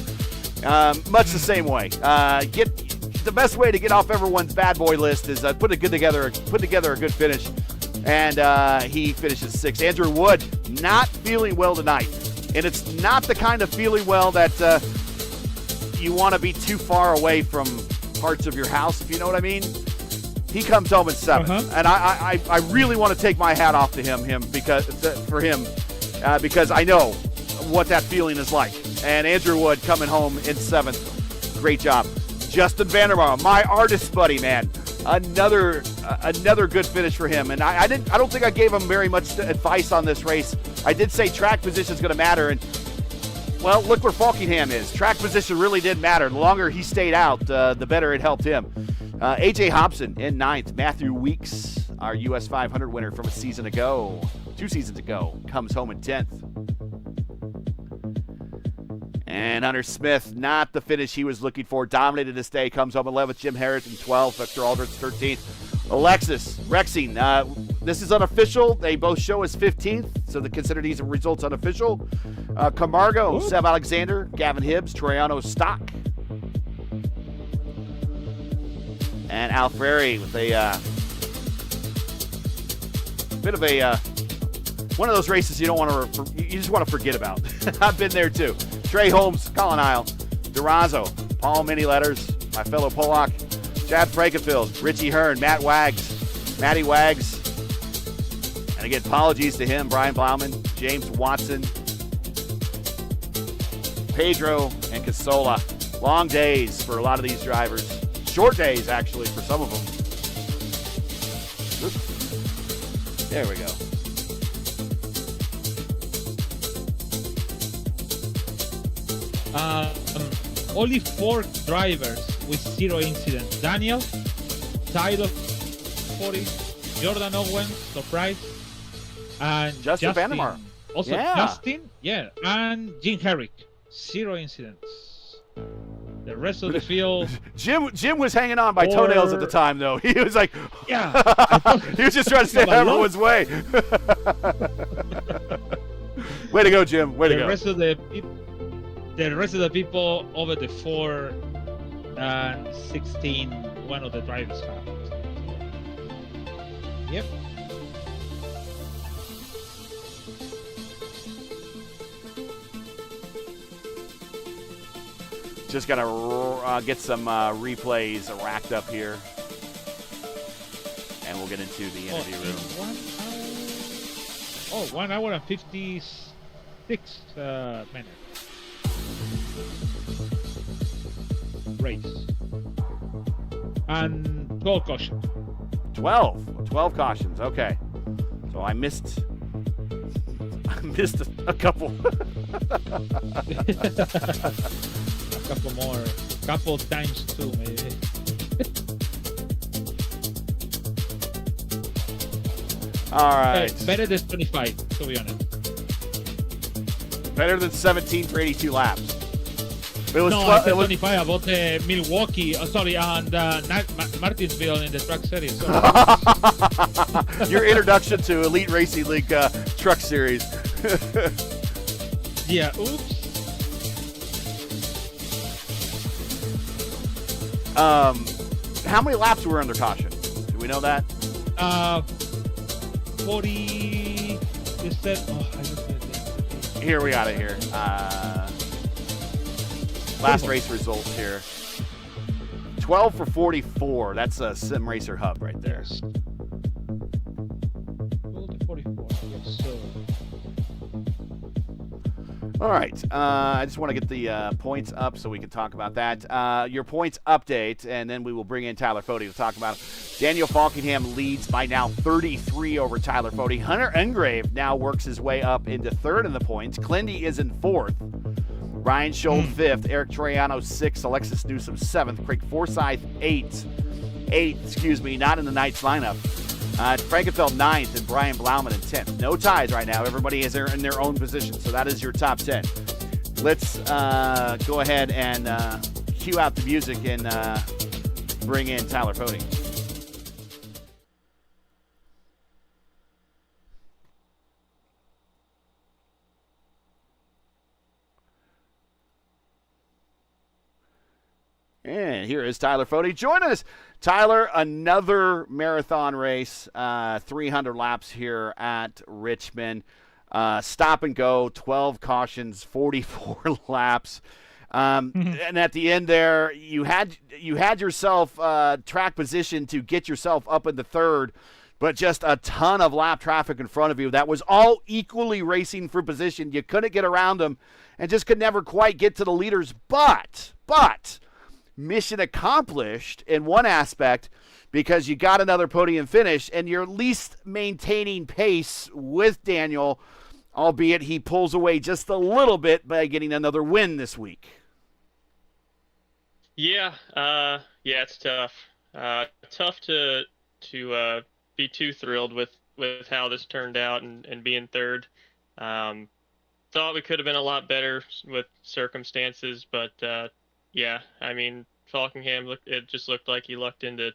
A: Much the same way. The best way to get off everyone's bad boy list is put together a good finish. And he finishes 6th. Andrew Wood not feeling well tonight. And it's not the kind of feeling well that you want to be too far away from parts of your house, if you know what I mean. He comes home in 7th. And I really want to take my hat off to him because I know what that feeling is like. And Andrew Wood coming home in 7th. Great job. Justin Vandermeer, my artist buddy, man. Another good finish for him, and I don't think I gave him very much advice on this race. I did say track position is going to matter, and well, look where Falkingham is. Track position really did matter. The longer he stayed out, the better it helped him. AJ Hobson in 9th. Matthew Weeks, our US 500 winner from 2 seasons ago, comes home in 10th. And Hunter Smith, not the finish he was looking for. Dominated this day. Comes home 11th. Jim Harrison 12th. Victor Aldrich 13th. Alexis Rexing. This is unofficial. They both show as 15th, so they consider these results unofficial. Camargo, Seb Alexander, Gavin Hibbs, Troiano Stock. And Al Frary with a bit of a one of those races you just want to forget about. I've been there too. Trey Holmes, Colin Isle, Durazo, Paul Mini Letters, my fellow Pollock, Chad Frankenfield, Richie Hearn, Matty Wags. And again, apologies to him, Brian Plowman, James Watson, Pedro, and Casola. Long days for a lot of these drivers. Short days, actually, for some of them. Oops. There we go.
B: Only 4 drivers with 0 incidents. Daniel, Tyler, 40, Jordan Owens, surprise, and
A: Justin Vandermeer.
B: Also, Justin, and Jim Herrick, 0 incidents. The rest of the field.
A: Jim was hanging on by toenails at the time, though. He was like,
B: yeah.
A: He was just trying to stay out of everyone's way. Way to go, Jim. Way to go.
B: The rest of the people over the 4 and 16, one of the drivers have. Yep.
A: Just got to get some replays racked up here. And we'll get into the interview room.
B: 1 hour and 56 minutes. Race. And 12 cautions.
A: 12 cautions. Okay. So I missed a couple.
B: A couple more. Couple times too, maybe.
A: All right.
B: Hey, better than 25, to be honest.
A: Better than 17 for 82 laps. It was
B: No, I said 25 about Milwaukee, and Martinsville in the Truck Series.
A: Your introduction to Elite Racing League Truck Series.
B: Yeah, oops.
A: How many laps were under caution? Do we know that?
B: 40. You said. Oh, I just said that.
A: Here, we got it here. Last race results here. 12 for 44. That's a Sim Racer Hub right there.
B: 12 to 44. Yes, sir.
A: All right. I just want to get the points up so we can talk about that. Your points update, and then we will bring in Tyler Fode to talk about it. Daniel Falkingham leads by now 33 over Tyler Fode. Hunter Engrave now works his way up into third in the points. Clindy is in fourth. Ryan Scholl fifth. Eric Troiano sixth. Alexis Newsom seventh. Craig Forsyth eighth, not in the Knights lineup. Frankenfeld ninth and Brian Blauman in 10th. No ties right now. Everybody is in their own position, so that is your top 10. Let's go ahead and cue out the music and bring in Tyler Fode. And here is Tyler Fode. Join us. Tyler, another marathon race, 300 laps here at Richmond. Stop and go, 12 cautions, 44 laps. And at the end there, you had yourself track position to get yourself up in the third, but just a ton of lap traffic in front of you. That was all equally racing for position. You couldn't get around them and just could never quite get to the leaders. But mission accomplished in one aspect because you got another podium finish and you're at least maintaining pace with Daniel, albeit he pulls away just a little bit by getting another win this week.
I: Yeah, it's tough. Tough to be too thrilled with how this turned out and being third. Thought we could have been a lot better with circumstances, but yeah, I mean, Falkingham, it just looked like he lucked into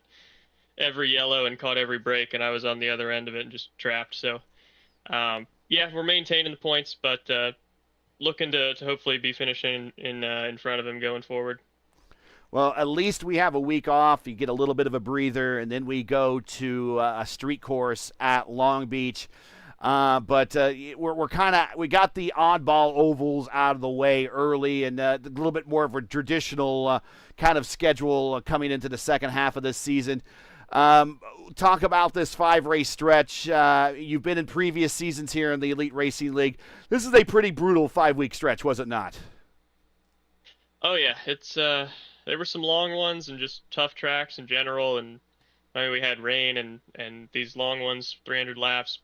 I: every yellow and caught every break, and I was on the other end of it and just trapped. So, yeah, we're maintaining the points, but looking to hopefully be finishing in front of him going forward.
A: Well, at least we have a week off. You get a little bit of a breather, and then we go to a street course at Long Beach. But we got the oddball ovals out of the way early, and a little bit more of a traditional kind of schedule coming into the second half of this season. Talk about this 5-race stretch. You've been in previous seasons here in the Elite Racing League. This is a pretty brutal 5-week stretch, was it not?
I: Oh yeah, it's there were some long ones and just tough tracks in general, and I mean we had rain and these long ones, 300 laps.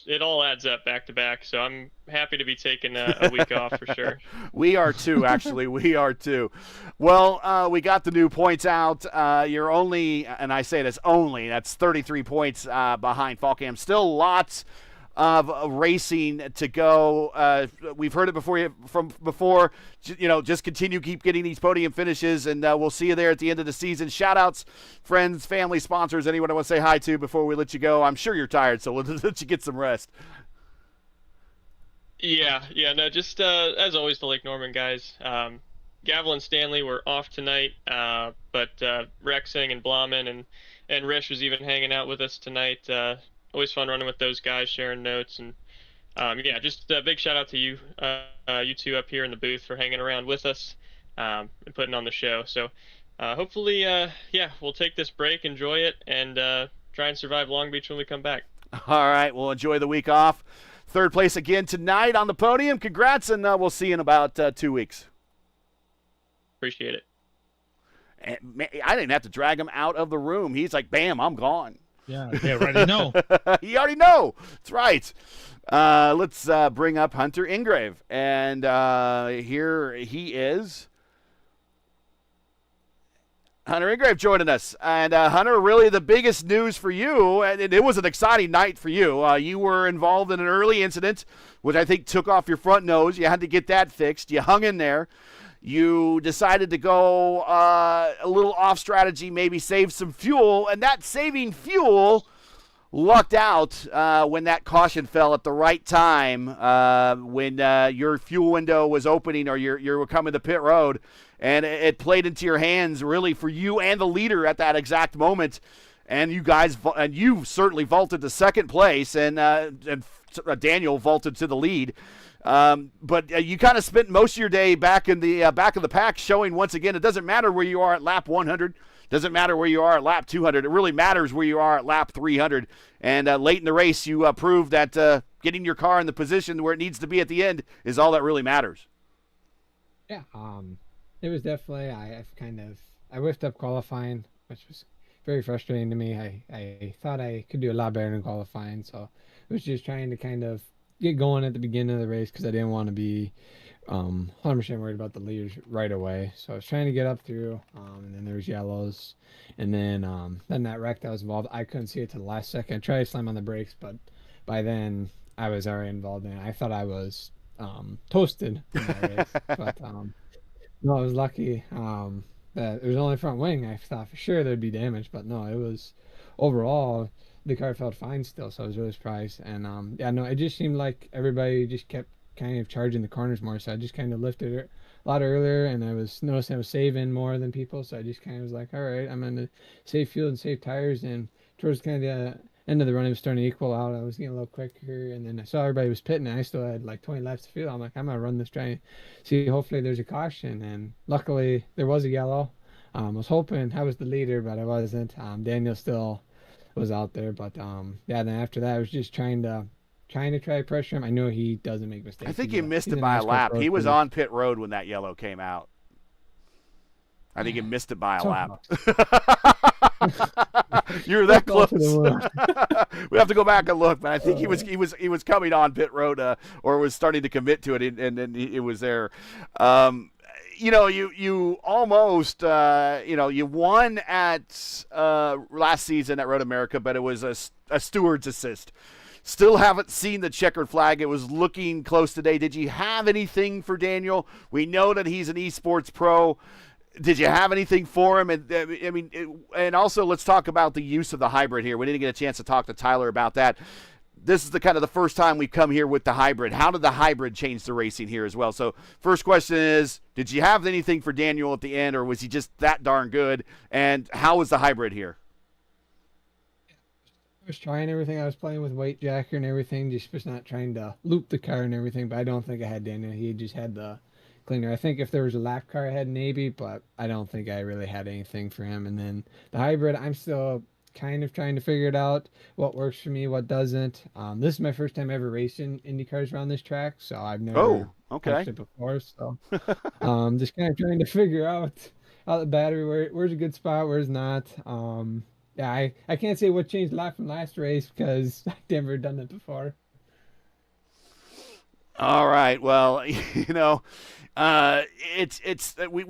I: It all adds up back to back, so I'm happy to be taking a week off for sure.
A: We are too, actually. We are too. Well, we got the new points out. You're only, and I say this only, that's 33 points behind Falkingham. Still lots of racing to go. We've heard it from before. Just keep getting these podium finishes, and we'll see you there at the end of the season. Shout-outs, friends, family, sponsors, anyone I want to say hi to before we let you go. I'm sure you're tired, so we'll let you get some rest.
I: Yeah, no, just as always, the Lake Norman guys. Gavel and Stanley were off tonight, but Rexing and Blauman and Rish was even hanging out with us tonight. Always fun running with those guys, sharing notes, and yeah, just a big shout out to you, you two up here in the booth for hanging around with us. and putting on the show. So hopefully, yeah, we'll take this break, enjoy it, and try and survive Long Beach when we come back.
A: All right, we'll enjoy the week off. Third place again tonight on the podium. Congrats, and we'll see you in about 2 weeks.
I: Appreciate it.
A: And man, I didn't have to drag him out of the room. He's like, bam, I'm gone.
B: Yeah, they already know.
A: You already know. That's right. Let's bring up Hunter Ingrave. And here he is. Hunter Ingrave joining us. And Hunter, really the biggest news for you, and it was an exciting night for you. You were involved in an early incident, which I think took off your front nose. You had to get that fixed. You hung in there. You decided to go a little off strategy, maybe save some fuel, and that saving fuel lucked out when that caution fell at the right time when your fuel window was opening or you were coming to pit road, and it played into your hands really for you and the leader at that exact moment. And you certainly vaulted to second place, and Daniel vaulted to the lead. But you kind of spent most of your day back in the back of the pack, showing once again it doesn't matter where you are at lap 100, doesn't matter where you are at lap 200. It really matters where you are at lap 300. And late in the race, you proved that getting your car in the position where it needs to be at the end is all that really matters.
J: Yeah, it was definitely I whiffed up qualifying, which was very frustrating to me. I thought I could do a lot better in qualifying, so I was just trying to kind of get going at the beginning of the race because I didn't want to be 100% worried about the leaders right away. So I was trying to get up through, and then there was yellows, and then that wreck that was involved, I couldn't see it to the last second. I tried to slam on the brakes, but by then I was already involved in it. I thought I was toasted in that race, but no, I was lucky that it was only front wing. I thought for sure there'd be damage, but no, it was overall. The car felt fine still, so I was really surprised. And yeah, no, it just seemed like everybody just kept kind of charging the corners more, so I just kind of lifted it a lot earlier, and I was noticing I was saving more than people, so I just kind of was like, all right, I'm going to save fuel and save tires. And towards kind of the end of the run, it was starting to equal out. I was getting a little quicker, and then I saw everybody was pitting, and I still had like 20 laps to field. I'm like, I'm going to run this, try and see, hopefully there's a caution. And luckily there was a yellow. I was hoping I was the leader, but I wasn't. Daniel still was out there, but yeah, then after that I was just trying to pressure him. I know he doesn't make mistakes.
A: I think he missed it by a lap. He was on pit road when that yellow came out. I think he missed it by a lap. You were that close. We have to go back and look, but I think he was coming on pit road or was starting to commit to it, and it was there. You almost, you won at last season at Road America, but it was a steward's assist. Still haven't seen the checkered flag. It was looking close today. Did you have anything for Daniel? We know that he's an esports pro. Did you have anything for him? And also let's talk about the use of the hybrid here. We didn't get a chance to talk to Tyler about that. This is the first time we've come here with the hybrid. How did the hybrid change the racing here as well? So first question is, did you have anything for Daniel at the end, or was he just that darn good? And how was the hybrid here?
J: I was trying everything. I was playing with weight jacker and everything, just not trying to loop the car and everything, but I don't think I had Daniel. He just had the cleaner. I think if there was a lap car, I had maybe, but I don't think I really had anything for him. And then the hybrid, I'm still kind of trying to figure it out, what works for me, what doesn't. This is my first time ever racing Indy cars around this track, so I've never touched it before. So just kind of trying to figure out the battery, where's a good spot, where's not. Yeah, I can't say what changed a lot from last race because I've never done it before.
A: All right. Well, we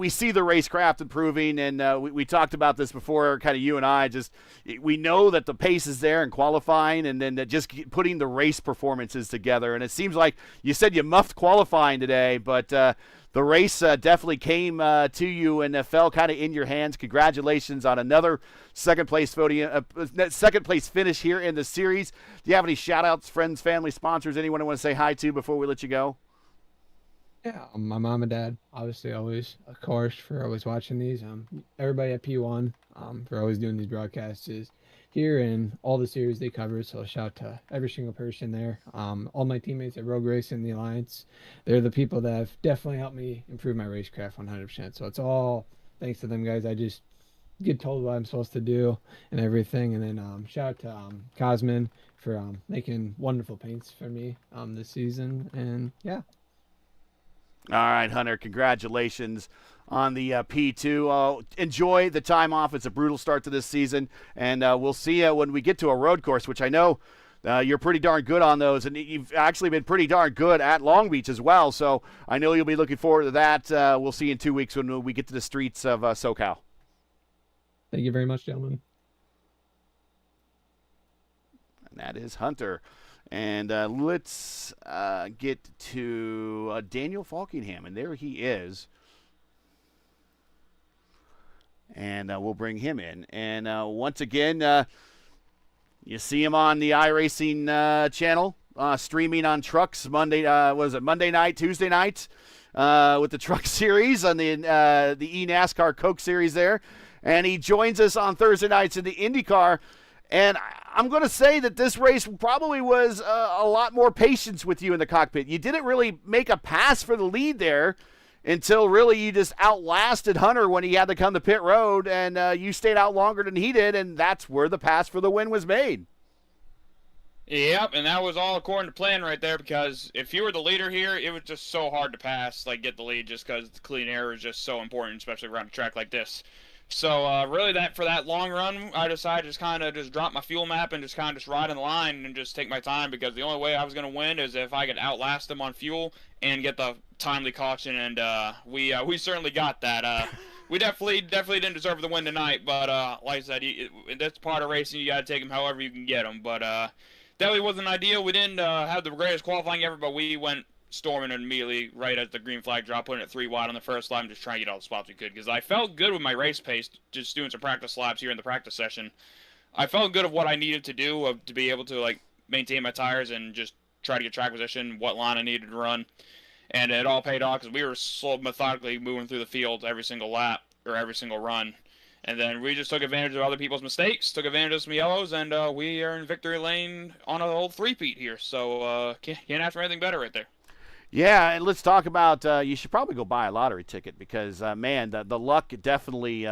A: see the racecraft improving, and we talked about this before, kind of you and I. We know that the pace is there in qualifying, and then just putting the race performances together. And it seems like you said you muffed qualifying today, but the race definitely came to you and fell kind of in your hands. Congratulations on another second place finish here in the series. Do you have any shout outs, friends, family, sponsors, anyone I want to say hi to before we let you go?
J: Yeah, my mom and dad, obviously, always, of course, for always watching these. Everybody at P1 for always doing these broadcasts. here and all the series they cover. So shout out to every single person there. All my teammates at Rogue Racing, the Alliance, they're the people that have definitely helped me improve my racecraft 100%. So it's all thanks to them guys. I just get told what I'm supposed to do and everything. And then shout out to Cosmin for making wonderful paints for me this season. And yeah.
A: All right, Hunter, congratulations on the P2. Enjoy the time off. It's a brutal start to this season, and we'll see you when we get to a road course, which I know you're pretty darn good on those, and you've actually been pretty darn good at Long Beach as well, so I know you'll be looking forward to that. We'll see you in 2 weeks when we get to the streets of SoCal.
J: Thank you very much, gentlemen.
A: And that is Hunter. And let's get to Daniel Falkingham, and there he is. And we'll bring him in. And once again, you see him on the iRacing channel, streaming on trucks Monday night, Tuesday night, with the truck series on the eNASCAR Coke series there. And he joins us on Thursday nights in the IndyCar. And I'm going to say that this race probably was a lot more patience with you in the cockpit. You didn't really make a pass for the lead there until really you just outlasted Hunter when he had to come to pit road, and you stayed out longer than he did, and that's where the pass for the win was made.
K: Yep, and that was all according to plan right there, because if you were the leader here, it was just so hard to pass, like get the lead, just because the clean air is just so important, especially around a track like this. So really, for that long run, I decided to just kind of just drop my fuel map and just kind of just ride in the line and just take my time, because the only way I was going to win is if I could outlast them on fuel and get the timely caution, and we certainly got that. We definitely didn't deserve the win tonight, but like I said, that's part of racing. You got to take them however you can get them. But definitely wasn't ideal. We didn't have the greatest qualifying ever, but we went storming immediately right as the green flag dropped, putting it 3 wide on the first lap, just trying to get all the spots we could, because I felt good with my race pace, just doing some practice laps here in the practice session. I felt good of what I needed to do to be able to like maintain my tires and just try to get track position, what line I needed to run, and it all paid off because we were slow, methodically moving through the field every single lap or every single run. And then we just took advantage of other people's mistakes, took advantage of some yellows, and we are in victory lane on an old three-peat here. So can't ask for anything better right there.
A: Yeah, and let's talk about you should probably go buy a lottery ticket, because, man, the luck definitely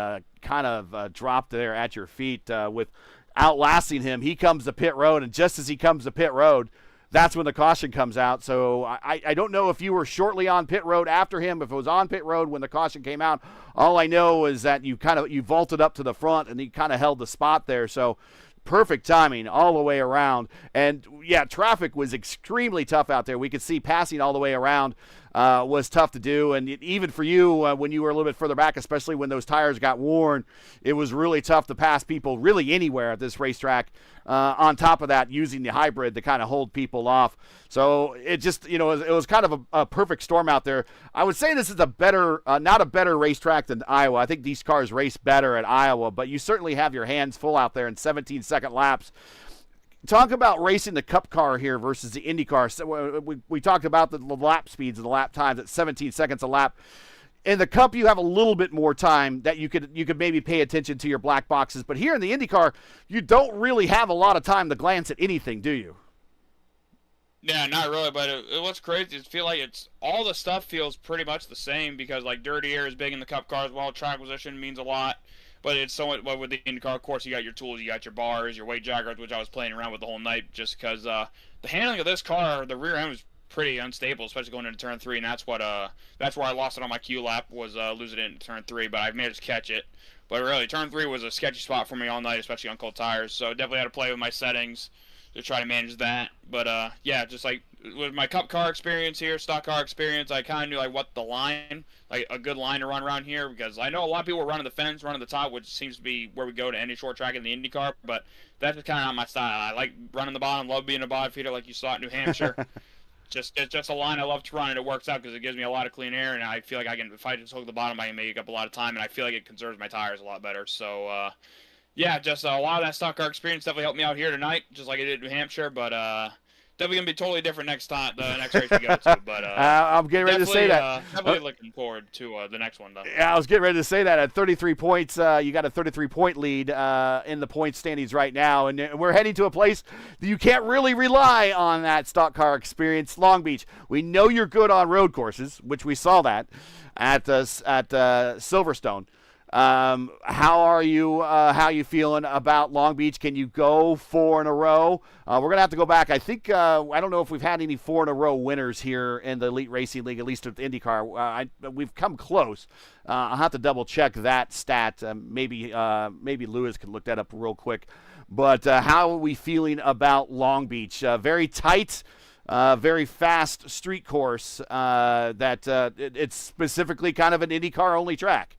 A: kind of dropped there at your feet with outlasting him. He comes to pit road, and just as he comes to pit road, that's when the caution comes out. So I don't know if you were shortly on pit road after him, if it was on pit road when the caution came out. All I know is that you vaulted up to the front, and you kind of held the spot there. So perfect timing all the way around. And, yeah, traffic was extremely tough out there. We could see passing all the way around was tough to do. And even for you, when you were a little bit further back, especially when those tires got worn, it was really tough to pass people really anywhere at this racetrack. On top of that, using the hybrid to kind of hold people off. So it just, it was kind of a perfect storm out there. I would say this is not a better racetrack than Iowa. I think these cars race better at Iowa, but you certainly have your hands full out there in 17-second laps. Talk about racing the Cup car here versus the Indy car. So we talked about the lap speeds and the lap times at 17 seconds a lap. In the Cup, you have a little bit more time that you could maybe pay attention to your black boxes. But here in the IndyCar, you don't really have a lot of time to glance at anything, do you?
K: Yeah, not really. But what's crazy is feel like all the stuff feels pretty much the same, because like dirty air is big in the Cup car as well. Track position means a lot. But it's somewhat with the IndyCar, of course, you got your tools, you got your bars, your weight jackers, which I was playing around with the whole night, just because the handling of this car, the rear end was pretty unstable, especially going into turn 3, and that's where I lost it on my Q lap, was losing it in turn 3, but I managed to catch it. But really, turn 3 was a sketchy spot for me all night, especially on cold tires, so definitely had to play with my settings to try to manage that. But yeah, just like with my Cup car experience here, stock car experience, I kind of knew like what the line, like a good line to run around here, because I know a lot of people are running the fence, running the top, which seems to be where we go to any short track in the IndyCar, but that's just kind of not my style. I like running the bottom, love being a bottom feeder like you saw at New Hampshire. It's just a line I love to run, and it works out because it gives me a lot of clean air, and I feel like if I just hook the bottom, I can make up a lot of time, and I feel like it conserves my tires a lot better. So yeah, just a lot of that stock car experience definitely helped me out here tonight, just like it did in New Hampshire, but definitely gonna be totally different next time, the next race we go to. But
A: I'm getting ready to say that.
K: Definitely looking forward to the next one, though.
A: Yeah, I was getting ready to say that. At 33 points, you got a 33-point lead in the point standings right now, and we're heading to a place that you can't really rely on that stock car experience. Long Beach. We know you're good on road courses, which we saw that at Silverstone. How are you? How you feeling about Long Beach? Can you go 4 in a row? We're gonna have to go back. I think I don't know if we've had any 4 in a row winners here in the Elite Racing League, at least with IndyCar. We've come close. I'll have to double check that stat. Maybe Lewis can look that up real quick. But how are we feeling about Long Beach? Very tight. Very fast street course. It's specifically kind of an IndyCar only track.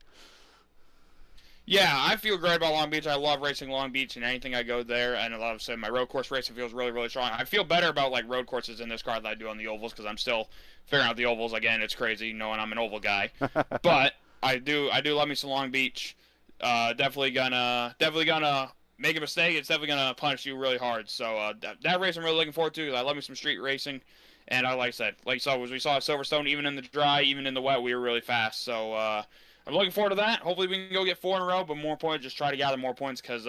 K: Yeah, I feel great about Long Beach. I love racing Long Beach, and anything I go there, and a lot of my road course racing feels really, really strong. I feel better about like road courses in this car than I do on the ovals because I'm still figuring out the ovals. Again, it's crazy knowing I'm an oval guy, but I do love me some Long Beach. Definitely gonna make a mistake. It's definitely gonna punish you really hard. So that race I'm really looking forward to. I love me some street racing, and like I said, we saw at Silverstone, even in the dry, even in the wet, we were really fast. So. I'm looking forward to that. Hopefully we can go get 4 in a row, but more importantly, just try to gather more points because,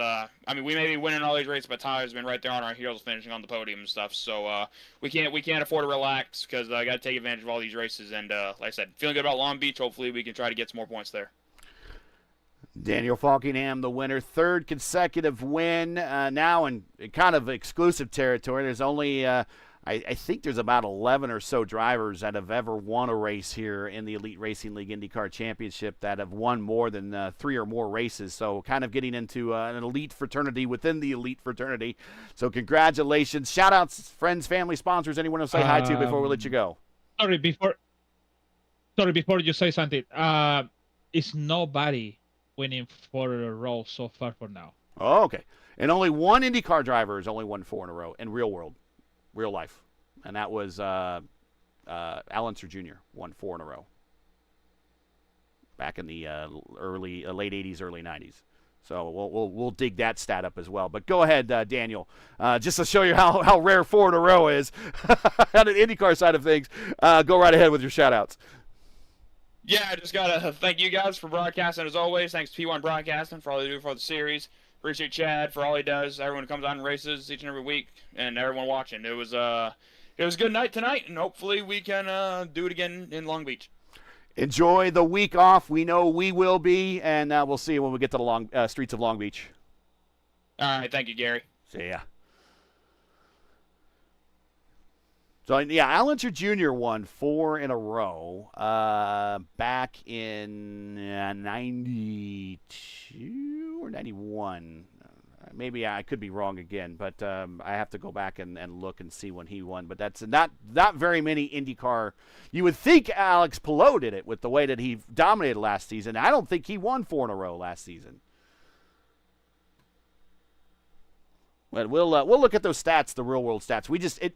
K: we may be winning all these races, but Tyler's been right there on our heels finishing on the podium and stuff. So we can't afford to relax because I got to take advantage of all these races. And like I said, feeling good about Long Beach. Hopefully we can try to get some more points there.
A: Daniel Falkingham, the winner, 3rd consecutive win, now in kind of exclusive territory. There's only... I think there's about 11 or so drivers that have ever won a race here in the Elite Racing League IndyCar Championship that have won more than 3 or more races. So kind of getting into an elite fraternity within the elite fraternity. So congratulations. Shout-outs, friends, family, sponsors, anyone to say hi to before we let you go.
B: Sorry, before you say something. It's nobody winning 4 in a row so far for now.
A: Oh, okay. And only one IndyCar driver has only won 4 in a row in real life, and that was Al Unser Jr. won 4 in a row back in the late 80s, early 90s. So we'll dig that stat up as well. But go ahead, Daniel, just to show you how rare 4 in a row is on the IndyCar side of things. Go right ahead with your shout-outs.
K: Yeah, I just gotta thank you guys for broadcasting as always. Thanks to P1 Broadcasting for all they do for the series. Appreciate Chad for all he does. Everyone who comes on and races each and every week, and everyone watching. It was a good night tonight, and hopefully we can do it again in Long Beach.
A: Enjoy the week off. We know we will be, and we'll see you when we get to the streets of Long Beach.
K: All right, thank you, Gary.
A: See ya. So, yeah, Al Unser Jr. won 4 in a row back in 92 or 91. Maybe I could be wrong again, but I have to go back and look and see when he won. But that's not very many IndyCar. You would think Alex Palou did it with the way that he dominated last season. I don't think he won 4 in a row last season. But we'll look at those stats, the real world stats.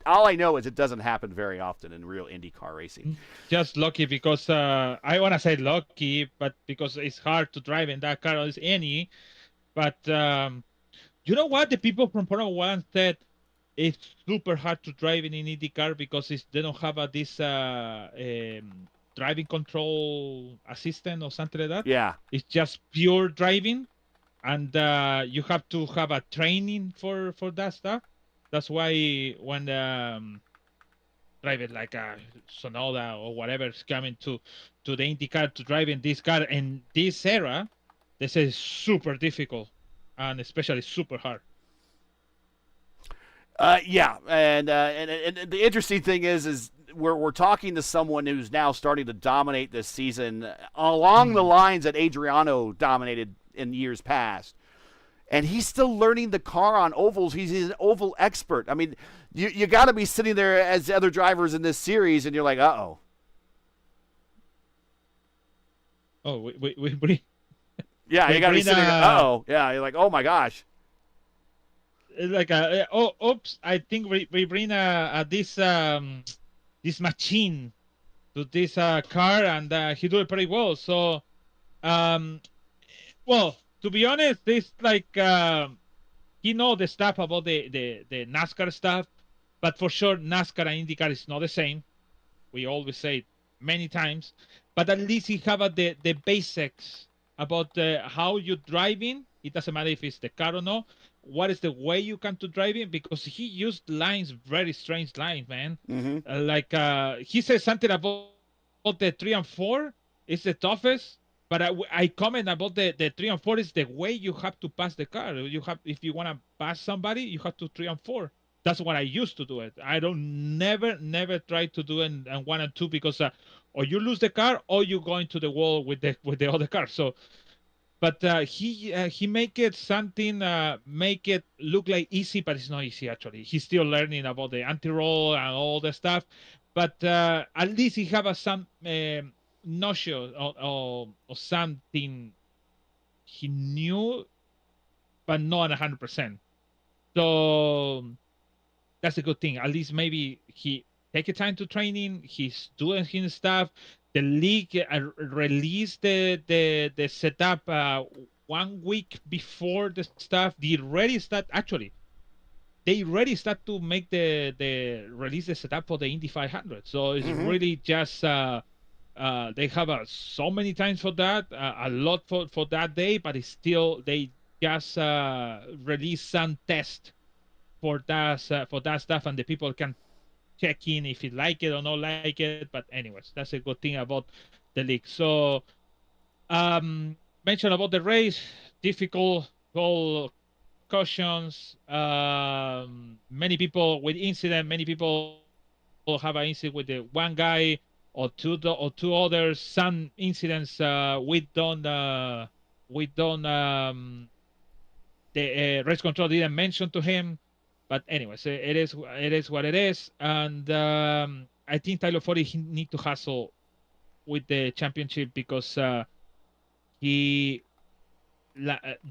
A: All I know is it doesn't happen very often in real IndyCar racing.
B: Just lucky because I want to say lucky, but because it's hard to drive in that car as any. But you know what? The people from Formula One said it's super hard to drive in IndyCar because they don't have this driving control assistant or something like that.
A: Yeah,
B: it's just pure driving. And you have to have a training for that stuff. That's why when driving like a Sonoda or whatever is coming to the IndyCar to drive in this car in this era, they say it's super difficult and especially super hard.
A: Yeah, and the interesting thing is we're talking to someone who's now starting to dominate this season along the lines that Adriano dominated in years past, and he's still learning the car on ovals. He's an oval expert. I mean, you got to be sitting there as the other drivers in this series, and you're like, oh,
B: we
A: yeah, you got to be sitting there. Yeah, you're like, oh my gosh.
B: Like oops! I think we bring this machine to this car, and he do it pretty well. So, well, to be honest, this like he know the stuff about the NASCAR stuff, But for sure, NASCAR and IndyCar is not the same. We always say it many times, but at least he have the basics about how you're driving. It doesn't matter if it's the car or not. What is the way you come to driving? Because he used lines, very strange lines, man. He said something about the 3 and 4 is the toughest. But I comment about the 3 and 4 is the way you have to pass the car. You have, if you want to pass somebody, you have to 3 and 4. That's what I used to do it. I don't never try to do it in 1 and 2 because or you lose the car or you go into the wall with the other car. So, but he make it something, make it look like easy, but it's not easy actually. He's still learning about the anti-roll and all the stuff. But at least he have some notion or something he knew, but not 100%. So that's a good thing. At least maybe he take a time to training. He's doing his stuff. The league released the setup 1 week before the stuff. They already start to make the release the setup for the Indy 500. So it's really just they have so many times for that, a lot for that day, but it's still they just release some test for that stuff, and the people can check in if you like it or not like it. But anyways, that's a good thing about the league. So mention about the race, difficult goal cautions, many people with incident, many people have an incident with the one guy or two others. Some incidents we don't the race control didn't mention to him. But anyways, it is what it is, and I think Tyler Forty he need to hustle with the championship because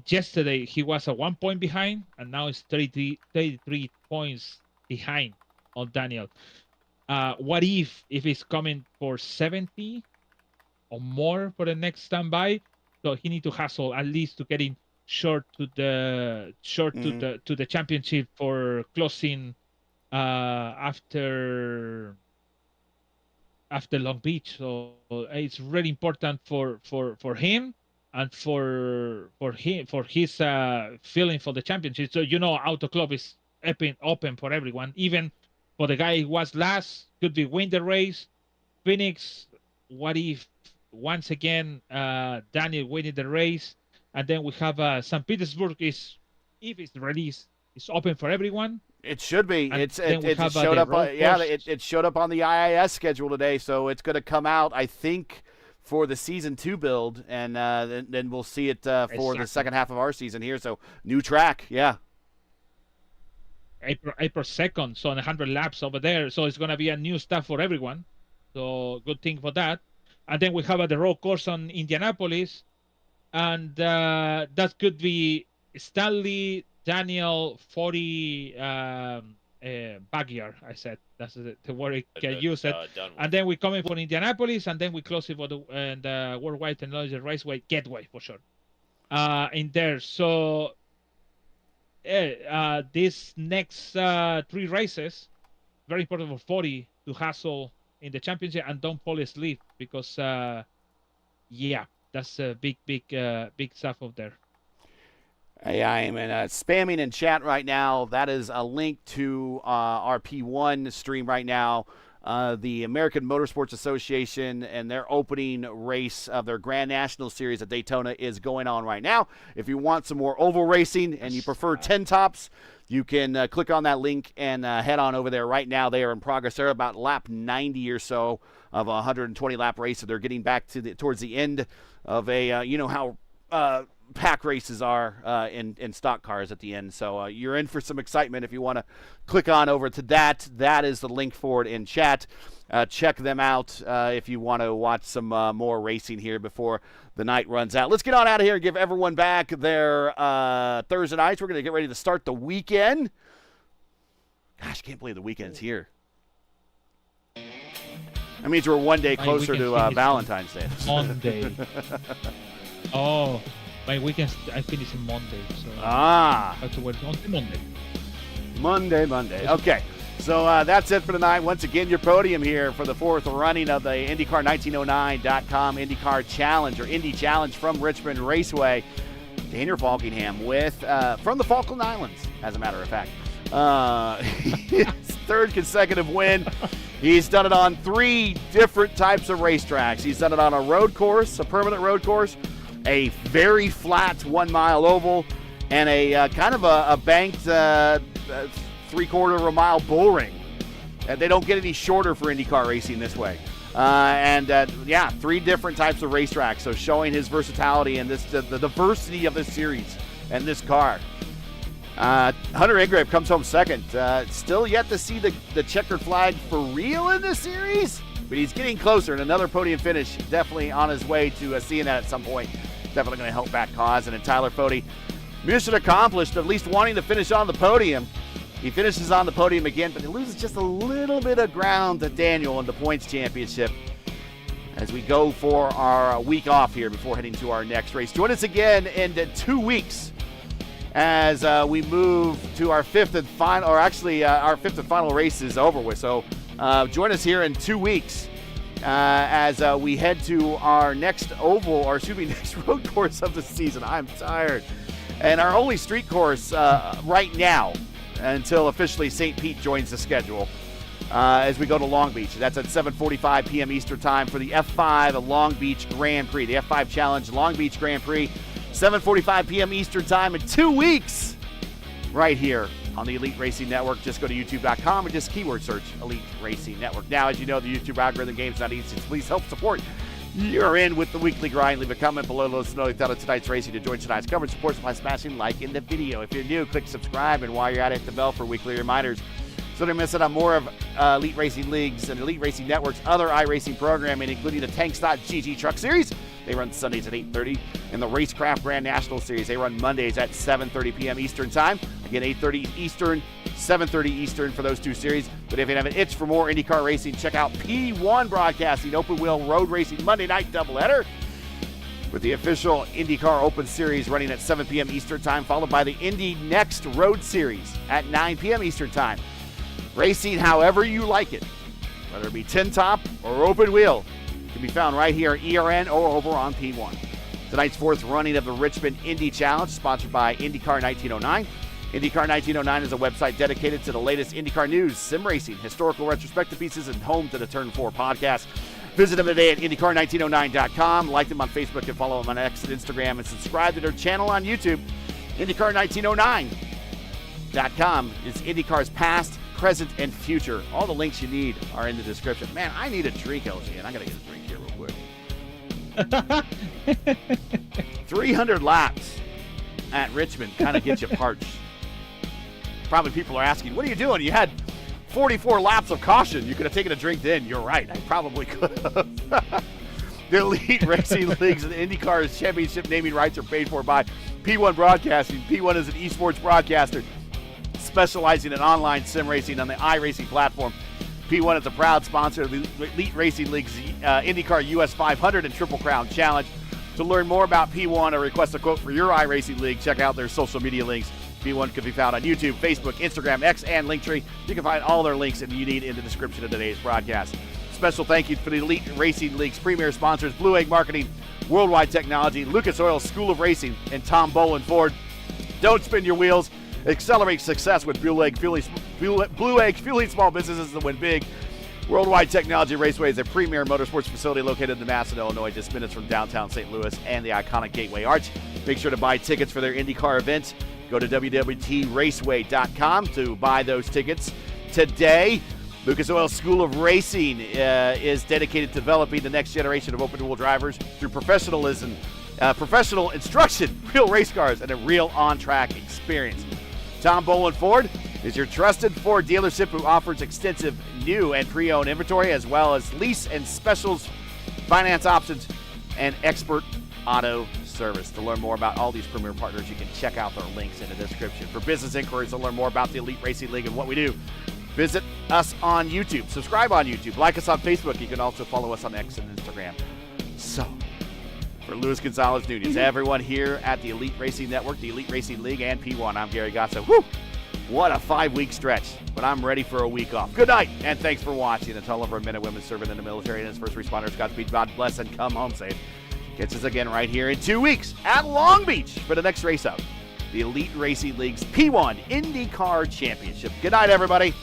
B: yesterday he was 1 point behind, and now it's 33 points behind on Daniel. What if he's coming for 70 or more for the next standby? So he need to hustle at least to get in short to the championship for closing after Long Beach. So it's really important for him and for his feeling for the championship. So Auto Club is open for everyone, even for the guy who was last, could be win the race. Phoenix, what if once again Daniel winning the race? And then we have St. Petersburg if it's released, it's open for everyone.
A: It should be.
B: And
A: it showed up. It showed up on the IIS schedule today, so it's going to come out, I think, for the season 2 build, and then we'll see it for the second half of our season here. So new track, yeah.
B: April 2nd, so 100 laps over there. So it's going to be a new stuff for everyone. So good thing for that. And then we have the road course on Indianapolis. And that could be Stanley, Daniel, 40 backyard. I said that's the word I can use it. And then we come in for Indianapolis, and then we close it for the Worldwide Technology Raceway Gateway for sure. In there, so these next 3 races, very important for 40 to hustle in the championship and don't fall asleep because that's a big stuff up there.
A: Yeah, I am spamming in chat right now. That is a link to our P1 stream right now. The American Motorsports Association and their opening race of their Grand National Series at Daytona is going on right now. If you want some more oval racing and you prefer 10 tops, you can click on that link and head on over there right now. They are in progress. They're about lap 90 or so of a 120-lap race, so they're getting back to towards the end of a, how pack races are in stock cars at the end. So you're in for some excitement if you want to click on over to that. That is the link for it in chat. Check them out if you want to watch some more racing here before the night runs out. Let's get on out of here and give everyone back their Thursday nights. We're going to get ready to start the weekend. Gosh, can't believe the weekend's here. That means we're one day closer to Valentine's Day.
B: Monday. Oh, my weekend I finish on Monday, so I have to work on Monday.
A: Monday. Okay. So that's it for tonight. Once again, your podium here for the fourth running of the IndyCar1909.com IndyCar Challenge, or Indy Challenge from Richmond Raceway. Daniel Falkingham from the Falkland Islands, as a matter of fact. His third consecutive win. He's done it on 3 different types of racetracks. He's done it on a road course, a permanent road course, a very flat 1 mile oval, and a kind of a banked 3/4 of a mile bull ring. They don't get any shorter for IndyCar racing this way. 3 different types of racetracks. So showing his versatility and the diversity of this series and this car. Hunter Ingrave comes home second. Still yet to see the checkered flag for real in this series, but he's getting closer, and another podium finish definitely on his way to seeing that at some point. Definitely going to help back cause. And then Tyler Fode, mission accomplished, at least wanting to finish on the podium. He finishes on the podium again, but he loses just a little bit of ground to Daniel in the points championship as we go for our week off here before heading to our next race. Join us again in 2 weeks as we move to our fifth and final, our fifth and final race is over with. So join us here in 2 weeks as we head to our next next road course of the season. I'm tired. And our only street course right now, until officially St. Pete joins the schedule, as we go to Long Beach. That's at 7:45 p.m. Eastern Time for the F5 Long Beach Grand Prix, the F5 Challenge Long Beach Grand Prix, 7:45 p.m. Eastern Time in 2 weeks, right here on the Elite Racing Network. Just go to youtube.com and just keyword search Elite Racing Network. Now, as you know, the YouTube algorithm game's not easy, so please help support. You're in with the weekly grind. Leave a comment below. Let us know you thought of tonight's racing. To join tonight's coverage, support by smashing like in the video. If you're new, click subscribe, and while you're at it, hit the bell for weekly reminders so don't miss out on more of Elite Racing League's and Elite Racing Network's other iRacing programming, including the Tanks.GG Truck Series. They run Sundays at 8:30, and the Racecraft Grand National Series. They run Mondays at 7:30 p.m. Eastern Time. Again, 8:30 Eastern, 7:30 Eastern for those 2 series. But if you have an itch for more IndyCar racing, check out P1 Broadcasting, Open Wheel Road Racing Monday Night Doubleheader, with the official IndyCar Open Series running at 7 p.m. Eastern Time, followed by the Indy Next Road Series at 9 p.m. Eastern Time. Racing however you like it, whether it be tin top or open wheel, can be found right here at ERN or over on P1. Tonight's fourth running of the Richmond Indy Challenge, sponsored by IndyCar 1909. IndyCar 1909 is a website dedicated to the latest IndyCar news, sim racing, historical retrospective pieces, and home to the Turn 4 podcast. Visit them today at IndyCar1909.com. Like them on Facebook and follow them on X and Instagram, and subscribe to their channel on YouTube. IndyCar1909.com is IndyCar's past, present, and future. All the links you need are in the description. Man, I need a drink, LG, and I got to get a drink here real quick. 300 laps at Richmond kind of gets you parched. Probably people are asking, what are you doing? You had 44 laps of caution. You could have taken a drink then. You're right. I probably could have. The Elite Racing Leagues and IndyCar's championship naming rights are paid for by P1 Broadcasting. P1 is an esports broadcaster specializing in online sim racing on the iRacing platform. P1 is a proud sponsor of the Elite Racing League's IndyCar US 500 and Triple Crown Challenge. To learn more about P1 or request a quote for your iRacing League, check out their social media links. P1 can be found on YouTube, Facebook, Instagram, X, and Linktree. You can find all their links that you need in the description of today's broadcast. Special thank you for the Elite Racing League's premier sponsors, Blue Egg Marketing, Worldwide Technology, Lucas Oil School of Racing, and Tom Bolin Ford. Don't spin your wheels. Accelerate success with Blue Egg fueling small businesses that win big. Worldwide Technology Raceway is a premier motorsports facility located in Madison, Illinois, just minutes from downtown St. Louis and the iconic Gateway Arch. Make sure to buy tickets for their IndyCar events. Go to www.raceway.com to buy those tickets today. Lucas Oil School of Racing is dedicated to developing the next generation of open-wheel drivers through professionalism, professional instruction, real race cars, and a real on-track experience. Tom Bolin Ford is your trusted Ford dealership who offers extensive new and pre-owned inventory, as well as lease and specials, finance options, and expert auto service. To learn more about all these premier partners, you can check out their links in the description. For business inquiries to learn more about the Elite Racing League and what we do, visit us on YouTube. Subscribe on YouTube. Like us on Facebook. You can also follow us on X and Instagram. So, for Luis Gonzalez Nunez, everyone here at the Elite Racing Network, the Elite Racing League, and P1, I'm Gary Gotza. Woo! What a 5-week stretch, but I'm ready for a week off. Good night, and thanks for watching. To all of our men and women serving in the military and as first responders, Godspeed, God bless, and come home safe. Catch us again right here in 2 weeks at Long Beach for the next race out, the Elite Racing League's P1 IndyCar Championship. Good night, everybody.